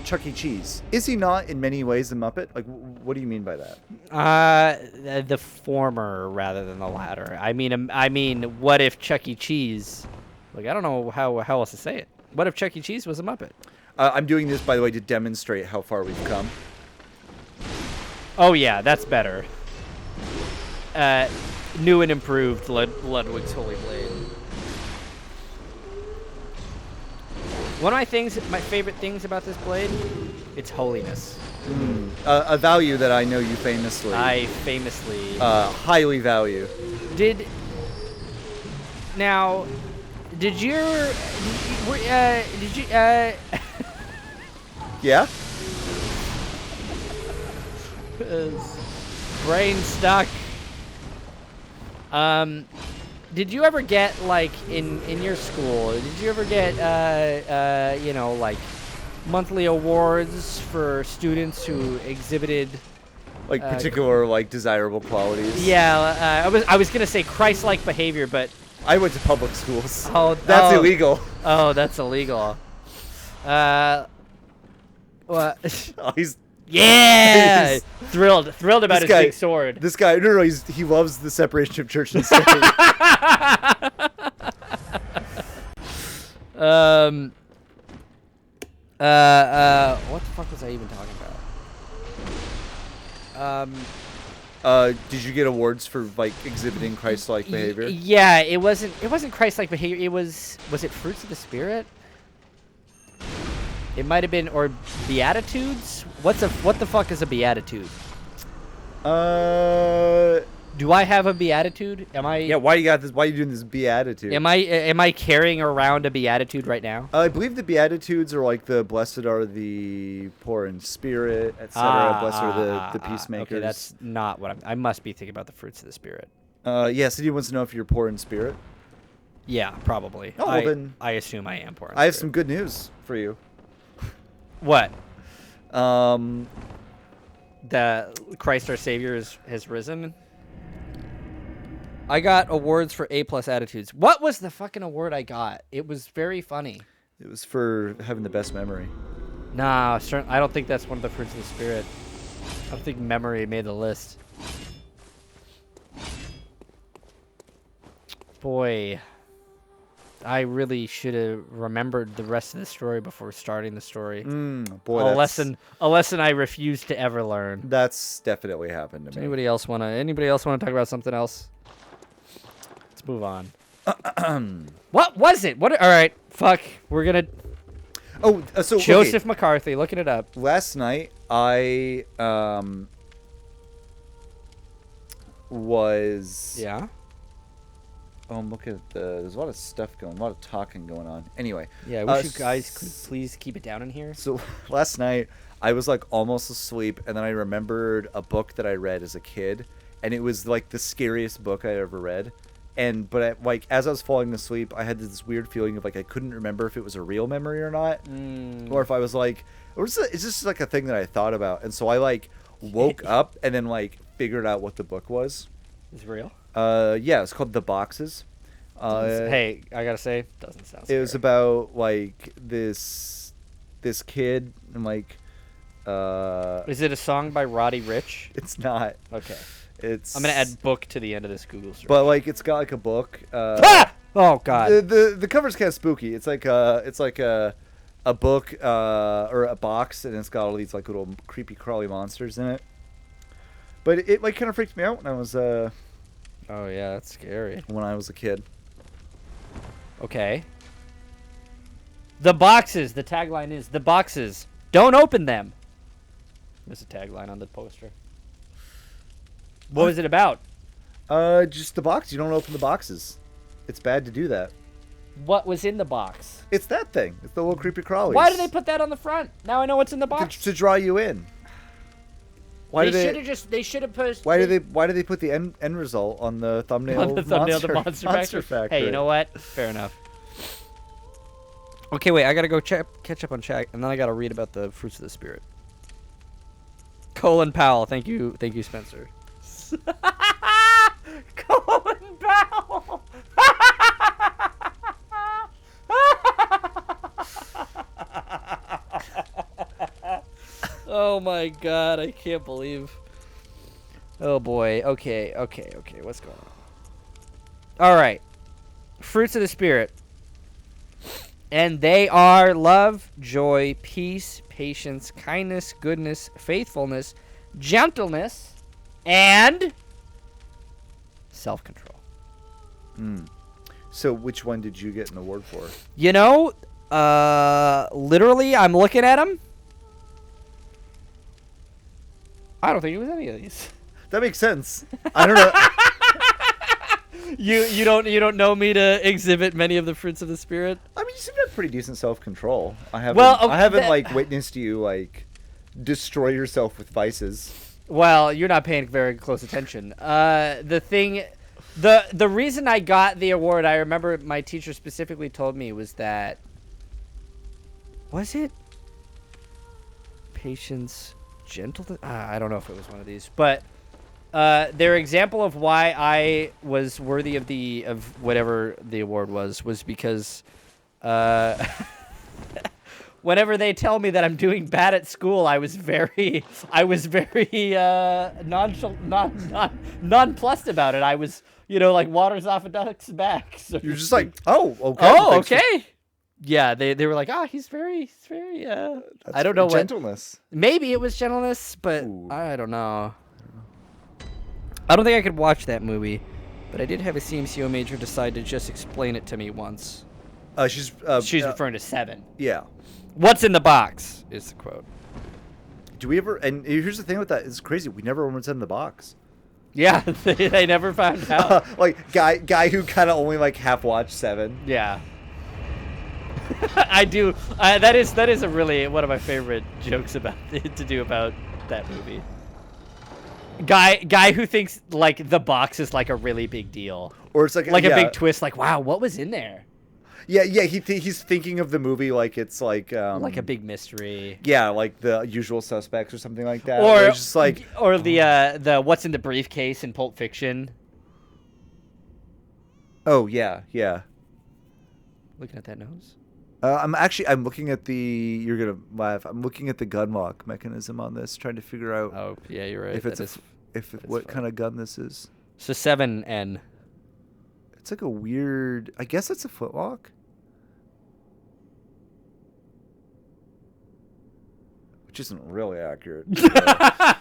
Chuck E. Cheese? Is he not in many ways a Muppet? Like, what do you mean by that? The former rather than the latter. I mean, what if Chuck E. Cheese? Like, I don't know how else to say it. What if Chuck E. Cheese was a Muppet? I'm doing this, by the way, to demonstrate how far we've come. Oh yeah, that's better. New and improved Ludwig's Holy Blade. One of my favorite things about this blade, its holiness. A value that I know you famously... I famously... highly value. Did you Yeah. brain stuck? Did you ever get like in your school? Did you ever get like monthly awards for students who exhibited? Like particular like desirable qualities. Yeah, I was gonna say Christ-like behavior, but I went to public schools. oh, That's oh, illegal. Oh, that's illegal. What? Oh, he's Yeah, He's- thrilled about his guy- big sword. this guy. No, he loves the separation of church and state. What the fuck was I even talking about? Did you get awards for like exhibiting Christ-like behavior? Yeah, it wasn't Christ-like behavior. It was it fruits of the spirit? It might have been, or beatitudes. What the fuck is a beatitude? Do I have a beatitude? Am I? Yeah. Why you got this? Why you doing this beatitude? Am I carrying around a beatitude right now? I believe the beatitudes are like the blessed are the poor in spirit, etc. Blessed are the peacemakers. Okay, that's not what I must be thinking about the fruits of the spirit. Yeah. So he wants to know if you're poor in spirit. Yeah, probably. Oh, well then- I assume I am poor. in I have spirit. some good news for you. What? Um, The Christ our Savior has risen. I got awards for A+ attitudes. What was the fucking award I got? It was very funny. it was for having the best memory. Nah, I don't think that's one of the fruits of the spirit. I don't think memory made the list. Boy, I really should have remembered the rest of the story before starting the story. Boy, a lesson I refuse to ever learn. That's definitely happened to Does me. anybody else want to talk about something else? Let's move on. What was it? All right, fuck. We're gonna Oh, so Joseph okay. McCarthy. Looking it up. Last night I was Yeah. Oh, I'm looking at there's a lot of stuff a lot of talking going on. Anyway, Yeah. I wish you guys could please keep it down in here. so last night I was like almost asleep, and then I remembered a book that I read as a kid, and it was like the scariest book I ever read. But as I was falling asleep, I had this weird feeling of like I couldn't remember if it was a real memory or not, or if I was like, it's just like a thing that I thought about, and so I like woke up and then like figured out what the book was. Is it real? Yeah, it's called The Boxes. Hey, I gotta say, doesn't sound. It was scary. about like this kid and like Is it a song by Roddy Ricch? it's not. Okay. It's I'm gonna add book to the end of this Google search. But like it's got like a book. Ah! Oh God. The cover's kind of spooky. It's like a book or a box, and it's got all these like little creepy crawly monsters in it. But it like kind of freaked me out when I was Oh yeah, that's scary. a kid. Okay. The boxes. The tagline is the boxes. Don't open them. There's a tagline on the poster. What was it about? Just the box. You don't open the boxes. It's bad to do that. What was in the box? It's that thing. It's the little creepy crawlies. Why do they put that on the front? Now I know what's in the to, box. to draw you in? Why do They they? should have posted. Why do they put the end result on the thumbnail? on the thumbnail, the Monster Factory. Hey, you know what? Fair enough. Okay, wait. I gotta go catch up on chat, and then I gotta read about the fruits of the spirit. Colin Powell, thank you, Spencer. Colin Powell. Oh my God, I can't believe. Oh boy. Okay. What's going on? All right. Fruits of the Spirit. And they are love, joy, peace, patience, kindness, goodness, faithfulness, gentleness, and self-control. So which one did you get an award for? You know, literally, I'm looking at them. I don't think it was any of these. That makes sense. I don't know. You don't know me to exhibit many of the fruits of the spirit. I mean, you seem to have pretty decent self-control. I haven't. Well, I haven't that- like witnessed you like destroy yourself with vices. Well, you're not paying very close attention. The reason I got the award, I remember my teacher specifically told me, was that, was it patience, gentleness? I don't know if it was one of these, but their example of why I was worthy of whatever the award was because whenever they tell me that I'm doing bad at school, I was very nonplussed about it. I was, like waters off a duck's back. So You're just like, oh, okay. oh, thanks for- okay. Yeah, they were like, he's very. I don't know what. Gentleness. Maybe it was gentleness, but Ooh. I don't know. I don't think I could watch that movie, but I did have a CMCO major decide to just explain it to me once. She's referring to 7. Yeah. What's in the box is the quote. Do we ever? And here's the thing with that. It's crazy. We never what's in the box. Yeah, they never found out. Like guy who kind of only like half watched 7. Yeah. I do. That is a really one of my favorite jokes to do about that movie. Guy who thinks like the box is like a really big deal, Or it's like a big twist. Like, wow, what was in there? Yeah. He's thinking of the movie like it's like Like a big mystery. Yeah, like the Usual Suspects or something like that. Or where it's just like or the what's in the briefcase in Pulp Fiction. oh yeah. Looking at that nose. I'm looking at the. You're gonna laugh. I'm looking at the gun lock mechanism on this, trying to figure out Oh yeah, you're right. if it's what fun. kind of gun this is. So 7N. It's like a weird. I guess it's a flintlock. Which isn't really accurate.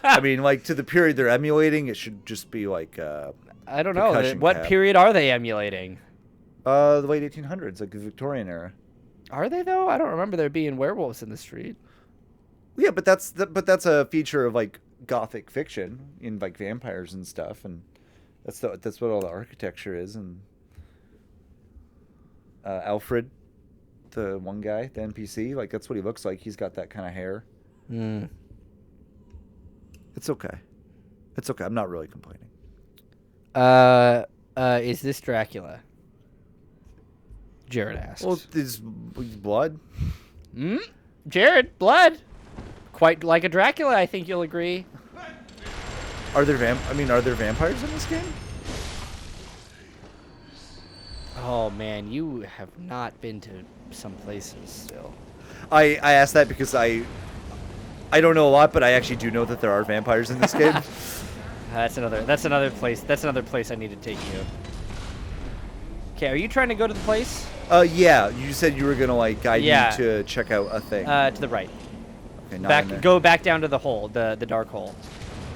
I mean, like to the period they're emulating, it should just be like. I don't know. Percussion What cap. period are they emulating? The late 1800s, like the Victorian era. Are they though? I don't remember there being werewolves in the street. Yeah, but that's a feature of like Gothic fiction in like vampires and stuff, and that's what all the architecture is. And Alfred, the one guy, the NPC, like that's what he looks like. He's got that kind of hair. Mm. It's okay. I'm not really complaining. Is this Dracula? Jared asks. Well, is blood? Jared, blood. Quite like a Dracula, I think you'll agree. Are there vampires in this game? Oh man, you have not been to some places still. I asked that because I don't know a lot, but I actually do know that there are vampires in this game. That's another place. That's another place I need to take you. Okay, are you trying to go to the place? Yeah, you said you were gonna like guide Yeah. me to check out a thing. To the right. Okay, not in there. Go back down to the hole, the dark hole.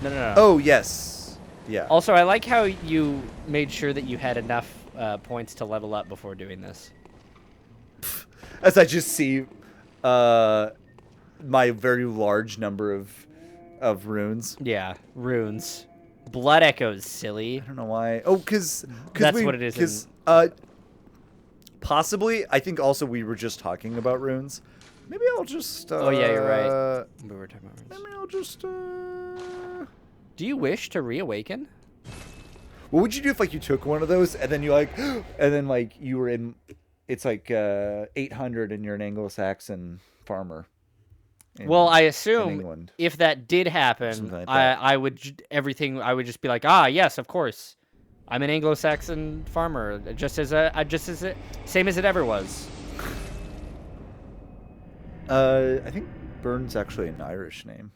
No. Oh yes, yeah. Also, I like how you made sure that you had enough points to level up before doing this. As I just see, my very large number of runes. Yeah, runes. Blood echoes, silly. I don't know why. Oh, because That's what it is Because possibly, I think also we were just talking about runes. Maybe I'll just. Oh yeah, you're right. We were talking about runes. Maybe I'll just. Do you wish to reawaken? What would you do if like you took one of those and then you like, and then like you were in, it's like 800 and you're an Anglo-Saxon farmer. Well, I in assume England. if that did happen, Something like that. I would just be like, yes, of course, I'm an Anglo-Saxon farmer, same as it ever was. I think Burns actually an Irish name.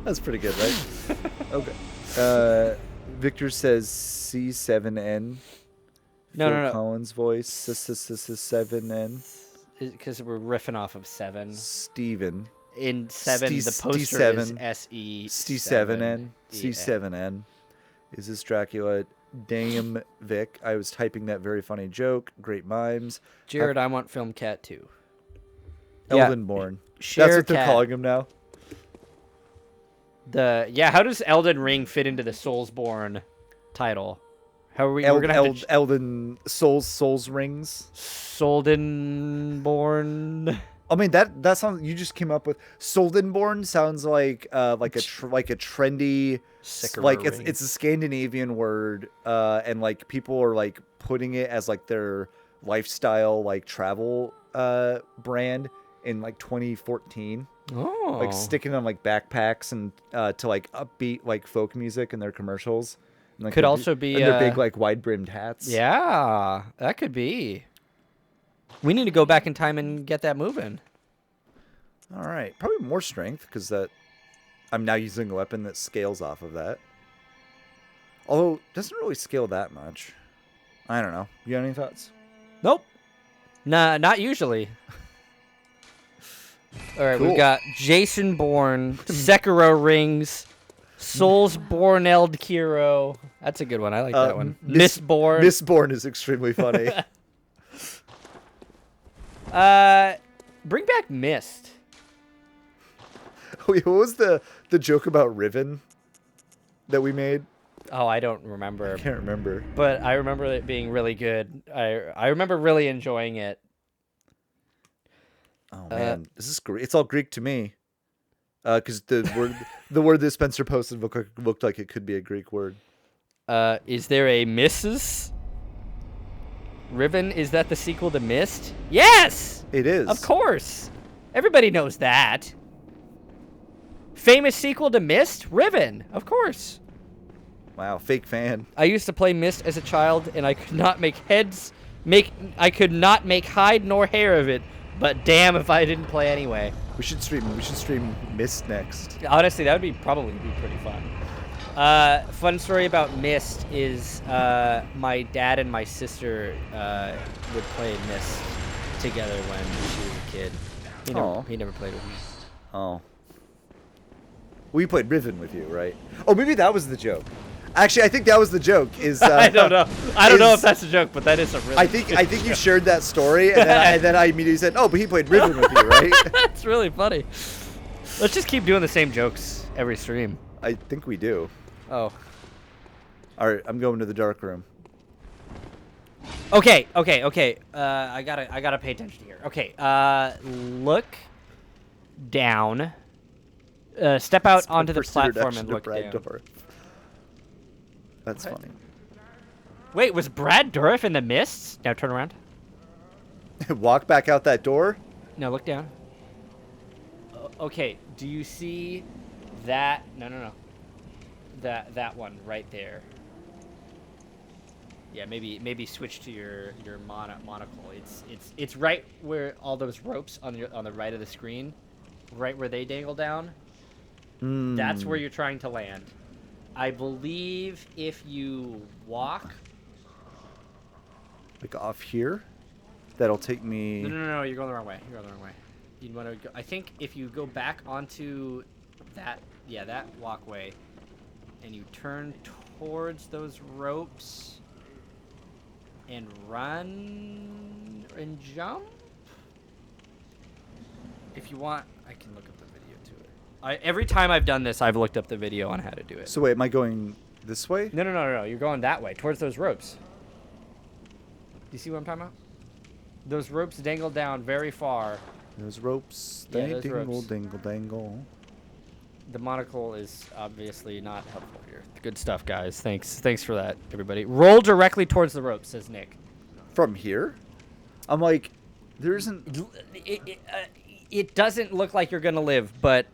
That's pretty good, right? Okay. Victor says C7N. No, Phil no. Collins' voice. 7N. Because we're riffing off of 7. Steven. In 7, the poster is SE. C7N. C7N. Is this Dracula? Damn, Vic. I was typing that very funny joke. Great mimes. Jared, I want Film Cat 2. Eldenborn. Share That's what they're cat. calling him now. How does Elden Ring fit into the Soulsborne title? How are we? We're gonna have to Elden Souls rings. Soldenborn. I mean that sounds you just came up with Soldenborn sounds like a trendy Sekiro like ring. it's a Scandinavian word and like people are like putting it as like their lifestyle like travel brand in like 2014. Oh. Like sticking on like backpacks and to like upbeat like folk music in their commercials. And, like, Could their also be, and their big like wide brimmed hats. Yeah, that could be. We need to go back in time and get that moving. All right, probably more strength because that I'm now using a weapon that scales off of that. Although it doesn't really scale that much. I don't know. You got any thoughts? Nope. Nah, not usually. All right, Cool. we've got Jason Bourne, Sekiro rings, Soulsborne Eld Kiro. That's a good one. I like that one. Mistborn. Mistborn is extremely funny. Bring back Mist. Wait, what was the joke about Riven that we made? Oh, I don't remember. I can't remember. But I remember it being really good. I remember really enjoying it. Oh man, this is Greek. It's all Greek to me. Because the word that Spencer posted looked like it could be a Greek word. Is there a Mrs. Riven? Is that the sequel to Mist? Yes! It is. Of course. Everybody knows that. Famous sequel to Mist? Riven. Of course. Wow, fake fan. I used to play Mist as a child, and I could not make I could not make hide nor hair of it. But damn if I didn't play anyway. We should stream Mist next. Honestly, that would probably be pretty fun. Fun story about Mist is my dad and my sister would play Mist together when she was a kid. He never played with me. Oh. We played Riven with you, right? Oh, maybe that was the joke. Actually, I think that was the joke. Is I don't know. I don't know if that's a joke, but that is a really. I think you shared that story, and then I immediately said, "Oh, but he played Riven with you, right?" That's really funny. Let's just keep doing the same jokes every stream. I think we do. Oh. All right, I'm going to the dark room. Okay. I gotta pay attention here. Okay. Look down. Step out onto the platform and look down. Dourif. That's What? funny. Wait, was Brad Dourif in the Mists? Now turn around. Walk back out that door. No, look down. Okay, do you see that? No. That one right there. Yeah, maybe switch to your monocle. It's right where all those ropes on the right of the screen, right where they dangle down. That's where you're trying to land. I believe if you walk. Like off here, that'll take me. No, you're going the wrong way. You'd want to go. I think if you go back onto that walkway, and you turn towards those ropes, and run and jump. If you want, I can look up the video to it. Every time I've done this, I've looked up the video on how to do it. So wait, am I going this way? No. You're going that way, towards those ropes. Do you see what I'm talking about? Those ropes dangle down very far. Those ropes, Yeah, they those dingle, ropes. dingle, dangle. The monocle is obviously not helpful here. Good stuff, guys. Thanks for that, everybody. Roll directly towards the ropes, says Nick. From here? I'm like, there isn't. It doesn't look like you're gonna live, but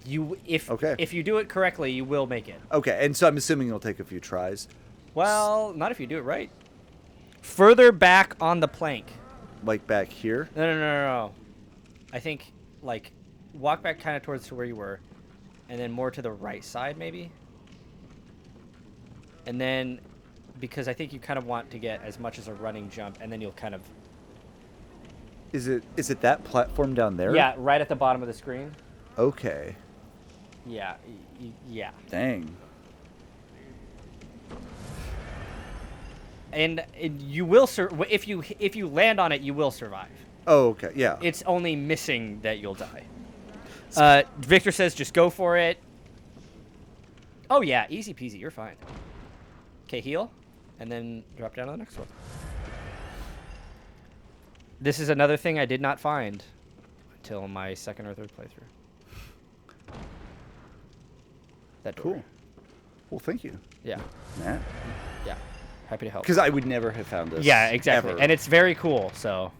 Okay. if you do it correctly, you will make it. Okay, and so I'm assuming it'll take a few tries. Well, not if you do it right. Further back on the plank. Like back here? No. I think, like, walk back kind of towards to where you were, and then more to the right side, maybe. And then, because I think you kind of want to get as much as a running jump, and then you'll kind of... Is it that platform down there? Yeah, right at the bottom of the screen. Okay. Yeah, yeah. Dang. And you will if you land on it, you will survive. Oh, okay. Yeah. It's only missing that you'll die. Victor says just go for it. Oh, yeah. Easy peasy. You're fine. Okay, heal. And then drop down to the next one. This is another thing I did not find until my second or third playthrough. That door. Cool. Well, thank you, Yeah. Matt. Yeah. Happy to help. Because I would never have found this. Yeah, exactly. ever. And it's very cool, so.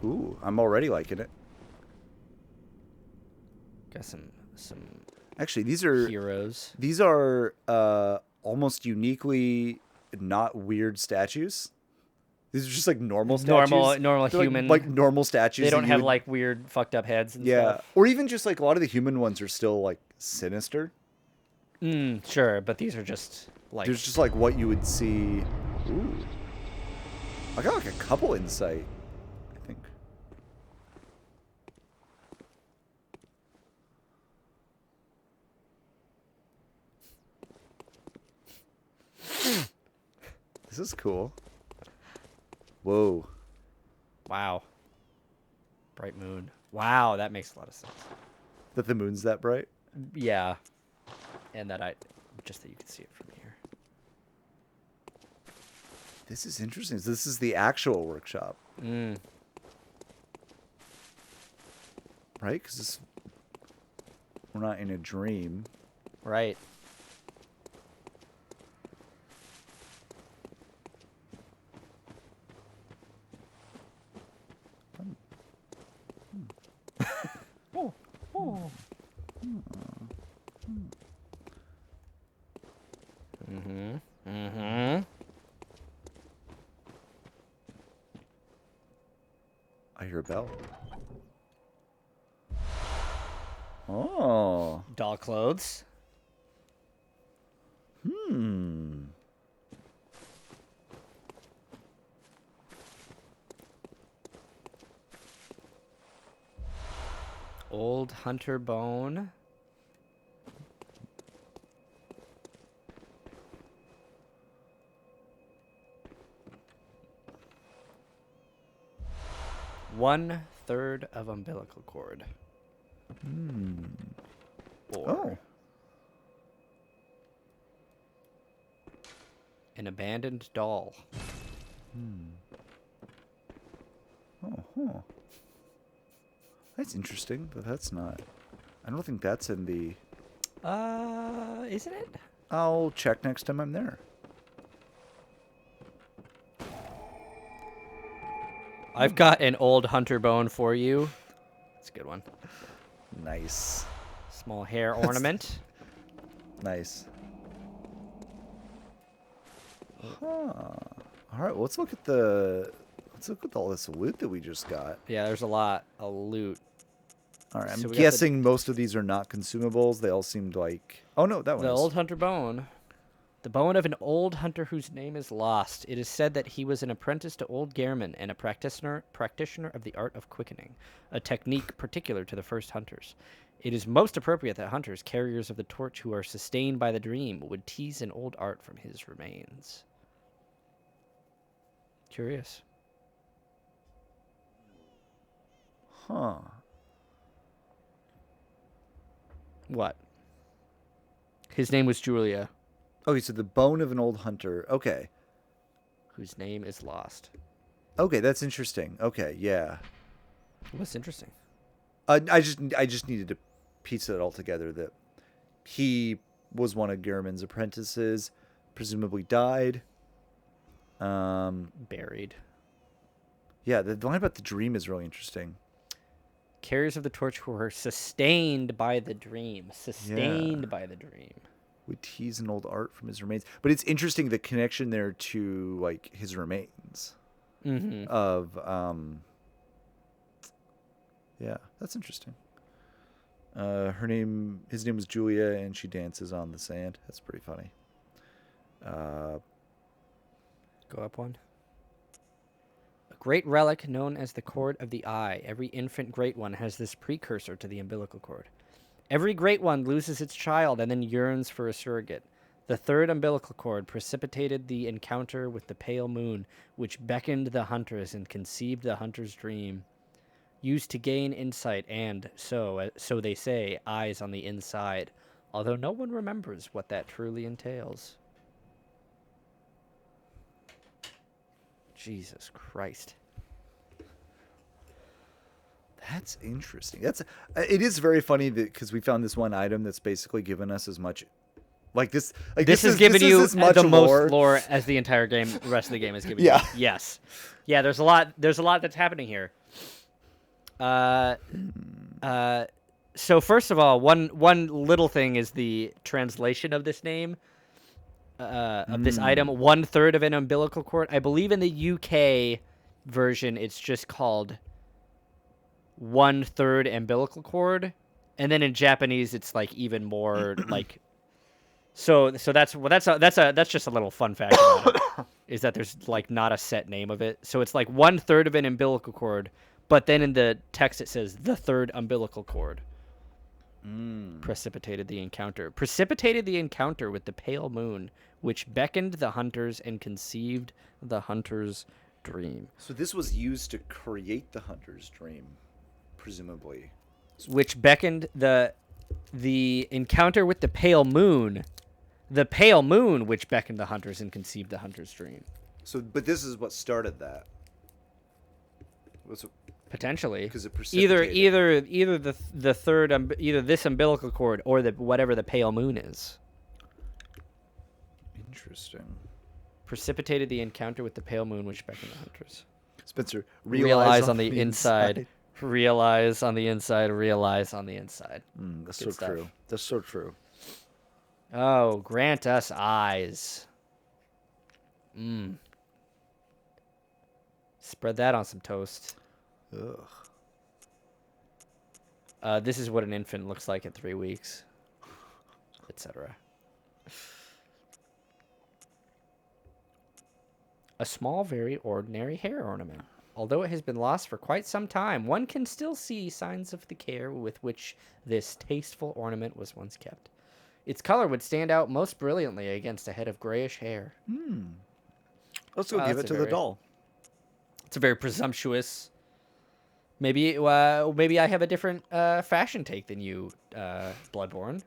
Ooh, I'm already liking it. Got some Actually, these are heroes. almost uniquely not weird statues. These are just like normal statues. Normal They're human. like normal statues. They that don't you have would- like weird fucked up heads and yeah, stuff. or even just like a lot of the human ones are still like sinister. Sure, but these are just like There's just like what you would see. Ooh, I got like a couple insight, I think. This is cool. Whoa. wow. Bright moon. Wow, that makes a lot of sense. That the moon's that bright? Yeah. And that just that you can see it from here. This is interesting. So this is the actual workshop, right? Because we're not in a dream. Right. I hear a bell. Oh. Doll clothes. Old hunter bone. One third of umbilical cord. Or Oh. an abandoned doll. Oh, huh. That's interesting, but that's not. I don't think that's in the. Isn't it? I'll check next time I'm there. I've got an old hunter bone for you. It's a good one. Nice. Small hair ornament. Nice. Huh. All right, well, let's look at all this loot that we just got. Yeah, there's a lot of loot. All right, I'm So we got the- guessing most of these are not consumables. They all seemed like. Oh no, that one. The is. old hunter bone. The bone of an old hunter whose name is lost. It is said that he was an apprentice to old Gehrman and a practitioner of the art of quickening, a technique particular to the first hunters. It is most appropriate that hunters, carriers of the torch who are sustained by the dream, would tease an old art from his remains. Curious. Huh. What? His name was Julia, Okay, so the bone of an old hunter. Okay. whose name is lost. Okay, that's interesting. Okay, yeah. What's interesting? I just needed to piece it all together that he was one of Gehrman's apprentices, presumably died. Buried. Yeah, the line about the dream is really interesting. Carriers of the torch who were sustained by the dream. Sustained by the dream. Would tease an old art from his remains, but it's interesting the connection there to like his remains of yeah, that's interesting. His name was Julia, and she dances on the sand. That's pretty funny. Go up one. A great relic known as the cord of the eye. Every infant great one has this precursor to the umbilical cord. Every great one loses its child and then yearns for a surrogate. The third umbilical cord precipitated the encounter with the pale moon, which beckoned the hunters and conceived the hunter's dream. Used to gain insight and, so they say, eyes on the inside. although no one remembers what that truly entails. Jesus Christ. That's interesting. It is very funny that because we found this one item that's basically given us as much, like this. Like This is is giving you as much the lore. most lore as the entire game. The rest of the game is giving Yeah. you. Yes. Yeah. There's a lot. There's a lot that's happening here. So first of all, one little thing is the translation of this name. Of this item, 1/3 of an umbilical cord. I believe in the UK version, it's just called 1/3 umbilical cord, and then in Japanese, it's like even more like. So that's just a little fun fact about it, is that there's like not a set name of it. So it's like 1/3 of an umbilical cord, but then in the text it says the third umbilical cord. Precipitated the encounter with the pale moon, which beckoned the hunters and conceived the hunter's dream. So this was used to create the hunter's dream, presumably. Which beckoned the encounter with the pale moon, which beckoned the hunters and conceived the hunter's dream. So, but this is what started that. Potentially, because it precipitated. either the third either this umbilical cord or the whatever the pale moon is. Interesting. Precipitated the encounter with the pale moon, which beckoned the hunters. Spencer, realize on the inside. Realize on the inside. Realize on the inside. That's Good so stuff. true. That's so true. Oh, grant us eyes. Spread that on some toast. Ugh. This is what an infant looks like at 3 weeks, etc. A small, very ordinary hair ornament. Although it has been lost for quite some time, one can still see signs of the care with which this tasteful ornament was once kept. Its color would stand out most brilliantly against a head of grayish hair. Let's go give that's it to a the very- doll. It's a very presumptuous. Maybe I have a different fashion take than you, Bloodborne.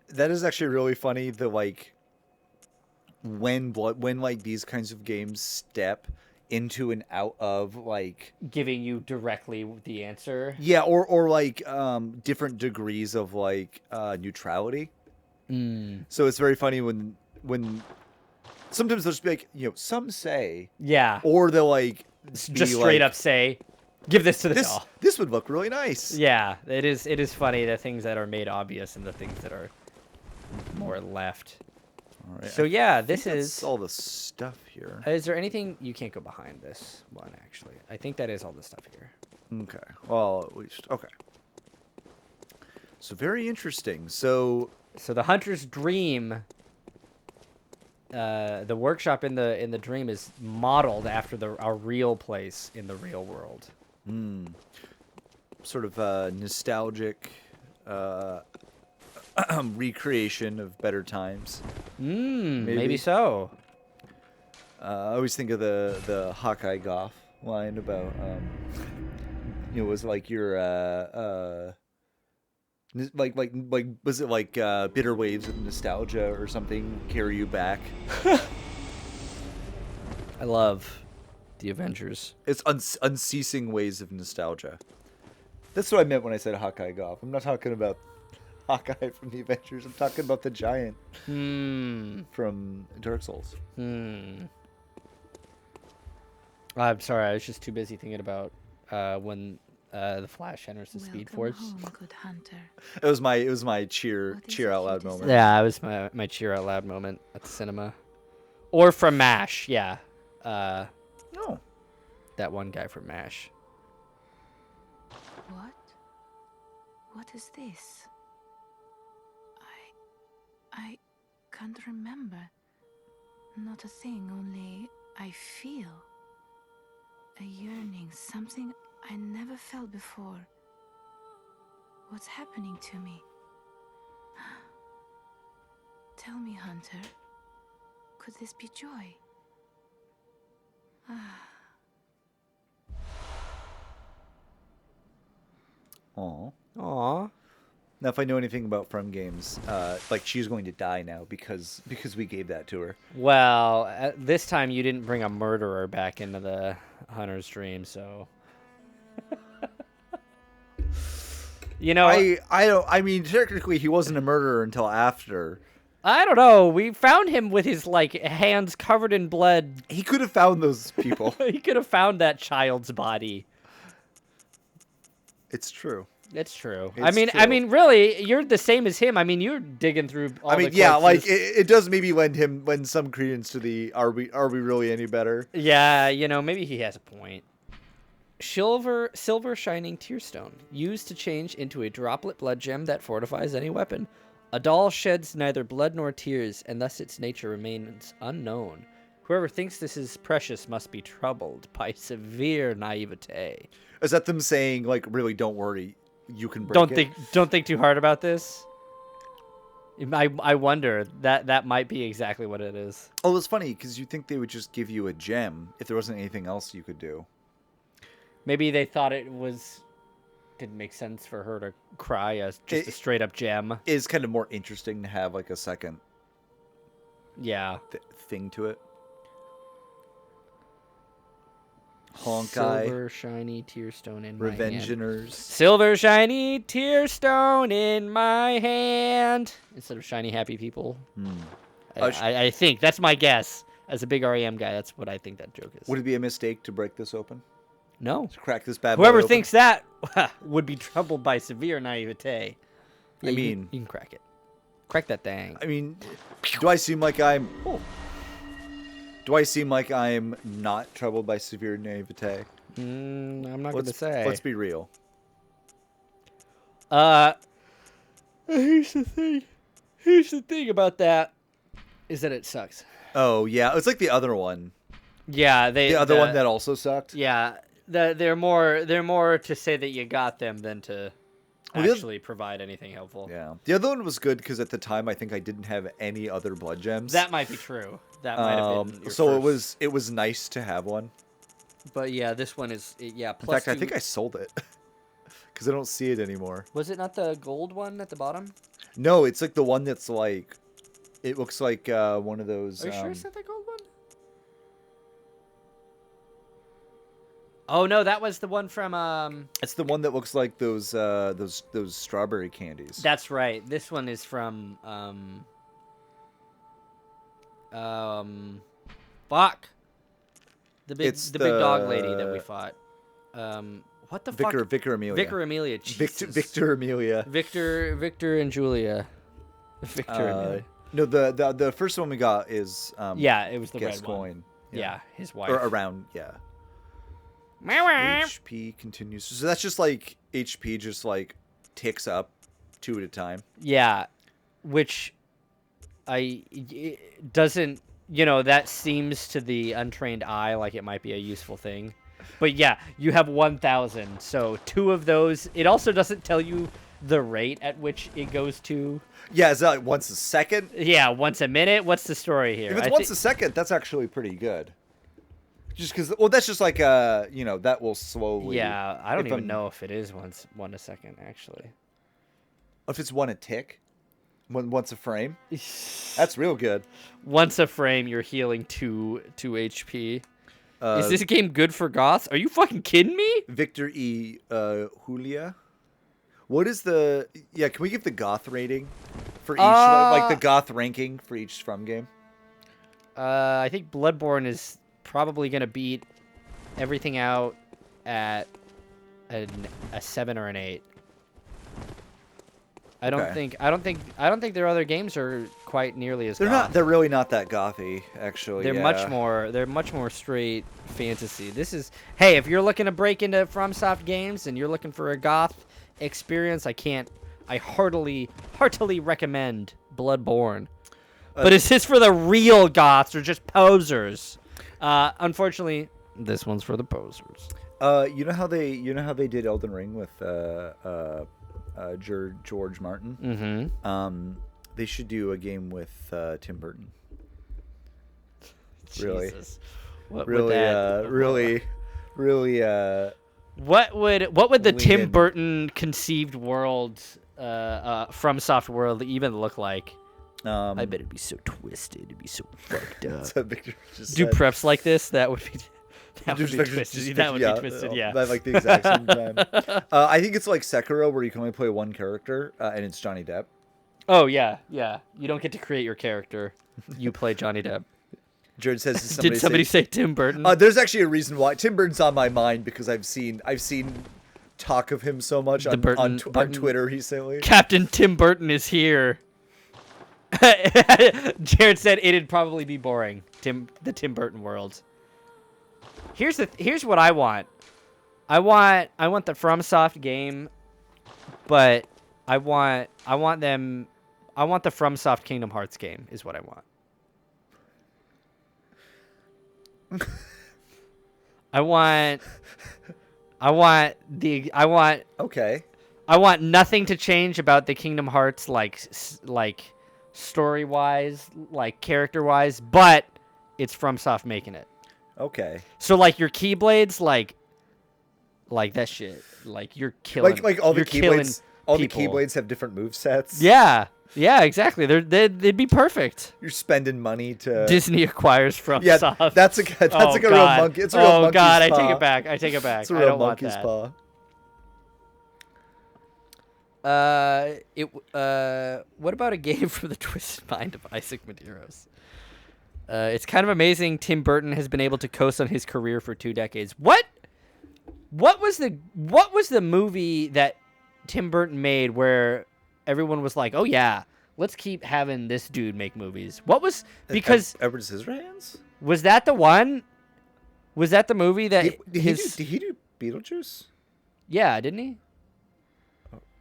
That is actually really funny. The like when like these kinds of games step into and out of like Giving you directly the answer. or like different degrees of like neutrality. So it's very funny when sometimes they'll just be like, some say, Yeah. or they'll like Just be straight like, up say, give this to the this doll. this would look really nice. Yeah, it is funny, the things that are made obvious and the things that are more left. All right, So I yeah, think this that's is. all the stuff here. Is there anything you can't go behind this one? Actually, I think that is all the stuff here. Okay. Well, at least okay. So very interesting. So So the hunter's dream. The workshop in the dream is modeled after our real place in the real world. sort of nostalgic recreation of better times. Maybe so. I always think of the Hawkeye Goff line about was like your like was it like bitter waves of nostalgia or something carry you back? I love the Avengers. It's unceasing waves of nostalgia. That's what I meant when I said Hawkeye Goff. I'm not talking about Hawkeye from the Avengers. I'm talking about the giant from Dark Souls. I'm sorry, I was just too busy thinking about when the Flash enters the Speed Force. Home, good hunter. It was my cheer What is cheer it out you loud desire? moment. Yeah, it was my cheer out loud moment at the cinema. Or from MASH, yeah. No. That one guy from MASH. What? What is this? I can't remember. Not a thing, only I feel a yearning, something I never felt before. What's happening to me? Tell me, Hunter, could this be joy? Aw. Aw. Now, if I know anything about From Games, like she's going to die now because we gave that to her. Well, this time you didn't bring a murderer back into the hunter's dream, so you know. I don't. I mean, technically, he wasn't a murderer until after. I don't know. We found him with his like hands covered in blood. He could have found those people. He could have found that child's body. It's true. It's true. It's I true. mean, really, you're the same as him. I mean, you're digging through. All I mean, the yeah, corpses. like it does maybe lend some credence to the are we really any better? Yeah, you know, maybe he has a point. Silver shining tearstone, used to change into a droplet blood gem that fortifies any weapon. A doll sheds neither blood nor tears, and thus its nature remains unknown. Whoever thinks this is precious must be troubled by severe naivete. Is that them saying like, really, don't worry, you can break it? Don't think too hard about this. I wonder that might be exactly what it is. Oh, it's funny because you think they would just give you a gem if there wasn't anything else you could do. Maybe they thought didn't make sense for her to cry as just a straight up gem. It's kind of more interesting to have like a second Yeah. thing to it. Honkai, Silver shiny tearstone in my hand. Revengeaners. Silver shiny tearstone in my hand. Instead of shiny happy people. I think that's my guess. As a big REM guy, that's what I think that joke is. Would it be a mistake to break this open? No. To crack this bad boy Whoever open? thinks that would be troubled by severe naivete. Yeah, I you mean- can crack it. Crack that thing. I mean, do I seem like I'm not troubled by severe naivete? I'm not going to say. Let's be real. Here's the thing. Here's the thing about that is that it sucks. Oh yeah, it's like the other one. Yeah, The other one that also sucked. Yeah, they're more to say that you got them than to Well, the actually provide anything helpful. Yeah, the other one was good because at the time I think I didn't have any other blood gems. That might be true. That might have been. Your so first. it was nice to have one. But yeah, this one is In plus fact, I think I sold it because I don't see it anymore. Was it not the gold one at the bottom? No, it's like the one that's like, it looks like one of those. Are you sure it's not the gold one? Oh no, that was the one from. It's the one that looks like those strawberry candies. That's right. This one is from fuck. The big dog lady that we fought. What the fuck? Vicar Amelia. Vicar Amelia. Jesus. Victor Amelia. Victor and Julia. Victor Amelia. No, the first one we got is Yeah, it was the red one. Gascoigne. Yeah, his wife. Or around, yeah. HP continues. So that's just like HP just like ticks up 2 at a time. Yeah, which it doesn't, that seems to the untrained eye like it might be a useful thing. But yeah, you have 1,000. So 2 of those. It also doesn't tell you the rate at which it goes to. Yeah, is that like once a second? Yeah, once a minute. What's the story here? If it's once a second, that's actually pretty good. Just because, well, that's just like that will slowly. Yeah, I don't even know if it is one a second actually. If it's one a tick, once a frame, that's real good. Once a frame, you're healing 2 HP. Uh, Is this game good for goths? Are you fucking kidding me? Victor E. Julia. What is the? Yeah, can we give the goth rating for each, like the goth ranking for each From game? I think Bloodborne is probably gonna beat everything out at a 7 or an 8. I don't think their other games are quite nearly as. They're really not that gothy, actually. They're much more straight fantasy. This is, hey, if you're looking to break into FromSoft games and you're looking for a goth experience, I heartily recommend Bloodborne. But is this for the real goths or just posers? Unfortunately, this one's for the posers. You know how they did Elden Ring with George Martin? Mm-hmm. They should do a game with Tim Burton. Jesus. What Really, would that, really. what would the lean Tim in. Burton conceived world FromSoft world even look like? I I bet it'd be so twisted. It'd be so fucked up. So Victor just Do said. preps like this? That would be. That would Just be Victor- twisted. just That would Victor- be twisted. Yeah. At like the exact same time. I think it's like Sekiro, where you can only play one character, and it's Johnny Depp. Oh yeah, yeah. You don't get to create your character. You play Johnny Depp. Jared says, Did somebody say Tim Burton? There's actually a reason why Tim Burton's on my mind because I've seen talk of him so much on Burton- Twitter recently. Captain Tim Burton is here. Jared said it'd probably be boring. The Tim Burton world. Here's what I want. I want the FromSoft game, but I want the FromSoft Kingdom Hearts game is what I want. Okay. I want nothing to change about the Kingdom Hearts like story wise, like character wise, but it's FromSoft making it. Okay. So like your Keyblades, like that shit, like you're killing. Like all the you're killing Keyblades. All the people. Keyblades have different move sets. Yeah, exactly. They'd be perfect. You're spending money to. Disney acquires FromSoft. Yeah, that's like a real monkey. It's a real oh monkey's god, paw. I take it back. I take it back. It's a I real don't want monkey's that. paw. What about a game from the twisted mind of Isaac Medeiros? It's kind of amazing Tim Burton has been able to coast on his career for 2 decades. What was the movie that Tim Burton made where everyone was like, "Oh yeah, let's keep having this dude make movies"? What was because Edward Scissorhands? was that the one? Was that the movie that Did he do Beetlejuice? Yeah, didn't he?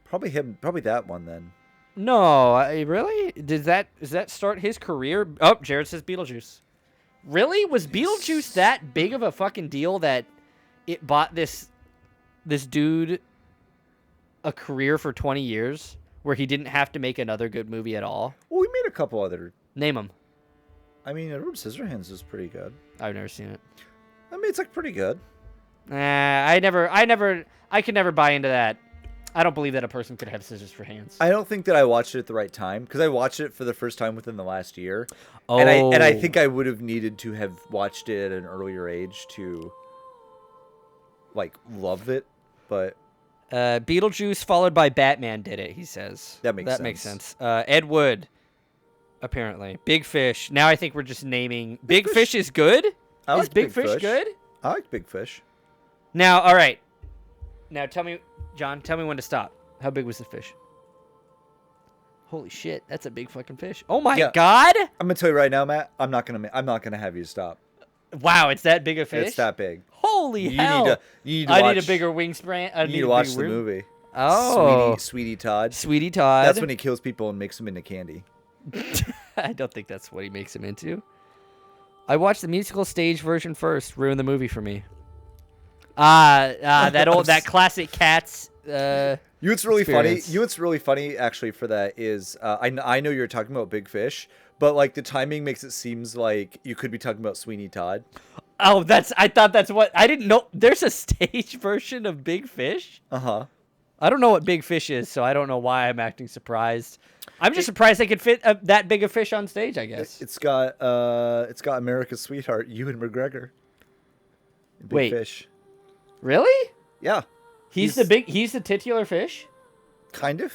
Probably him. Probably that one then. No, really? Does that start his career? Oh, Jared says Beetlejuice. Really? Was Beetlejuice that big of a fucking deal that it bought this dude a career for 20 years where he didn't have to make another good movie at all? Well, we made a couple other. Name them. I mean, Edward Scissorhands is pretty good. I've never seen it. I mean, it's like pretty good. I could never buy into that. I don't believe that a person could have scissors for hands. I don't think that I watched it at the right time because I watched it for the first time within the last year. Oh. And I think I would have needed to have watched it at an earlier age to like love it, but Beetlejuice followed by Batman did it, he says. That makes sense. Ed Wood, apparently. Big Fish. Now I think we're just naming... Big Fish is good? I Is like Big Fish good? I like Big Fish. Now, all right. Now tell me, John, tell me when to stop. How big was the fish? Holy shit, that's a big fucking fish. Oh my god! I'm gonna tell you right now, Matt. I'm not gonna have you stop. Wow, it's that big a fish? It's that big. Holy hell! You need to I watch, need a bigger wingspan. You need to watch the movie. Oh, Sweetie Todd. Sweetie Todd. That's when he kills people and makes them into candy. I don't think that's what he makes him into. I watched the musical stage version first. Ruined the movie for me. That classic Cats. You know what's really experience. funny? You know what's really funny actually for that is I know you're talking about Big Fish, but like the timing makes it seems like you could be talking about Sweeney Todd. Oh, I thought that's what I didn't know. There's a stage version of Big Fish. Uh-huh. I don't know what Big Fish is, so I don't know why I'm acting surprised. I'm just surprised they could fit that big a fish on stage, I guess. It's got America's Sweetheart, Ewan McGregor. Big Wait. Fish. Really? Yeah. He's the titular fish? Kind of.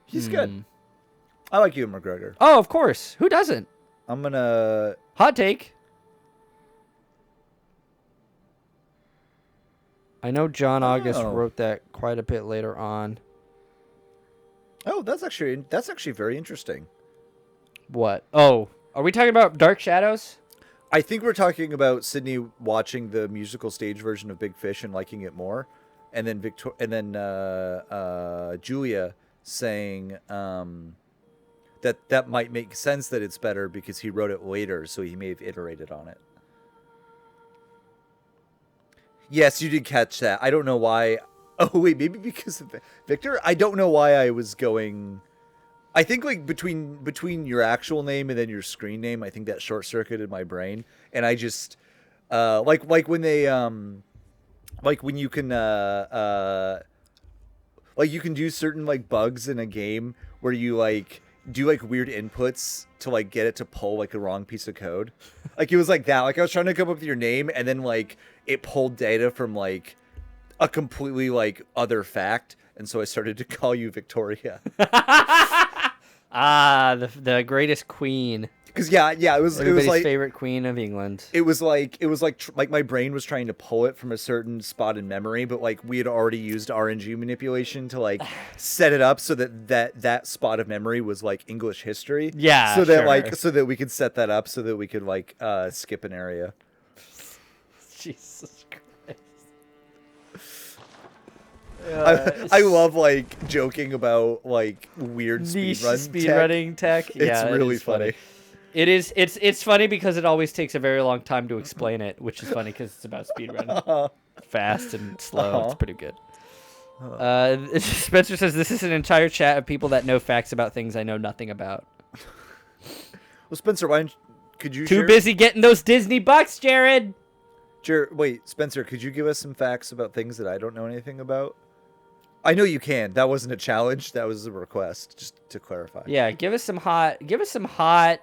He's good. I like Ewan McGregor. Oh, of course. Who doesn't? I'm gonna Hot take. I know John August wrote that quite a bit later on. Oh, that's actually very interesting. What? Oh, are we talking about Dark Shadows? I think we're talking about Sydney watching the musical stage version of Big Fish and liking it more, and then Julia saying that might make sense that it's better because he wrote it later, so he may have iterated on it. Yes, you did catch that. I don't know why. Oh wait, maybe because of Victor. I don't know why I was going. I think like between your actual name and then your screen name, I think that short circuited my brain, and I just like when they like when you can Like you can do certain like bugs in a game where you like do like weird inputs to like get it to pull like a wrong piece of code. Like it was like that. Like I was trying to come up with your name and then like it pulled data from like a completely like other fact, and so I started to call you Victoria. Ah, the greatest queen. Because yeah, it was Everybody's like favorite queen of England. it was like my brain was trying to pull it from a certain spot in memory, but like we had already used RNG manipulation to like set it up so that spot of memory was like English history. Yeah, so that sure. like so that we could set that up so that we could like skip an area. Jesus Christ. I love like joking about like weird Niche speedrunning tech. Yeah, It's really funny. It is. It's funny because it always takes a very long time to explain it, which is funny because it's about speedrunning. Fast and slow. It's pretty good. Spencer says this is an entire chat of people that know facts about things I know nothing about. Well, Spencer, could you Too share? busy getting those Disney bucks, Jared. Wait, Spencer, could you give us some facts about things that I don't know anything about? I know you can. That wasn't a challenge. That was a request, just to clarify. Yeah, give us some hot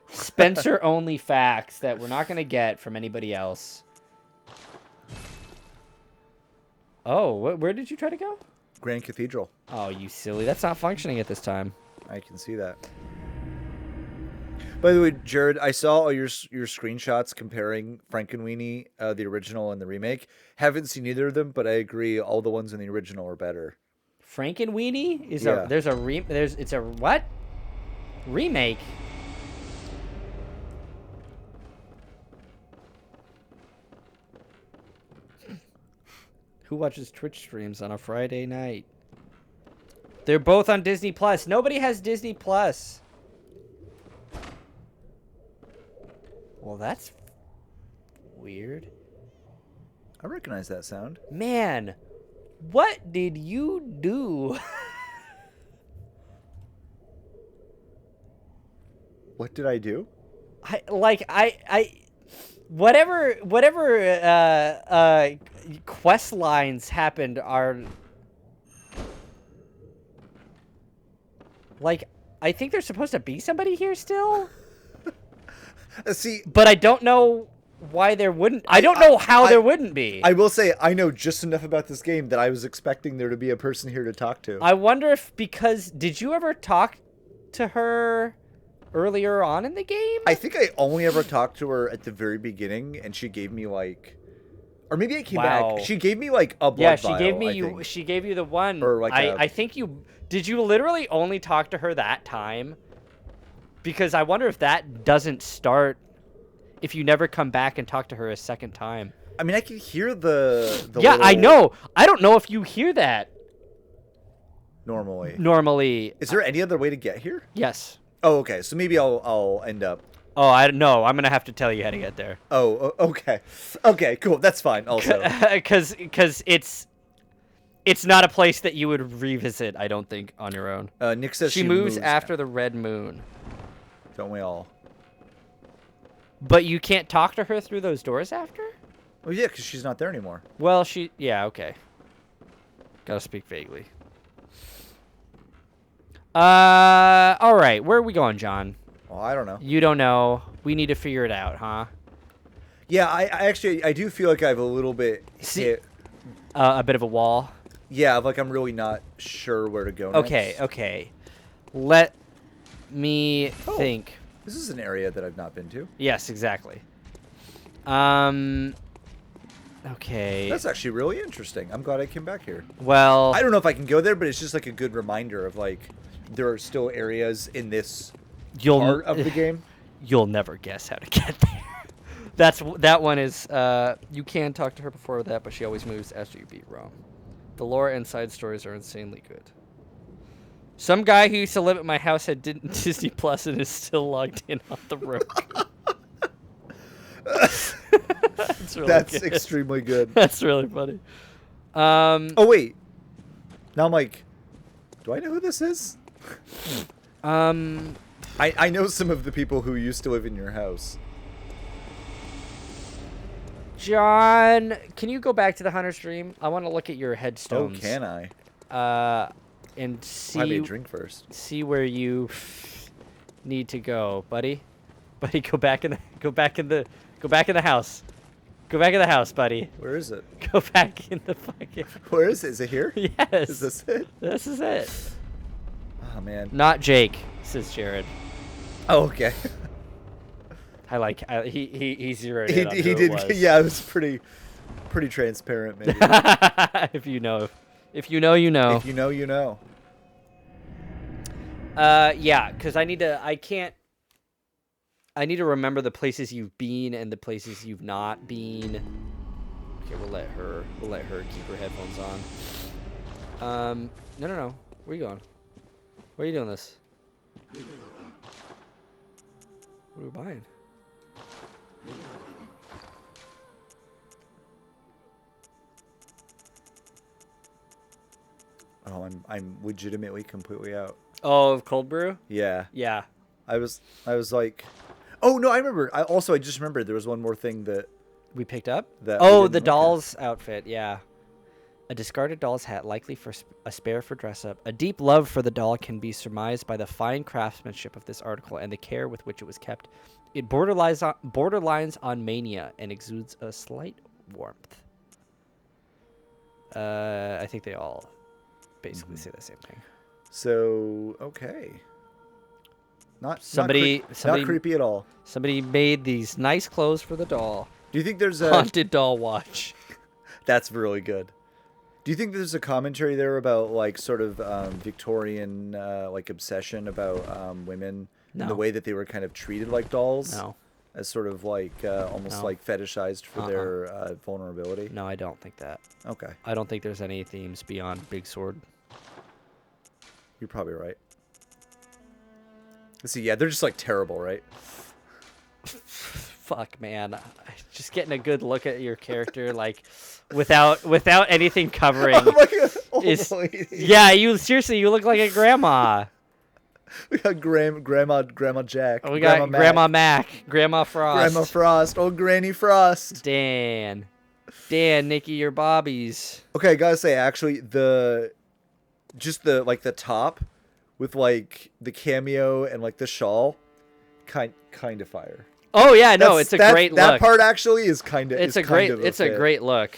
Spencer only facts that we're not gonna get from anybody else. Oh, where did you try to go? Grand Cathedral. Oh, you silly! That's not functioning at this time. I can see that. By the way, Jared, I saw all your screenshots comparing Frankenweenie, the original and the remake. Haven't seen either of them, but I agree. All the ones in the original are better. Frankenweenie is Yeah. it's a what? Remake. Who watches Twitch streams on a Friday night? They're both on Disney Plus. Nobody has Disney Plus. Well, that's weird. I recognize that sound. Man, what did you do? What did I do? Whatever quest lines happened are like, I think there's supposed to be somebody here still, See, but I don't know why there wouldn't. I don't know how there wouldn't be. I will say I know just enough about this game that I was expecting there to be a person here to talk to. I wonder if did you ever talk to her earlier on in the game? I think I only ever talked to her at the very beginning, and she gave me like, or maybe I came Wow. back. She gave me like a blood Yeah, she vial, gave me I you. think. She gave you the one. Or like I think you did. You literally only talk to her that time, because I wonder if that doesn't start if you never come back and talk to her a second time. I mean, I can hear the Yeah, little- I know. I don't know if you hear that normally. normally. Is there any other way to get here? Yes. Oh, okay. So maybe I'll end up. Oh, I don't know. I'm gonna have to tell you how to get there. Oh, okay. Okay, cool. That's fine. Also, Because it's not a place that you would revisit. I don't think on your own. Nick says She moves after the red moon. Don't we all? But you can't talk to her through those doors after? Oh yeah, because she's not there anymore. Well, yeah, okay. Gotta speak vaguely. All right. Where are we going, John? Well, I don't know. You don't know. We need to figure it out, huh? Yeah, I actually do feel like I have a little bit hit. A bit of a wall. Yeah, like I'm really not sure where to go Okay, next. okay. Let me Oh. think. This is an area that I've not been to. Yes, exactly. Okay. That's actually really interesting. I'm glad I came back here. Well, I don't know if I can go there, but it's just like a good reminder of like there are still areas in this part of the game. You'll never guess how to get there. That one is you can talk to her before that, but she always moves after you beat Rome. The lore and side stories are insanely good. Some guy who used to live at my house had Disney Plus and is still logged in on the Roku. That's extremely good. That's really funny. Oh wait, now I'm like, do I know who this is? I know some of the people who used to live in your house. John, can you go back to the Hunter stream? I want to look at your Oh, headstones. can I? and I see made drink first. see where you need to go, buddy. Buddy, go back in the go back in the house. Go back in the house, buddy. Where is it? Go back in the fucking. Where is it? Is it here? Yes. Is this it? This is it. Oh man. Not Jake, says Jared. Oh, okay. I like he zeroed in on he who did. it was. Yeah, it was pretty transparent. Maybe. If you know, you know. If you know, you know. Yeah, because I need to remember the places you've been and the places you've not been. Okay, we'll let her keep her headphones on. No. Where are you going? Where are you doing this? What are we buying? Oh, I'm legitimately completely out. Oh, cold brew? Yeah. Yeah. I was like, oh no, I remember. I just remembered there was one more thing that We picked up? That we Oh, didn't the look at. doll's outfit, yeah. A discarded doll's hat, likely for a spare for dress-up. A deep love for the doll can be surmised by the fine craftsmanship of this article and the care with which it was kept. It borderlines on mania and exudes a slight warmth. I think they all basically say the same thing. so okay. Not Somebody- not creepy at all. Somebody made these nice clothes for the doll. Do you think there's a Haunted doll watch. That's really good. Do you think there's a commentary there about like sort of Victorian like obsession about women and the No. way that they were kind of treated like dolls? No. As sort of like almost No. like fetishized for their vulnerability? No, I don't think that. Okay. I don't think there's any themes beyond Big Sword. You're probably right. Let's see, yeah, they're just like terrible, right? Fuck, man. Just getting a good look at your character, like, without anything covering. I'm like an old is lady. Yeah, you look like a grandma. We got Grandma Jack. We got Mac, Grandma Mac, Grandma Frost, Grandma Frost, old Granny Frost. Dan, Nikki, your bobbies. Okay, I gotta say, actually, the top with like the cameo and like the shawl, kind of fire. Oh yeah, no, That's- it's a great that look. part actually is kind of. It's a great look.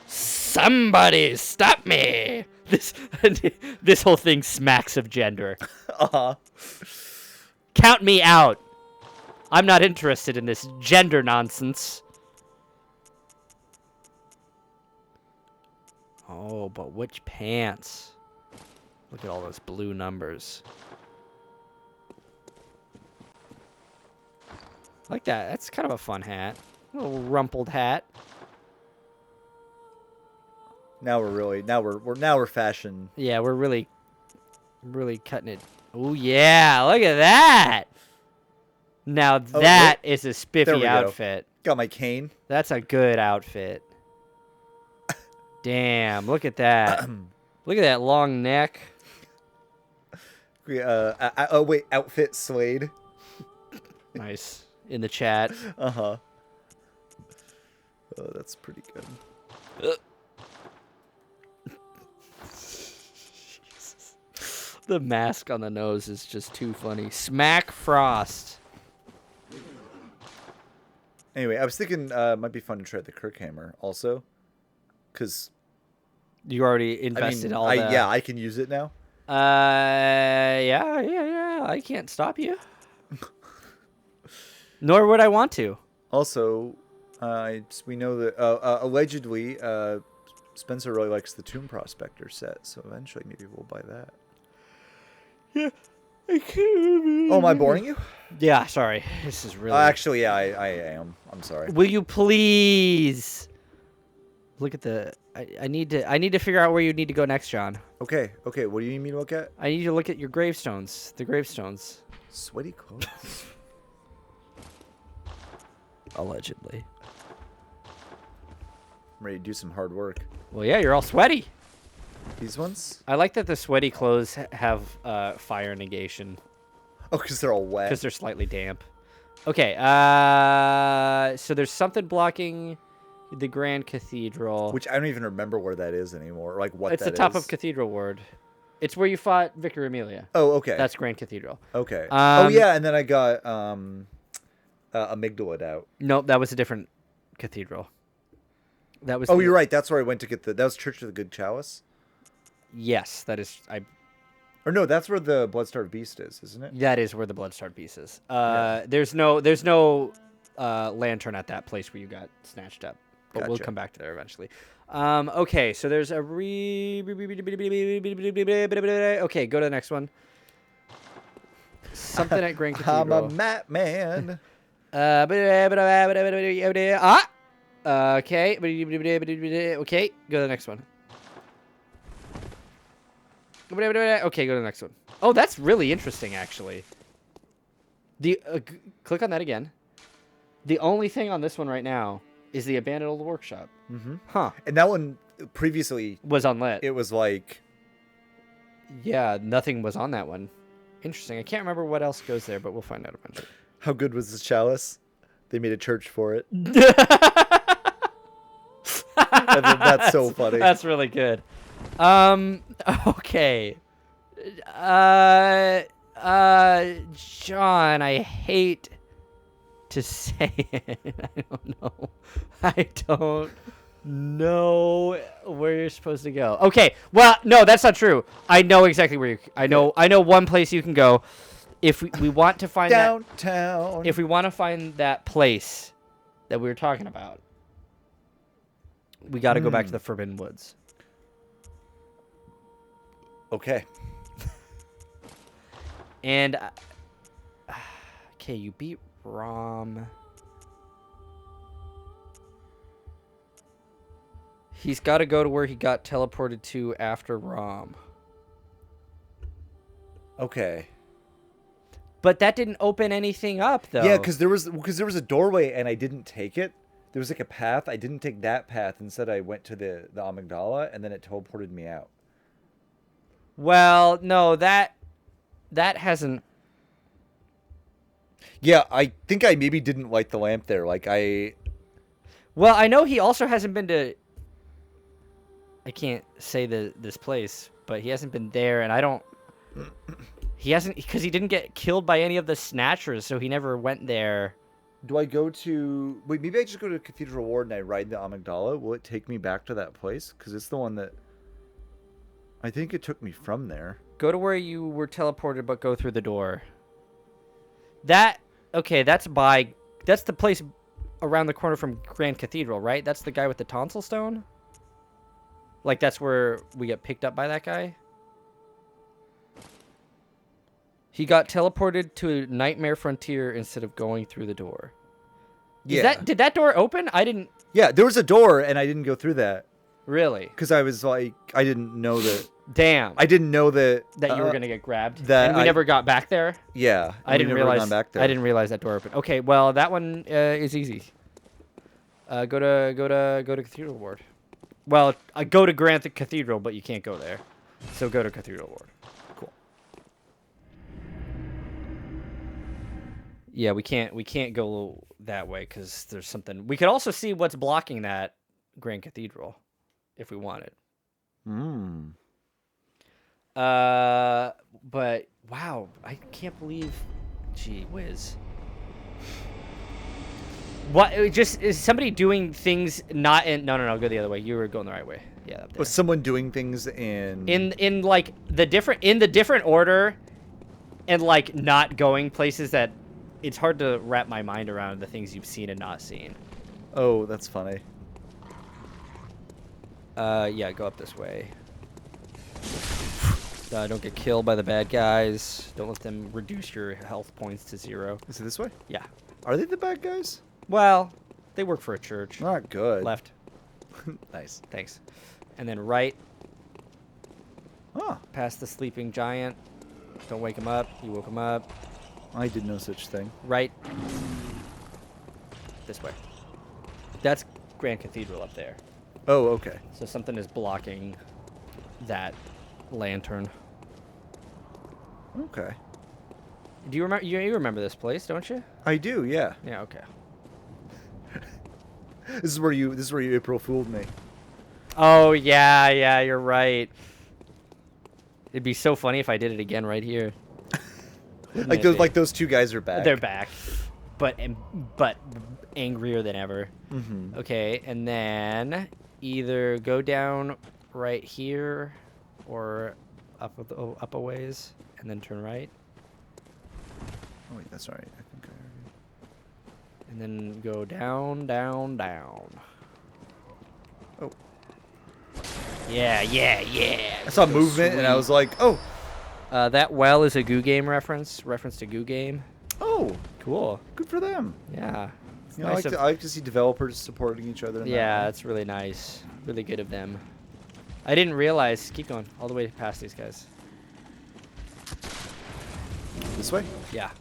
Somebody stop me! This whole thing smacks of gender. Uh-huh. Count me out. I'm not interested in this gender nonsense. Oh, but which pants? Look at all those blue numbers. I like that. That's kind of a fun hat. A little rumpled hat. Now we're fashion. Yeah, we're really cutting it. Oh yeah, look at that. Now that is a There spiffy we go. outfit. Got my cane. That's a good outfit. Damn, look at that. Look at that long neck. Oh wait, outfit Slade. Nice. In the chat. Uh-huh. Oh, that's pretty good. The mask on the nose is just too funny. Smack Frost. Anyway, I was thinking it might be fun to try the Kirk hammer also, because You already I invested mean, all the... yeah, I can use it now. Yeah. I can't stop you. Nor would I want to. Also, we know that allegedly Spencer really likes the Tomb Prospector set, so eventually maybe we'll buy that. Yeah, I can't. Oh, am I boring you? Yeah, sorry. This is really... Actually, yeah, I am. I'm sorry. Will you please look at the... I need to figure out where you need to go next, John. Okay. What do you need me to look at? I need to look at your gravestones. The gravestones. Sweaty clothes. Allegedly. I'm ready to do some hard work. Well, yeah, you're all sweaty. These ones? I like that the sweaty clothes have fire negation Oh, because they're all wet. because they're slightly damp. Okay, so there's something blocking The Grand Cathedral. Which I don't even remember where that is anymore. Like what It's that the top is. of Cathedral Ward. It's where you fought Vicar Amelia. Oh, okay. That's Grand Cathedral. Okay. Oh Um, yeah, and then I got amygdala out. Nope, that was a different cathedral. That was. Oh, you're right. That's where I went to get that was Church of the Good Chalice. Yes, that is. Or no, that's where the Bloodstarved Beast is, isn't it? That is where the Bloodstarved Beast is. There's no lantern at that place where you got snatched up, but we'll Gotcha. come back to there eventually. Okay, so there's a Okay, go to the next one. Something at Grand I'm Cathedral. a map man. Okay. Okay, go to the next one. Okay, go to the next one. Oh, that's really interesting, actually. Click on that again. The only thing on this one right now is the abandoned old workshop. Mm-hmm. Huh. And that one previously, Was unlit. it was like, Yeah, nothing was on that one. Interesting. I can't remember what else goes there, but we'll find out eventually. how good was this chalice? They made a church for it. That's so funny. That's really good. Okay. John, I hate to say it. I don't know. I don't know where you're supposed to go. Okay. Well, no, that's not true. I know exactly where I know one place you can go if we want to find Downtown. if we want to find that place that we were talking about. We got to go back to the Forbidden Woods. Okay. And okay, you beat Rom. He's got to go to where he got teleported to after Rom. Okay. But that didn't open anything up, though. Yeah, because there was a doorway and I didn't take it. There was like a path. I didn't take that path. Instead, I went to the amygdala and then it teleported me out. Well, no, that hasn't. Yeah, I think I maybe didn't light the lamp there. Like Well, I know he also hasn't been to. I can't say this place, but he hasn't been there, and I don't. He hasn't because he didn't get killed by any of the snatchers, so he never went there. Do I go to... Wait, maybe I just go to Cathedral Ward and I ride the amygdala? Will it take me back to that place? Because it's the one that... I think it took me from there. Go to where you were teleported, but go through the door. Okay, that's the place around the corner from Grand Cathedral, right? That's the guy with the tonsil stone? Like, that's where we get picked up by that guy? He got teleported to Nightmare Frontier instead of going through the door. Yeah. Did that door open? I didn't... Yeah, there was a door and I didn't go through that. Really? Because I was like... I didn't know that... Damn. I didn't know that... That you were going to get grabbed? that And we I- never got back there? Yeah. I didn't we never realize gone back there. I didn't realize that door opened. Okay, well, that one is easy. Go to Cathedral Ward. Well, go to Grand Cathedral, but you can't go there. So go to Cathedral Ward. Cool. Yeah, we can't go that way because there's something. We could also see what's blocking that Grand Cathedral, if we wanted. Hmm. But wow, I can't believe. Gee whiz. What? Just is somebody doing things not in? No. Go the other way. You were going the right way. Yeah. Up there. Was someone doing things In like the different order, and like not going places that it's hard to wrap my mind around the things you've seen and not seen. Oh, that's funny. Yeah, go up this way. Don't get killed by the bad guys. Don't let them reduce your health points to 0. Is it this way? Yeah. Are they the bad guys? Well, they work for a church. Not good. Left. Nice. Thanks. And then right, Oh, past the sleeping giant. Don't wake him up. You woke him up. I did no such thing. Right. This way. That's Grand Cathedral up there. Oh, okay. So something is blocking that lantern. Okay. Do you remember? You remember this place, don't you? I do, yeah. Yeah. Okay. This is where you April fooled me. Oh yeah, you're right. It'd be so funny if I did it again right here. Like those two guys are back. They're back, but angrier than ever. Mm-hmm. Okay, and then either go down right here, or up a ways, and then turn right, Oh wait, that's all right. I think I and then go down, down, down. Oh. Yeah. I saw movement and I was like, oh, That well is a Goo Game reference to Goo Game. oh, Cool. good for them. Yeah. It's You know, nice I like to see developers supporting each other. In that yeah, way. it's really nice. Really good of them. I didn't realize. Keep going all the way past these guys. This way. Yeah.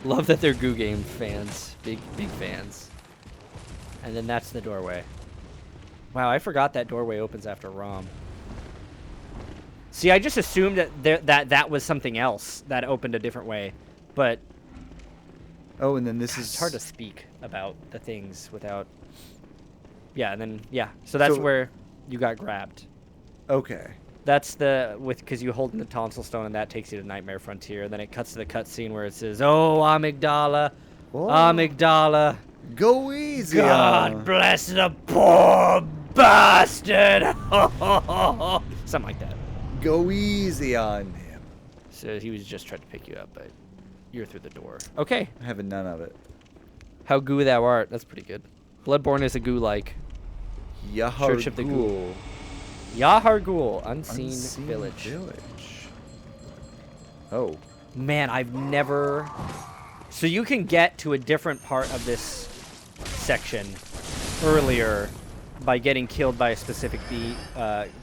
Love that they're Goo Game fans. Big fans. And then that's the doorway. Wow, I forgot that doorway opens after Rom. See, I just assumed that that was something else that opened a different way. But Oh, and then this it's is hard to speak about the things without... Yeah, and then, yeah. So that's where you got grabbed. Okay. That's because you hold in the tonsil stone, and that takes you to Nightmare Frontier. Then it cuts to the cutscene where it says, "Oh, Amygdala, Oh. Amygdala, Go easy. God bless the poor bastard." Something like that. Go easy on him. So he was just trying to pick you up, but you're through the door. Okay. I'm having none of it. How goo thou art. That's pretty good. Bloodborne is a goo-like. Yahar Church of the Ghoul. Ghoul. Yahar Ghul, Unseen Village. Oh. Man, I've never... So you can get to a different part of this section earlier by getting killed by a specific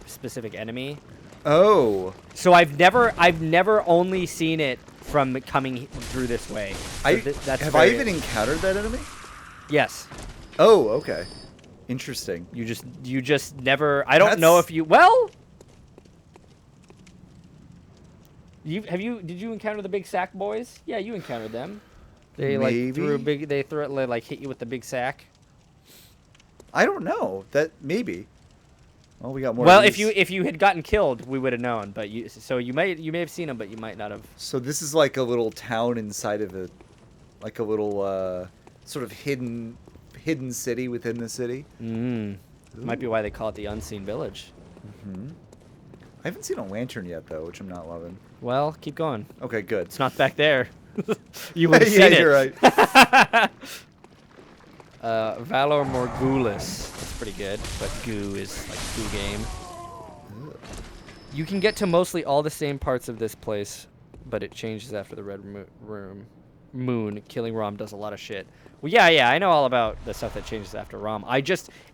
specific enemy. Oh. So I've never only seen it from coming through this way. So that's have I even encountered that enemy? Yes. Oh, okay. Interesting. You just never... I don't know if you... Well... Did you encounter the big sack boys? Yeah, you encountered them. They Maybe. like hit you with the big sack. I don't know. That maybe. Well, we got more. Well, of if these. you had gotten killed, we would have known. But you may have seen them, but you might not have. So this is like a little town inside of a, like a little sort of hidden city within the city. Might be why they call it the Unseen Village. Hmm. I haven't seen a lantern yet though, which I'm not loving. Well, keep going. Okay, good. It's not back there. You would have Yeah, seen it. you're right. Valor Morgulis. That's pretty good, but goo is like goo game. You can get to mostly all the same parts of this place, but it changes after the red moon. Killing Rom does a lot of shit. Well, yeah, I know all about the stuff that changes after Rom.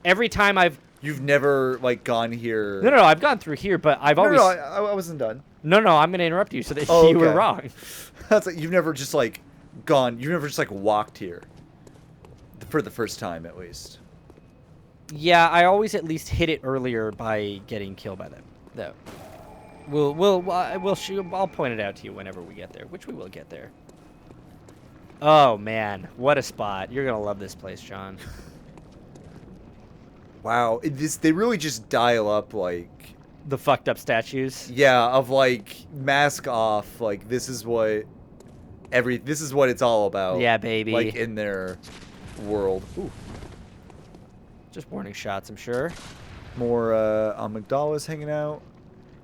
Every time You've never like gone here. No, I've gone through here, but I've always... No, I wasn't done. No, I'm going to interrupt you so that Oh, you were okay. wrong. That's like you've never just like gone. You've never just like walked here. For the first time, at least. Yeah, I always at least hit it earlier by getting killed by them. Though, I'll point it out to you whenever we get there, which we will get there. Oh man, what a spot! You're gonna love this place, John. Wow, they really just dial up like The fucked up statues. yeah, of like mask off. Like this is what it's all about. Yeah, baby. Like in their world. Ooh. Just warning shots, I'm sure. More amygdalas hanging out.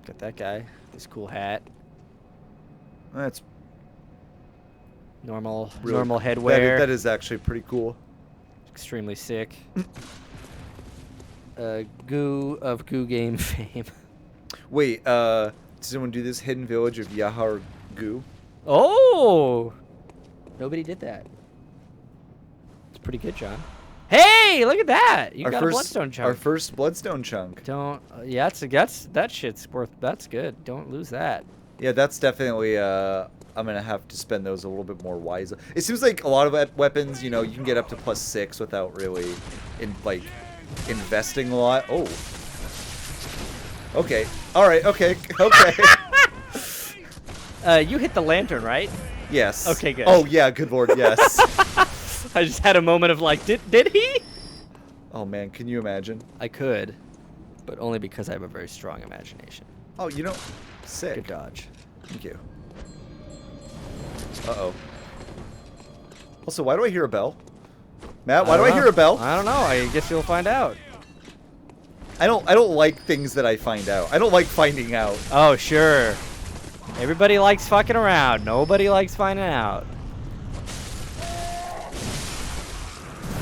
Got that guy. This cool hat. That's Normal really, headwear. That is actually pretty cool. Extremely sick. Goo of Goo Game fame. Wait, does anyone do this hidden village of Yahar Goo? Oh! Nobody did that. It's pretty good, John. Hey, look at that! You got a bloodstone chunk. Our first bloodstone chunk. Don't. Yeah, that shit's worth. That's good. Don't lose that. Yeah, that's definitely. I'm gonna have to spend those a little bit more wisely. It seems like a lot of weapons, you know, you can get up to +6 without really, investing a lot. Oh. Okay. All right. Okay. You hit the lantern, right? Yes. Okay, good. Oh yeah, good lord, yes. I just had a moment of like, did he? Oh man, can you imagine? I could, but only because I have a very strong imagination. Oh, you know, sick. Good dodge. Thank you. Uh-oh. Also, why do I hear a bell? Matt, why do I hear a bell? I don't know. I guess you'll find out. I don't like things that I find out. I don't like finding out. Oh, sure. Everybody likes fucking around. Nobody likes finding out.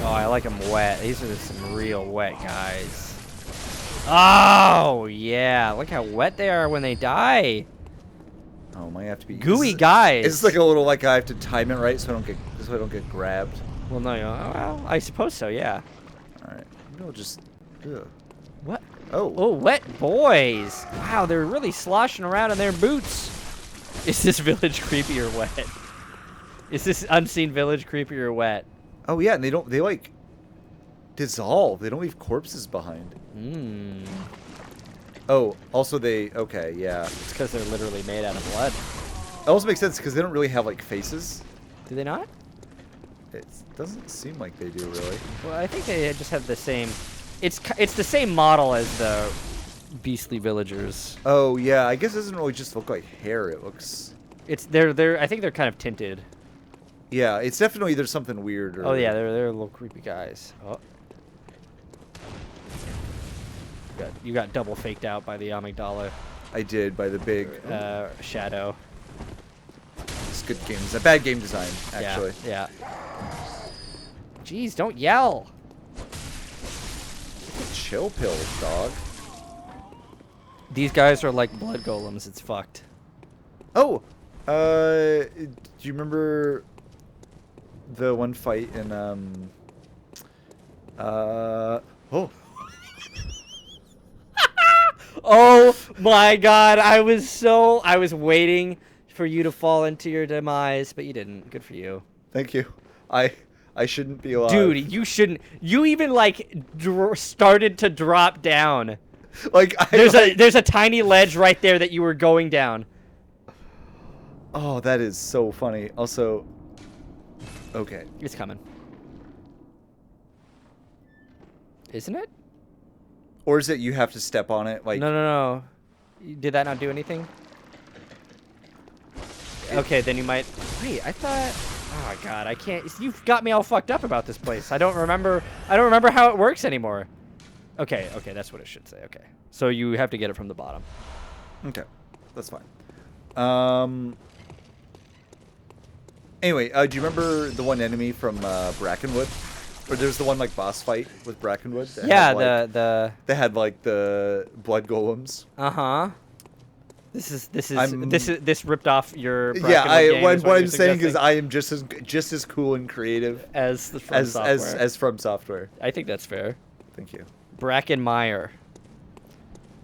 Oh, I like them wet. These are some real wet guys. Oh, yeah. Look how wet they are when they die. Oh, might have to be Gooey guys. Is this like a little like I have to time it right so I don't get grabbed? Well, no, well, I suppose so, yeah. All right. Maybe I'll just. Ugh. What? Oh. Oh, wet boys. Wow, they're really sloshing around in their boots. Is this village creepy or wet? Is this unseen village creepy or wet? Oh yeah, and they like dissolve. They don't leave corpses behind. Hmm. Oh, also okay, yeah. It's because they're literally made out of blood. It also makes sense because they don't really have like faces. Do they not? It doesn't seem like they do really. Well, I think they just have the same. It's the same model as the beastly villagers. Oh yeah, I guess it doesn't really just look like hair. It looks. They're I think they're kind of tinted. Yeah, it's definitely there's something weird. Or... Oh yeah, they're little creepy guys. Oh. You got double faked out by the amygdala. I did by the big shadow. It's good games. A bad game design, actually. Yeah. Jeez, don't yell. Chill pill, dog. These guys are like blood golems. It's fucked. Oh, do you remember the one fight in oh. Oh my god, I was waiting for you to fall into your demise, but you didn't. Good for you. Thank you. I shouldn't be alive. Dude, you shouldn't. You even like started to drop down. Like There's a tiny ledge right there that you were going down. Oh, that is so funny. Also, okay. It's coming. Isn't it? Or is it you have to step on it? Like No. Did that not do anything? Okay, then you might. Wait, I thought. Oh god, I can't. You've got me all fucked up about this place. I don't remember how it works anymore. Okay, that's what it should say. Okay, so you have to get it from the bottom. Okay, that's fine. Anyway, do you remember the one enemy from Brackenwood? Or there's the one like boss fight with Brackenwood? That Yeah, had, like, the. They had like the blood golems. Uh-huh. This ripped off your. Yeah, Brackenwood game is what I'm you're saying is suggesting? I am just as cool and creative as From Software. I think that's fair. Thank you. Brackenmeyer.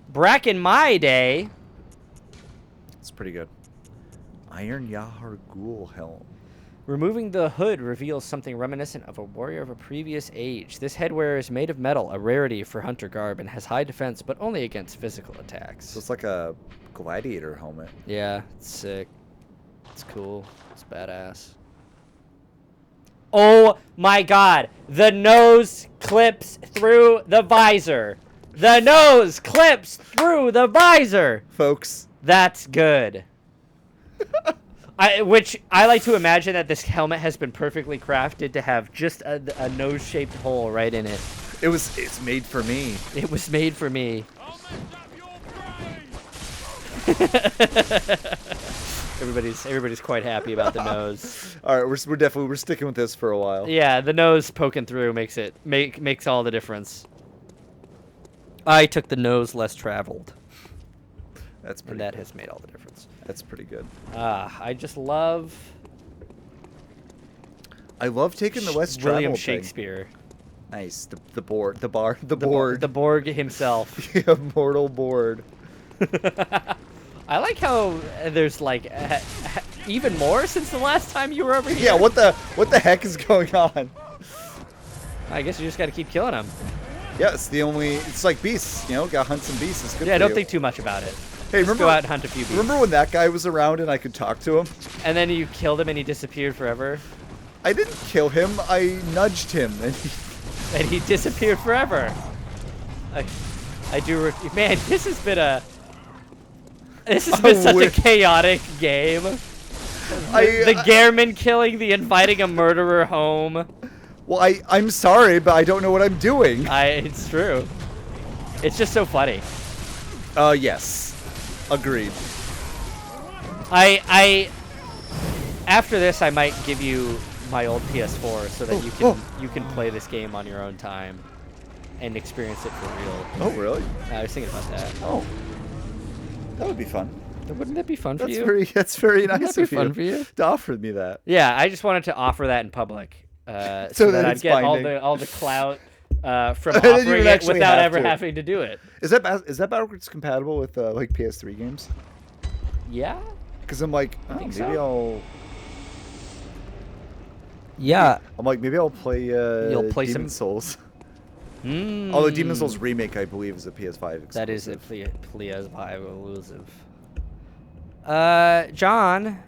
Back in my day. It's pretty good. Iron Yahar Ghoul helm. Removing the hood reveals something reminiscent of a warrior of a previous age. This headwear is made of metal, a rarity for hunter garb, and has high defense, but only against physical attacks. So it's like a gladiator helmet. Yeah, it's sick. It's cool. It's badass. Oh my god! The nose clips through the visor! The nose clips through the visor! Folks. That's good. Which I like to imagine that this helmet has been perfectly crafted to have just a nose-shaped hole right in it. It's made for me. It was made for me. Everybody's quite happy about the nose. All right, we're sticking with this for a while. Yeah, the nose poking through makes all the difference. I took the nose less traveled. That's pretty. And that has made all the difference. That's pretty good. I just love. I love taking the less traveled William thing. Shakespeare. Nice. The board. The board. The Borg himself. The immortal board. I like how there's like even more since the last time you were over here. Yeah. What the heck is going on? I guess you just got to keep killing them. Yeah, it's like beasts, gotta hunt some beasts. It's good Yeah, for don't you. think too much about it. Hey, Just remember go out and hunt a few beasts. Remember when that guy was around and I could talk to him? And then you killed him and he disappeared forever? I didn't kill him. I nudged him, and And he disappeared forever. I do. Man, this has been such a chaotic game. The Gehrman killing, the inviting a murderer home. Well, I'm sorry, but I don't know what I'm doing. It's true. It's just so funny. Yes. Agreed. I after this, I might give you my old PS4 so that you can play this game on your own time and experience it for real. Oh, really? I was thinking about that. Oh. That would be fun. Wouldn't that be fun for you? That's very nice Wouldn't that of be you. fun for you? To offer me that. Yeah, I just wanted to offer that in public, so that I'd it's get binding. all the clout from And then you offering would it actually without have ever to. having to do it. Is that backwards compatible with like PS3 games? Yeah. Because I'm like, think maybe Yeah. maybe I'll play You'll play Demon some- Souls. Mm. Although Demon Souls Remake, I believe, is a PS5 exclusive. That is a PS5 elusive. John.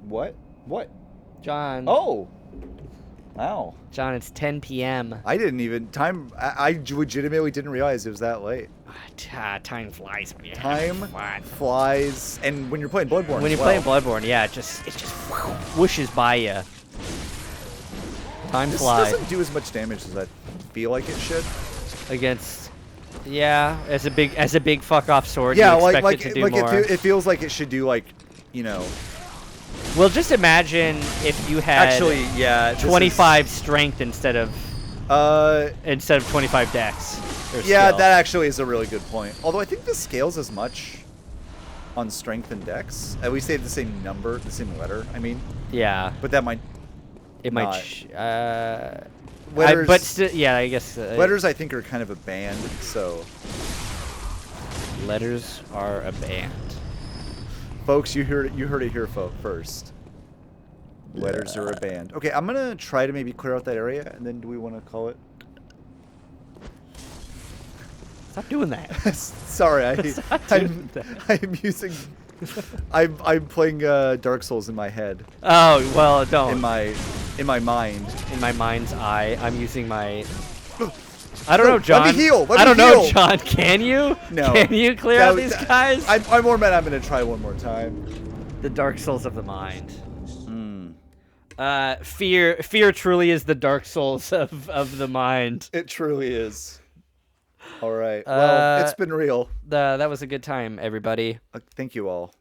What? What? John. Oh. Wow. John, it's 10 p.m. I didn't even I legitimately didn't realize it was that late. Time flies when you're Time having fun. flies, and when you're playing Bloodborne. When as you're well. playing Bloodborne, yeah, it just whooshes by you. Time This flies doesn't do as much damage as I feel like it should. against. Yeah, as a big fuck off sword. Yeah, you expect like it to do more. it feels like it should do like, Well, just imagine if you had actually, yeah, 25 strength instead of 25 dex. Or yeah, skill. that actually is a really good point. Although I think this scales as much on strength and dex. At least they have the same number, the same letter. I mean, Yeah, but that might. it not. might. Letters, But still, yeah, I guess. letters I think are kind of a band. So, Letters are a band. folks, you heard it here, first. Letters are a band. Okay, I'm gonna try to maybe clear out that area, and then do we want to call it? Stop doing that. Sorry, I'm using. I'm playing Dark Souls in my head, Oh well, don't. in my mind. In my mind's eye, I'm using my. I don't know, Let me John. heal, let I me don't know, heal. John. Can you? No. Can you clear out these guys? I more meant I'm gonna try one more time. The Dark Souls of the mind. Mm. Fear truly is the Dark Souls of the mind. It truly is. All right. Well, it's been real. That was a good time, everybody. Thank you all.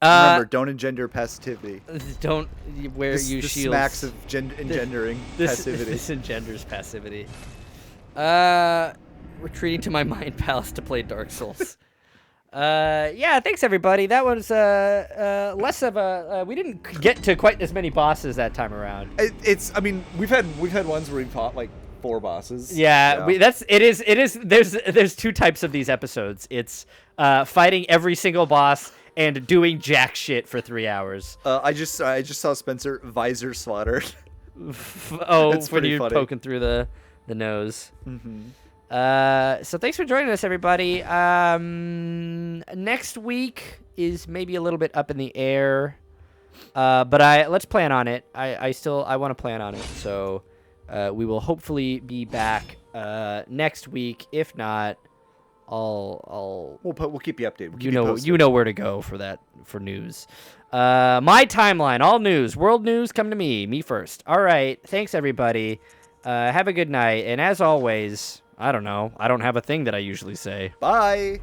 Remember, don't engender passivity. Don't wear This you shields. smacks of engendering passivity. This engenders passivity. Retreating to my mind palace to play Dark Souls. Yeah, thanks everybody. That was less of a. We didn't get to quite as many bosses that time around. I mean, we've had ones where we've fought like 4 bosses. Yeah, it is. There's 2 types of these episodes. It's fighting every single boss and doing jack shit for 3 hours. I just saw Spencer visor slaughtered. Oh, It's when pretty you're funny. poking through the nose. Mm-hmm. So thanks for joining us, everybody. Next week is maybe a little bit up in the air, but let's plan on it. I want to plan on it. So we will hopefully be back next week. If not, We'll keep you updated. We'll keep you know where to go for news. My timeline, all news, world news, come to me first. All right, thanks everybody. Have a good night, and as always, I don't know, I don't have a thing that I usually say. Bye.